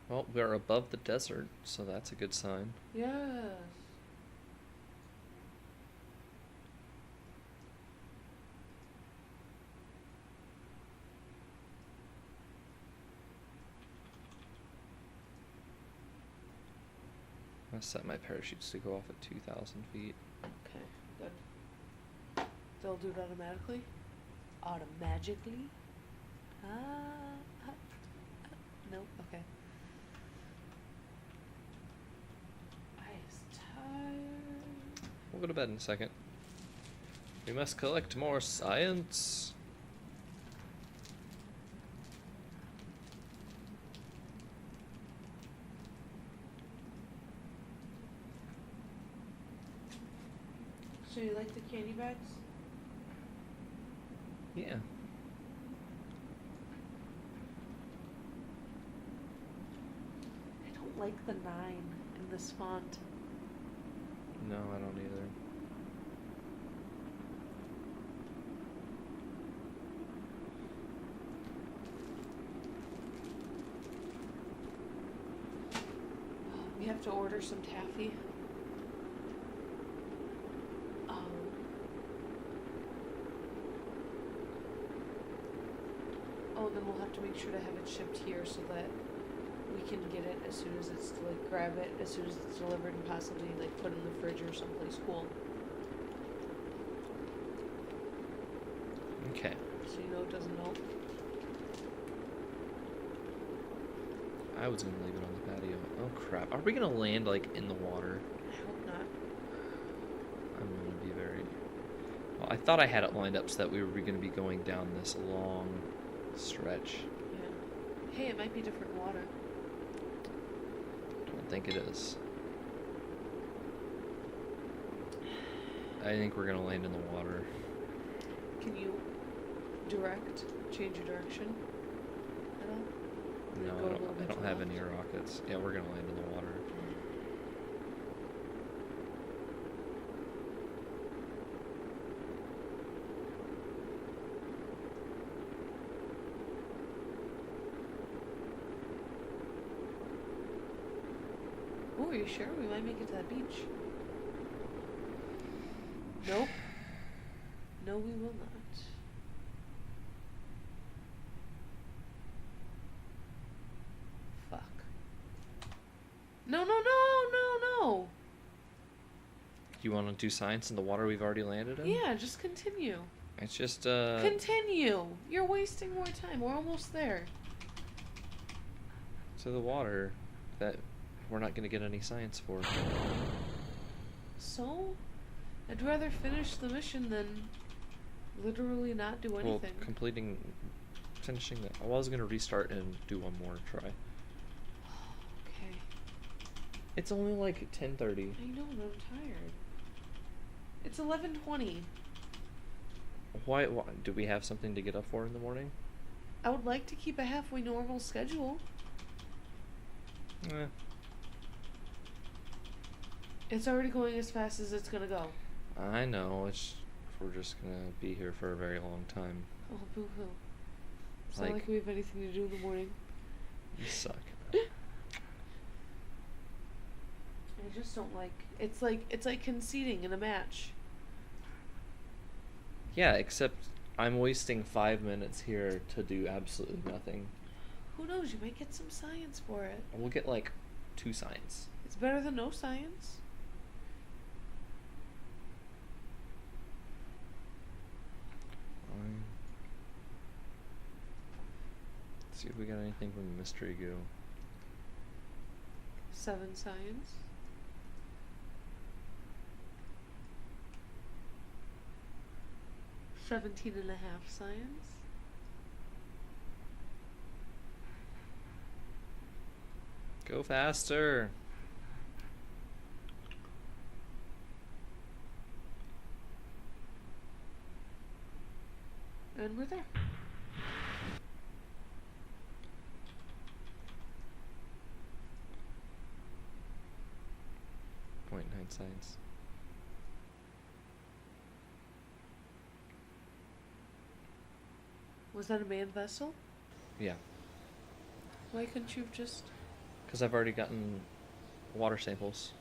Well, we're above the desert, so that's a good sign. Yes. I'm gonna set my parachutes to go off at 2,000 feet. Okay, good. They'll do it automatically? Automagically? Nope, okay. I is tired. We'll go to bed in a second. We must collect more science. So you like the candy bags? Yeah. I don't like the 9 in this font. No, I don't either. We have to order some taffy. Oh, then we'll have to make sure to have it shipped here so that we can get it as soon as it's like grab it as soon as it's delivered and possibly like put in the fridge or someplace cool. Okay. So you know it doesn't melt. I was gonna leave it on the patio. Oh crap. Are we gonna land like in the water? I hope not. I'm gonna be very... Well, I thought I had it lined up so that we were gonna be going down this long stretch. Yeah. Hey, it might be different water. I don't think it is. I think we're gonna land in the water. Can you change your direction at all? No, I don't have any rockets. Yeah, we're gonna land in the water. Oh, are you sure? We might make it to that beach. Nope. No, we will not. Fuck. No, no, no, no, no! You want to do science in the water we've already landed in? Yeah, just continue. It's just, Continue! You're wasting more time. We're almost there. to the water that we're not going to get any science for. So? I'd rather finish the mission than literally not do anything. Well, finishing that. I was going to restart and do one more try. Okay. It's only like 10:30. I know, but I'm tired. It's 11:20. Why? Do we have something to get up for in the morning? I would like to keep a halfway normal schedule. It's already going as fast as it's gonna go. I know. We're just gonna be here for a very long time. Oh, boo-hoo. It's not like we have anything to do in the morning. You suck. I just don't like... It's like conceding in a match. Yeah, except I'm wasting 5 minutes here to do absolutely nothing. Who knows? You might get some science for it. We'll get like 2 science. It's better than no science. Let's see if we got anything from the mystery goo. 7 science. 17.5 science. Go faster. And we're there. .9 science. Was that a manned vessel? Yeah. Why couldn't you have just... Because I've already gotten water samples.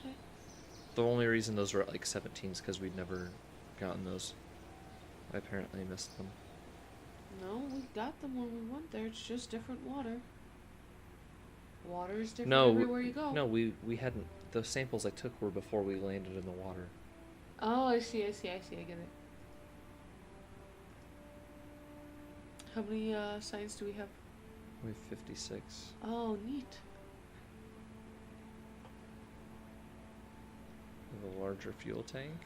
Okay. The only reason those were at like 17 is because we'd never gotten those. I apparently missed them. No, we got them when we went there. It's just different water. Water is different No, everywhere you go. No, we hadn't. The samples I took were before we landed in the water. Oh, I see, I get it. How many science do we have? We have 56. Oh, neat. We have a larger fuel tank.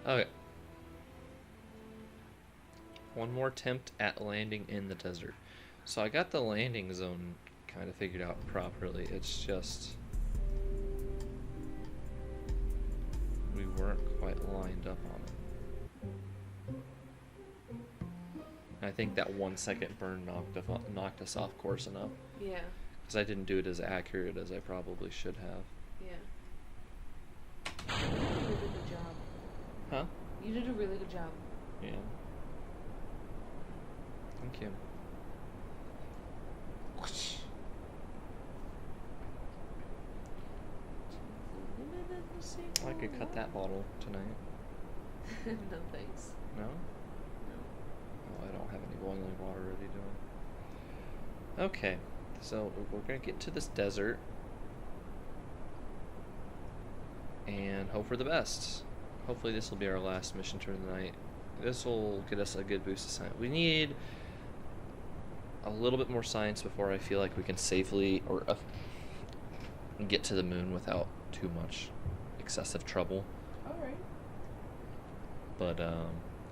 Okay. One more attempt at landing in the desert. So I got the landing zone kind of figured out properly. It's just we weren't quite lined up on it. And I think that 1 second burn knocked us off course enough. Yeah. Because I didn't do it as accurate as I probably should have. Yeah. You did a really good job. Huh? You did a really good job. Yeah. Thank you. I could cut that bottle tonight. No thanks. No? No. Oh, I don't have any boiling water ready, do I? Okay, so we're gonna get to this desert and hope for the best. Hopefully this will be our last mission for the night. This will get us a good boost of science. We need a little bit more science before I feel like we can safely get to the moon without too much excessive trouble. Alright. But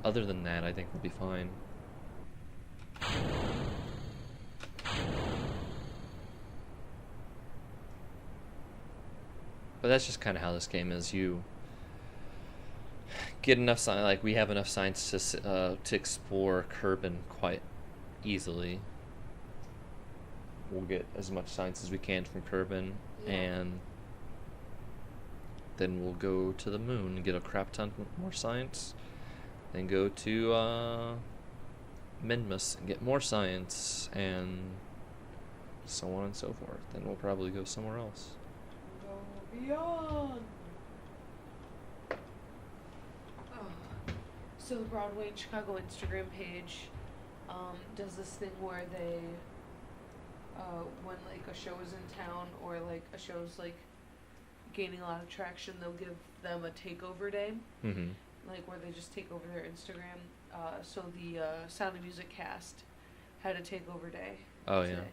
other than that, I think we'll be fine. But that's just kind of how this game is. You get enough science, like we have enough science to explore Kerbal quite easily. We'll get as much science as we can from Kerbal, and then we'll go to the moon and get a crap ton more science. Then go to Minmus and get more science, and so on and so forth. Then we'll probably go somewhere else. Go beyond. Oh. So the Broadway in Chicago Instagram page does this thing where they, when like a show is in town or like a show's like gaining a lot of traction, they'll give them a takeover day. Mm-hmm. Like where they just take over their Instagram. So the Sound of Music cast had a takeover day. Oh today. yeah.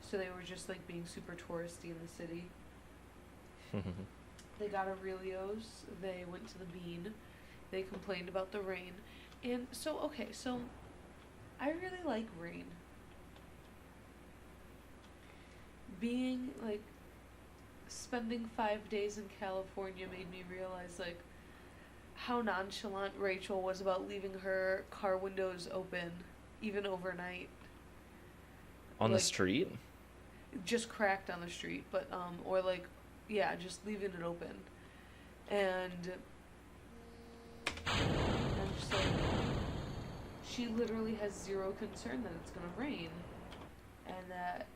So they were just like being super touristy in the city. They got Aurelio's. They went to the Bean. They complained about the rain. And so, okay, so I really like rain. Being, like, spending 5 days in California made me realize, like, how nonchalant Rachel was about leaving her car windows open, even overnight. On the Like, street? just cracked on the street, but, or, like, yeah, just leaving it open. And I'm just like, she literally has zero concern that it's gonna rain, and that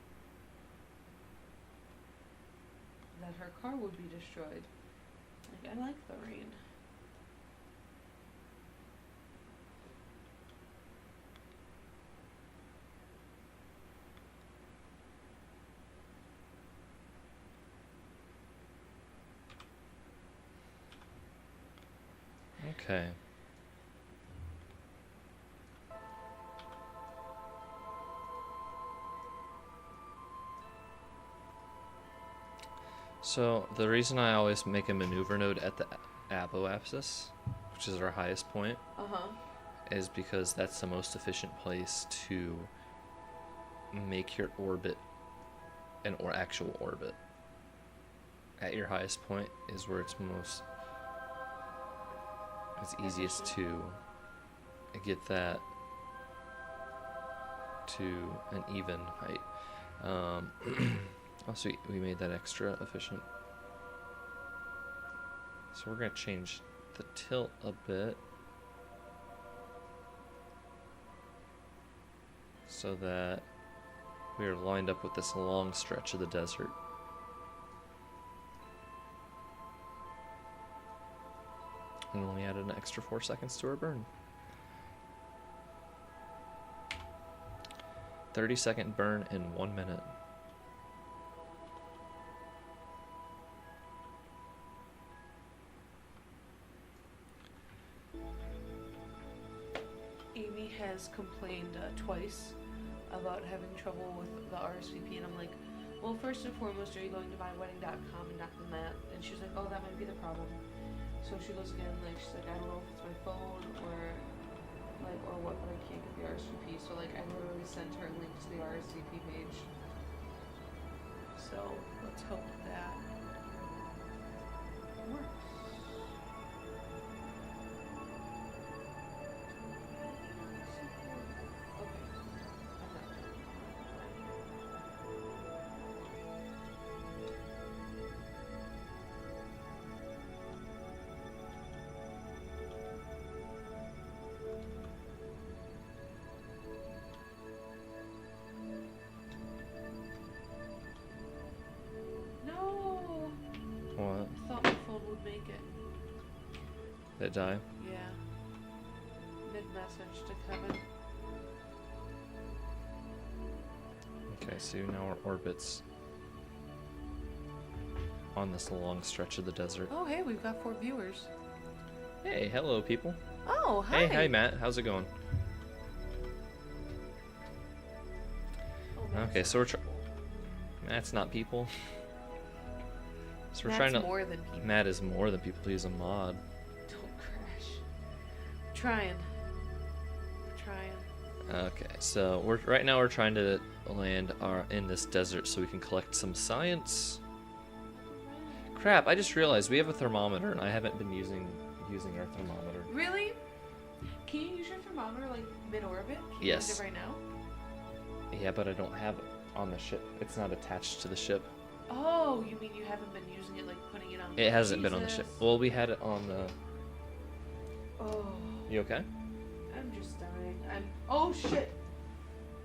her car would be destroyed. Like, I like the rain. Okay. So the reason I always make a maneuver node at the apoapsis, which is our highest point, is because that's the most efficient place to make your orbit an actual orbit. At your highest point is where it's easiest to get that to an even height. Oh, sweet, we made that extra efficient. So we're going to change the tilt a bit so that we are lined up with this long stretch of the desert. And only added an extra 4 seconds to our burn. 30-second burn in 1 minute. Amy has complained twice about having trouble with the RSVP, and I'm like, well, first and foremost, are you going to mywedding.com and not the mat? And she's like, oh, that might be the problem. So she goes again, like, she's like, I don't know if it's my phone or what, but I can't get the RSVP. So like, I literally sent her a link to the RSVP page. So let's hope that works. What? I thought my phone would make it. Did it die? Yeah. Mid-message to Kevin. Okay, so now our orbit's on this long stretch of the desert. Oh, hey, we've got 4 viewers. Hey, hello, people. Oh, hi. Hey, Matt. How's it going? Oh, Okay, so we're Matt's not people. So we're Matt's trying to. more than people. Matt is more than people. He's a mod. Don't crash. I'm trying. Okay, so right now we're trying to land in this desert so we can collect some science. Crap! I just realized we have a thermometer and I haven't been using our thermometer. Really? Can you use your thermometer like mid-orbit? Can Yes. you use it right now? Yeah, but I don't have it on the ship. It's not attached to the ship. Oh, you mean you haven't been using it, like putting it on? It hasn't been on the ship. Well, we had it on the. Oh. You okay? I'm just dying. Oh shit.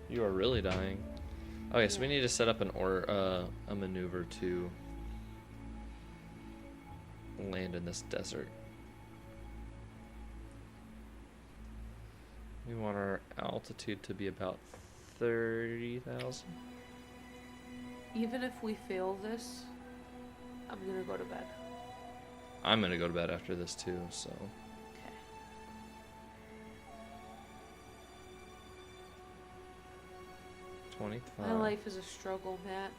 You are really dying. Okay, so we need to set up a maneuver to land in this desert. We want our altitude to be about 30,000. Even if we fail this, I'm gonna go to bed. I'm gonna go to bed after this too, so. Okay. 25. My life is a struggle, Matt.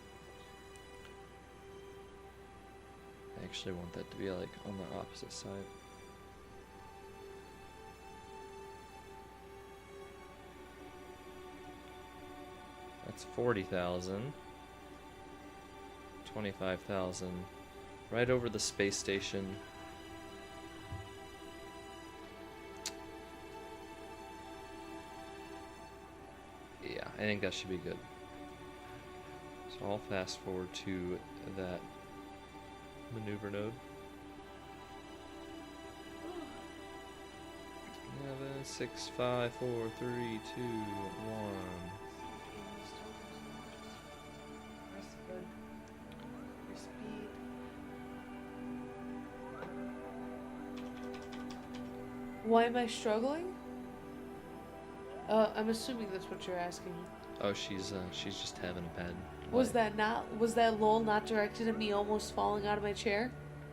I actually want that to be like on the opposite side. That's 40,000. 25,000. Right over the space station. Yeah, I think that should be good. So I'll fast forward to that maneuver node. 11, 6, 5, 4, 3, 2, 1. Why am I struggling? I'm assuming that's what you're asking. Oh, she's just having a bad. Was life. that lol not directed at me almost falling out of my chair?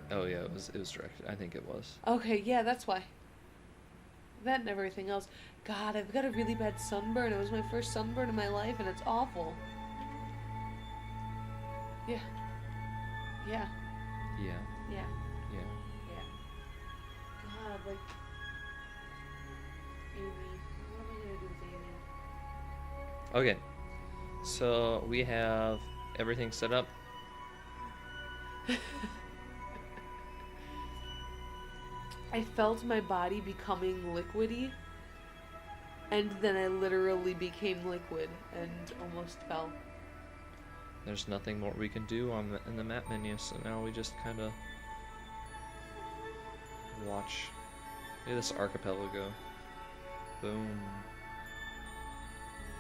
Oh yeah, it was directed. I think it was. Okay, yeah, that's why. That and everything else. God, I've got a really bad sunburn. It was my first sunburn in my life, and it's awful. Yeah. Yeah. Yeah. Yeah. Yeah. Yeah. God, like. Amy. What am I gonna do with Amy? Okay. So we have everything set up. I felt my body becoming liquidy, and then I literally became liquid and almost fell. There's nothing more we can do in the map menu, so now we just kind of watch. Look at this archipelago. Boom.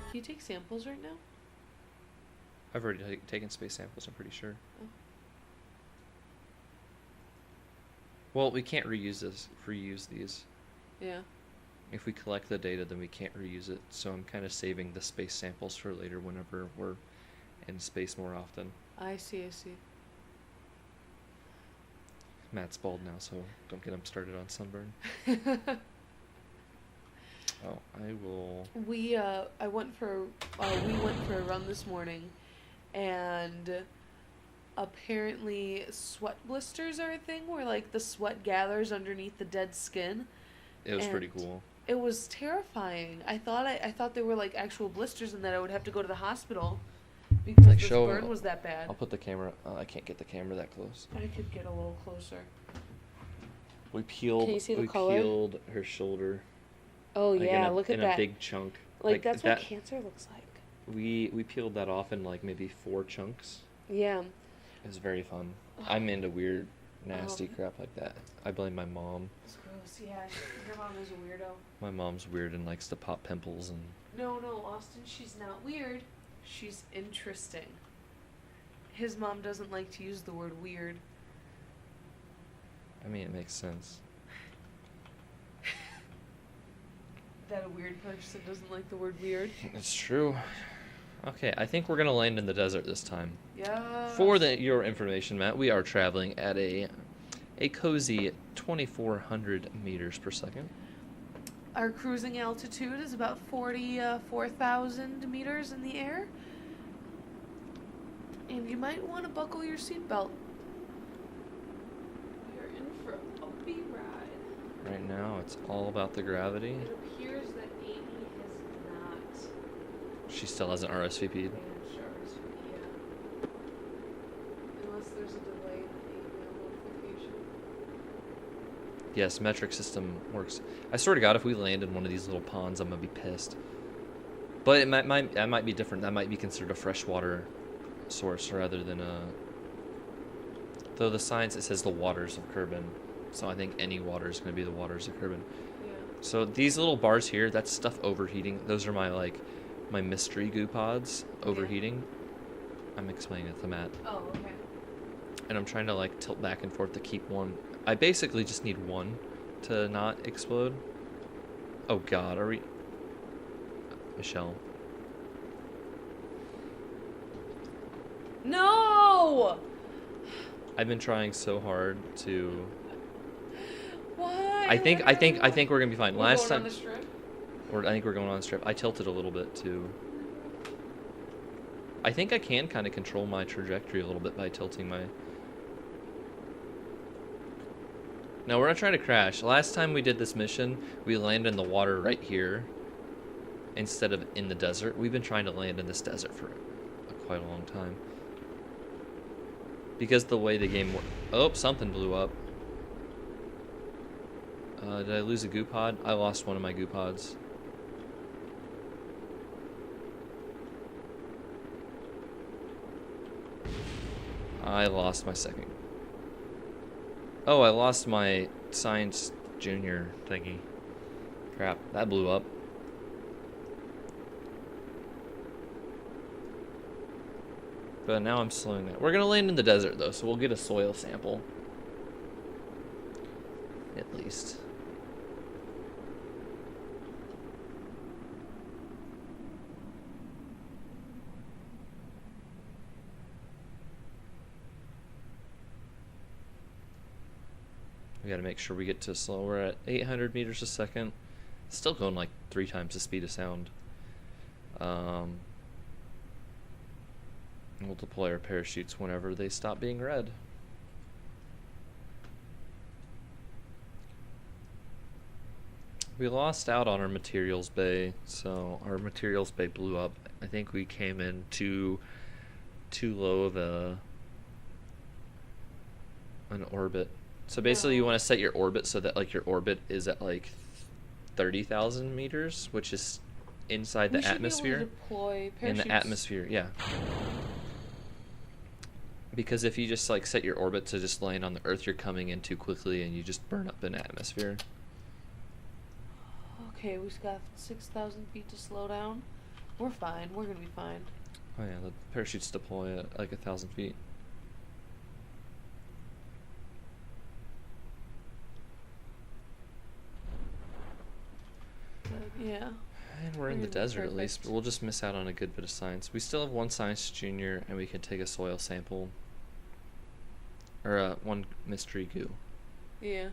Can you take samples right now? I've already taken space samples, I'm pretty sure. Oh. Well, we can't reuse these. Yeah. If we collect the data, then we can't reuse it. So I'm kind of saving the space samples for later whenever we're in space more often. I see. Matt's bald now, so don't get him started on sunburn. Oh, I will. We went for a run this morning, and apparently sweat blisters are a thing where like the sweat gathers underneath the dead skin. It was pretty And cool. it was terrifying. I thought they were like actual blisters and that I would have to go to the hospital because Like this show. burn was that bad. I'll put the camera. I can't get the camera that close. I could get a little closer. We peeled. Can you see the we color? peeled her shoulder. Oh Like yeah, in a, look at in that. a big chunk. Like that's that. what cancer looks like. We peeled that off in like maybe 4 chunks. Yeah. It was very fun. I'm into weird, nasty crap like that. I blame my mom. It's gross. Yeah, your mom is a weirdo. My mom's weird and likes to pop pimples and. No, Austin, she's not weird. She's interesting. His mom doesn't like to use the word weird. I mean, it makes sense. That a weird person doesn't like the word weird? It's true. Okay, I think we're gonna land in the desert this time. Yeah. For your information, Matt, we are traveling at a cozy 2,400 meters per second. Our cruising altitude is about 44,000 meters in the air. And you might want to buckle your seatbelt. We are in for a bumpy ride. Right now, it's all about the gravity. It appears that Amy has not She still hasn't RSVP'd. managed RSVP yet. Unless there's a delay in the email notification. Yes, metric system works. I swear to God, if we land in one of these little ponds, I'm gonna be pissed. But that might be different. That might be considered a freshwater source rather than a. Though the science, it says the waters of Kerbin, so I think any water is gonna be the waters of Kerbin. Yeah. So these little bars here, that's stuff overheating. Those are my mystery goo pods overheating. I'm explaining it to Matt. Oh, okay. And I'm trying to like tilt back and forth to keep one. I basically just need one to not explode. Oh God, are we? Michelle. No! I've been trying so hard to. Why? I think we're gonna be fine. We're Last going on time, the strip? I think we're going on this trip. I tilted a little bit too. I think I can kind of control my trajectory a little bit by tilting my. No, we're not trying to crash. Last time we did this mission, we landed in the water right here instead of in the desert. We've been trying to land in this desert for quite a long time. Because the way the game works. Oh, something blew up. Did I lose a goo pod? I lost one of my goo pods. I lost my second. Oh, I lost my science junior thingy. Crap, that blew up. But now I'm slowing it. We're gonna land in the desert though, so we'll get a soil sample. At least. We gotta make sure we get to slow. We're at 800 meters a second. Still going like 3 times the speed of sound. We'll deploy our parachutes whenever they stop being red. We lost out on our materials bay, so our materials bay blew up. I think we came in too low of an orbit. So basically, you want to set your orbit so that like your orbit is at like 30,000 meters, which is inside the atmosphere. Be able to deploy in the parachutes. atmosphere, yeah. Because if you just like set your orbit to just land on the Earth, you're coming in too quickly and you just burn up in atmosphere. Okay, we've got 6,000 feet to slow down. We're fine. We're gonna be fine. Oh yeah, the parachutes deploy at like 1,000 feet. Yeah. And we're in the desert at least, but we'll just miss out on a good bit of science. We still have 1 science junior, and we can take a soil sample. Or 1 mystery goo. Yeah.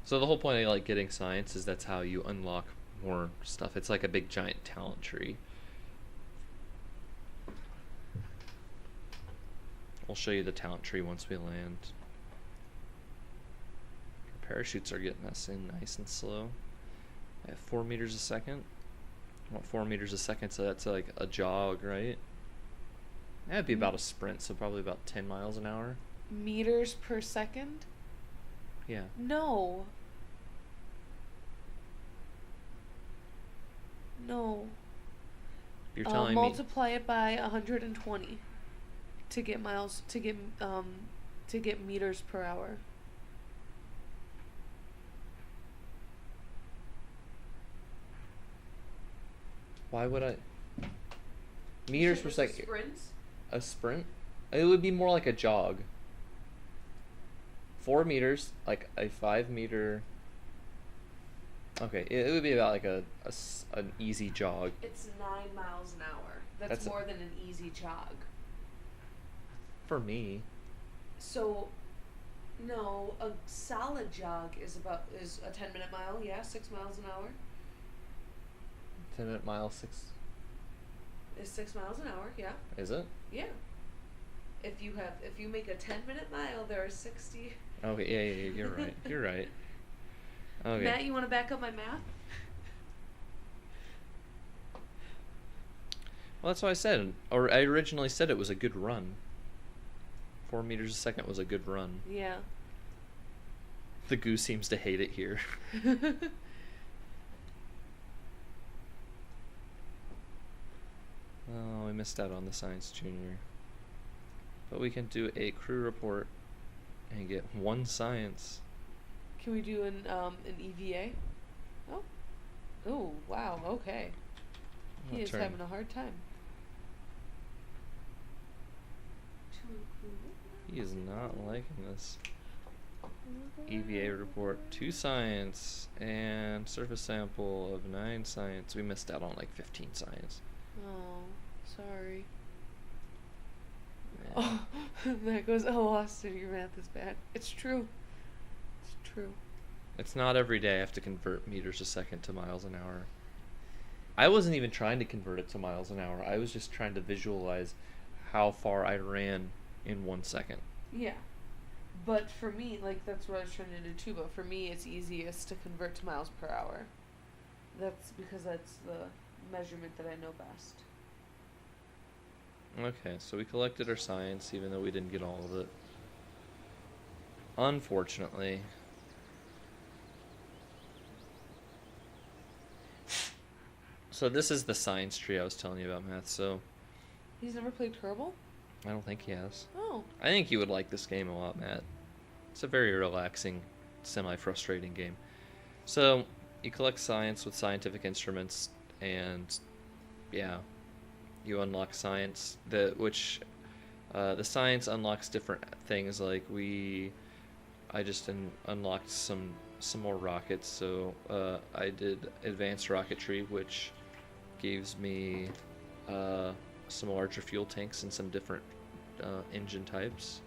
So the whole point of like getting science is that's how you unlock more stuff. It's like a big giant talent tree. We'll show you the talent tree once we land. Our parachutes are getting us in nice and slow. At 4 meters a second. What, 4 meters a second, so that's like a jog, right? That'd be about a sprint, so probably about 10 miles an hour. Meters per second? Yeah. No. No. You're telling me. Multiply it by 120 to get miles to get meters per hour. Why would I? Meters per second. Sprints? A sprint? It would be more like a jog. 4 meters, like a 5 meter. Okay, it would be about like an easy jog. It's 9 miles an hour. That's more than an easy jog. For me. So, no, a solid jog is a 10-minute mile. Yeah, 6 miles an hour. 10-minute mile, 6. Is 6 miles an hour? Yeah. Is it? Yeah. If you make a 10-minute mile, there are 60. Okay, yeah, you're right. You're right. Okay. Matt, you want to back up my math? Well, that's what I said. Or I originally said it was a good run. 4 meters a second was a good run. Yeah. The goose seems to hate it here. Oh, we missed out on the Science Junior. But we can do a crew report and get 1 science. Can we do an EVA? Oh. Oh, wow, okay. He is having a hard time. He is not liking this. EVA report, 2 science, and surface sample of 9 science. We missed out on like 15 science. Oh, sorry. Yeah. Oh, that goes, oh, Austin, your math is bad. It's true. It's true. It's not every day I have to convert meters a second to miles an hour. I wasn't even trying to convert it to miles an hour. I was just trying to visualize how far I ran in 1 second. Yeah. But for me, like, that's what I was trying to do too, but for me, it's easiest to convert to miles per hour. That's because that's the measurement that I know best. Okay, so we collected our science, even though we didn't get all of it. Unfortunately. So this is the science tree I was telling you about, Matt, so... He's never played Kerbal? I don't think he has. Oh. I think you would like this game a lot, Matt. It's a very relaxing, semi-frustrating game. So, you collect science with scientific instruments, and yeah, you unlock science. The science unlocks different things. Like I just unlocked some more rockets. So I did advanced rocketry, which gives me some larger fuel tanks and some different engine types.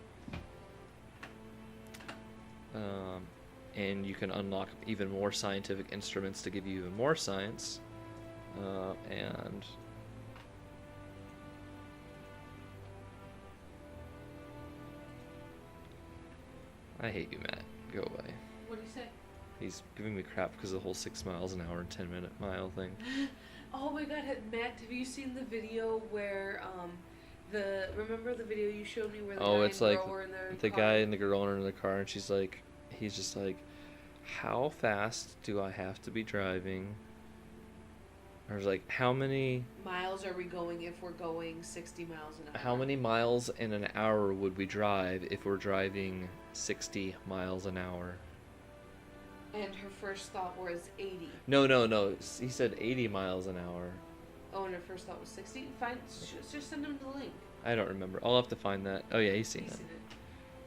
And you can unlock even more scientific instruments to give you even more science. And I hate you, Matt. Go away. What do you say? He's giving me crap because of the whole 6 miles an hour and 10-minute mile thing. Oh my god, Matt, have you seen the video where remember the video you showed me where the guy and girl were in their car? The guy and the girl are in the car, and he's just like, how fast do I have to be driving? I was like, how many miles are we going if we're going 60 miles an hour? How many miles in an hour would we drive if we're driving 60 miles an hour? And her first thought was 80. No. He said 80 miles an hour. Oh, and her first thought was 60? Fine, just send him the link. I don't remember. I'll have to find that. Oh yeah, he's seen it.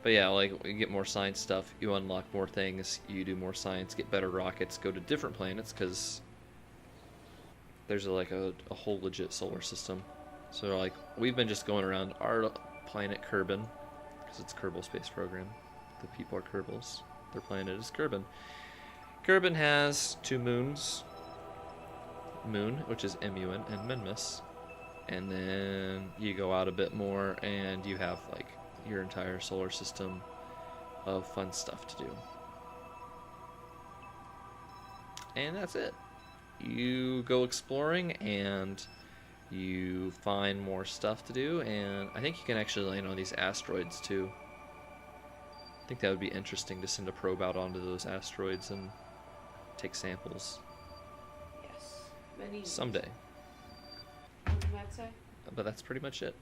But yeah, like, you get more science stuff, you unlock more things, you do more science, get better rockets, go to different planets, because there's a whole legit solar system. So like, we've been just going around our planet Kerbal, because it's Kerbal Space Program. The people are Kerbals. Their planet is Kerbal. Kerbal has 2 moons. Moon, which is Mun, and Minmus. And then you go out a bit more, and you have like your entire solar system of fun stuff to do. And that's it. You go exploring and you find more stuff to do, and I think you can actually land on these asteroids too. I think that would be interesting to send a probe out onto those asteroids and take samples. Yes. Many. Someday. What did Matt say? But that's pretty much it.